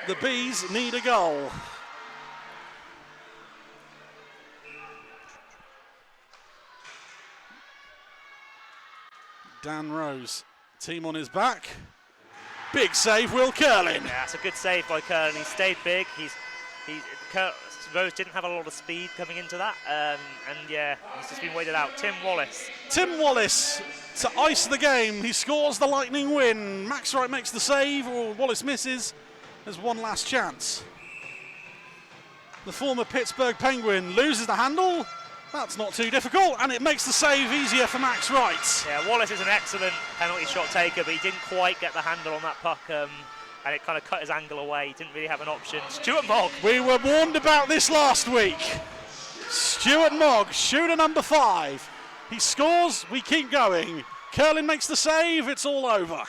The Bees need a goal. Dan Rose, team on his back. Big save, Will Curlin. Yeah, it's a good save by Curlin. He stayed big. Rose didn't have a lot of speed coming into that, and yeah, he's just been waited out. Tim Wallace to ice the game. He scores the Lightning win. Max Wright makes the save, or Wallace misses. There's one last chance. The former Pittsburgh Penguin loses the handle. That's not too difficult, and it makes the save easier for Max Wright. Yeah, Wallace is an excellent penalty shot taker, but he didn't quite get the handle on that puck. And it kind of cut his angle away. He didn't really have an option. Stuart Mogg. We were warned about this last week. Stuart Mogg, shooter number 5. He scores, we keep going. Curlin makes the save, it's all over.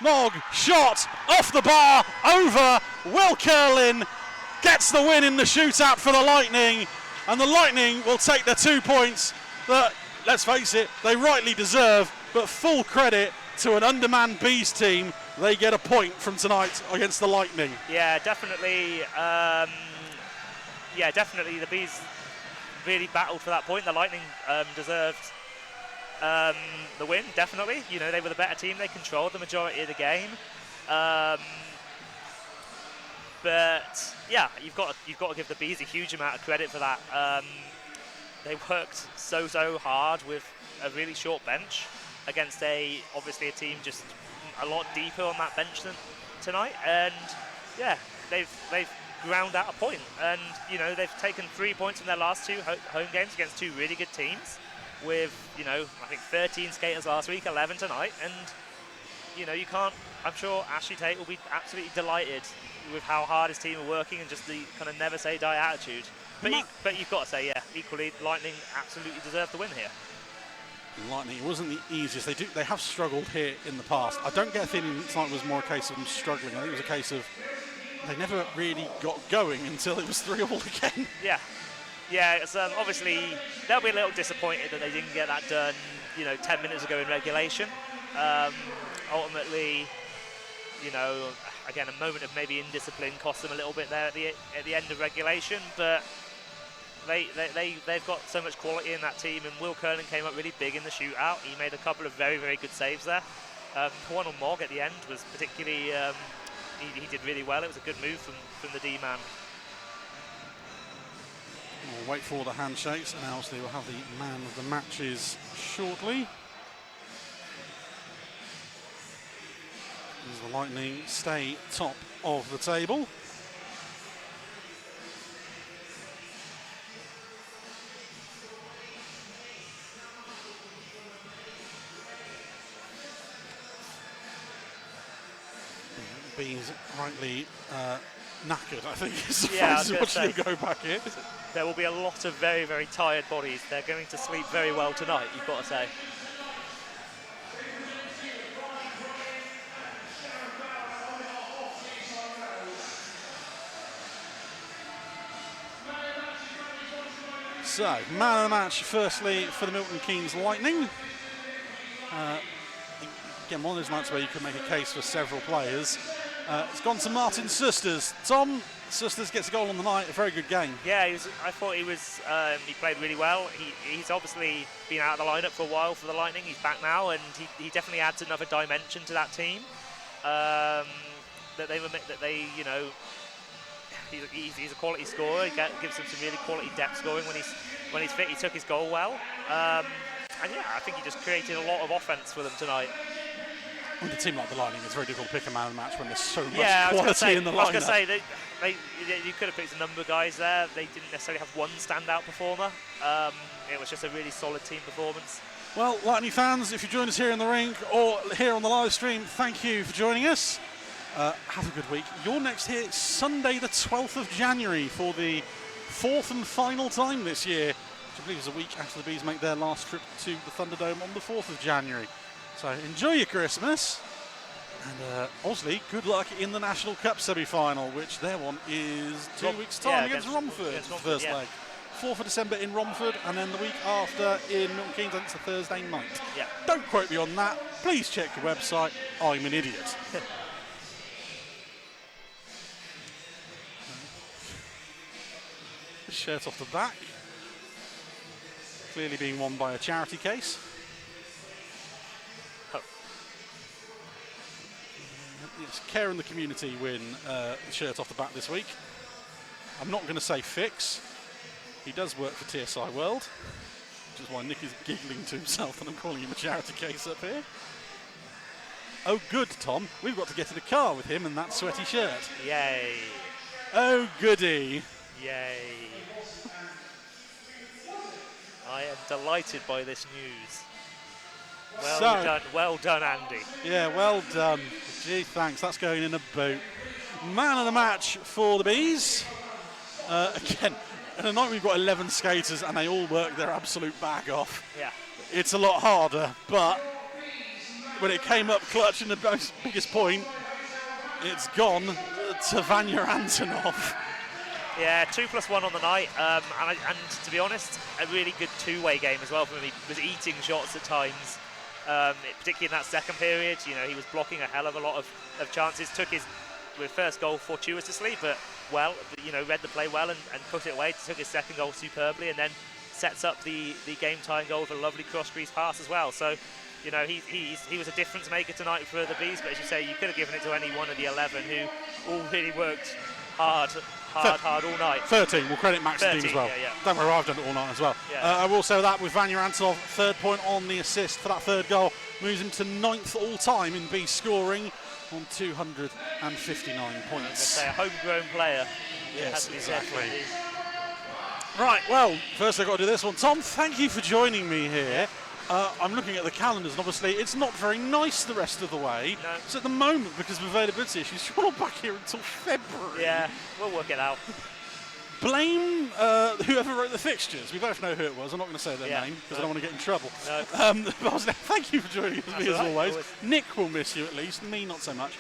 Mogg, shot, off the bar, over. Will Curlin gets the win in the shootout for the Lightning, and the Lightning will take the 2 points that, let's face it, they rightly deserve, but full credit to an undermanned Bees team. They get a point from tonight against the Lightning. Yeah, definitely. Definitely the Bees really battled for that point. The Lightning deserved the win, definitely. You know, they were the better team. They controlled the majority of the game. But yeah, you've got to give the Bees a huge amount of credit for that. They worked so hard with a really short bench against obviously a team just a lot deeper on that bench than tonight. And yeah, they've ground out a point. And you know, they've taken 3 points in their last 2 home games against 2 really good teams. With, you know, I think 13 skaters last week, 11 tonight, and you know, you can't. I'm sure Ashley Tate will be absolutely delighted with how hard his team are working and just the kind of never say die attitude. But you've got to say, yeah, equally, Lightning absolutely deserved the win here. Lightning, it wasn't the easiest. They have struggled here in the past. I don't get a feeling tonight was more a case of them struggling. I think it was a case of they never really got going until it was 3-all again. Yeah, it's, obviously they'll be a little disappointed that they didn't get that done, you know, 10 minutes ago in regulation. Ultimately, you know, again, a moment of maybe indiscipline cost them a little bit there at the end of regulation, but they've got so much quality in that team, and Will Curlin came up really big in the shootout. He made a couple of very good saves there. The one on Mogg at the end was particularly, he did really well. It was a good move from the D-man. We'll wait for the handshakes, and obviously we'll have the man of the matches shortly. As the Lightning stay top of the table. Bees rightly knackered, I think, is the phrase watching you go back here. There will be a lot of very tired bodies. They're going to sleep very well tonight, you've got to say. So, man of the match, firstly, for the Milton Keynes Lightning. Again, one of those nights where you can make a case for several players. It's gone to Martin Susters. Tom, Susters gets a goal on the night, a very good game. Yeah, I thought he played really well. He's obviously been out of the lineup for a while for the Lightning. He's back now, and he definitely adds another dimension to that team. You know, he's a quality scorer. He gives them some really quality depth scoring when he's fit. He took his goal well, and yeah, I think he just created a lot of offense for them tonight. With a team like the Lightning, it's very difficult to pick a man of the match when there's so much quality in the lineup. I was going to say, you could have picked a number of guys there. They didn't necessarily have one standout performer. It was just a really solid team performance. Well, Lightning fans, if you join us here in the rink or here on the live stream, thank you for joining us. Have a good week. You're next here Sunday the 12th of January for the 4th and final time this year, which I believe is a week after the Bees make their last trip to the Thunderdome on the 4th of January. So enjoy your Christmas, and obviously good luck in the National Cup semi-final, which their one is 2 weeks' time against Romford, first leg. 4th of December in Romford, and then the week after in Milton Keynes. I think it's a Thursday night. Yeah. Don't quote me on that. Please check your website. I'm an idiot. Shirt off the back. Clearly being won by a charity case. Yes, Care in the Community win shirt off the back this week. I'm not going to say Fix. He does work for TSI World, which is why Nick is giggling to himself and I'm calling him a charity case up here. Oh good, Tom. We've got to get in the car with him and that sweaty shirt. Yay. Oh goody. Yay. I am delighted by this news. Well done, Andy. Yeah, well done. Gee, thanks. That's going in a boot. Man of the match for the Bees. Again, in a night we've got 11 skaters and they all work their absolute bag off, Yeah. it's a lot harder. But when it came up clutch in the biggest point, it's gone to Vanya Antonov. Yeah, 2+1 on the night, and to be honest, a really good two-way game as well for him. He was eating shots at times, particularly in that second period. You know, he was blocking a hell of a lot of chances. Took his first goal fortuitously, but well, you know, read the play well and put it away. Took his second goal superbly, and then sets up the game-tying goal with a lovely cross-crease pass as well. So, you know, he was a difference maker tonight for the Bees. But as you say, you could have given it to any one of the 11 who all really worked hard all night. 13, we'll credit Max and Dean as well. Yeah. Don't worry, I've done it all night as well. Yeah. I will say that with Vanya Antonov, third point on the assist for that third goal, moves him to 9th all-time in B scoring on 259 points. Say a homegrown player. Yes, exactly. Said, right, well, first I've got to do this one. Tom, thank you for joining me here. I'm looking at the calendars, and obviously it's not very nice the rest of the way. No. So at the moment, because of availability issues, you're not back here until February. Yeah, we'll work it out. Blame whoever wrote the fixtures. We both know who it was. I'm not going to say their name because I don't want to get in trouble. No. But thank you for joining us, as always. Always. Nick will miss you at least. Me, not so much.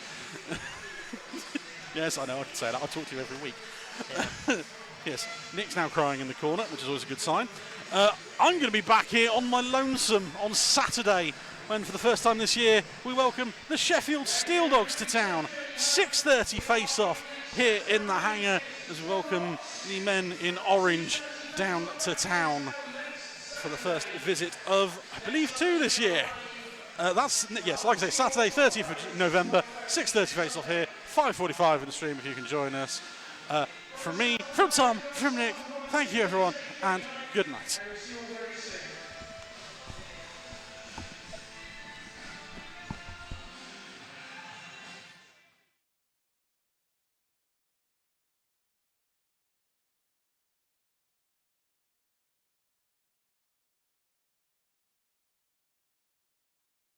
Yes, I know. I can say that. I talk to you every week. Yeah. Yes, Nick's now crying in the corner, which is always a good sign. I'm going to be back here on my lonesome on Saturday when, for the first time this year, we welcome the Sheffield Steel Dogs to town. 6:30 face-off here in the hangar as we welcome the men in orange down to town for the first visit of, I believe, 2 this year. Yes, like I say, Saturday, 30th of November, 6:30 face-off here, 5:45 in the stream if you can join us. From me, from Tom, from Nick, thank you everyone, and good night.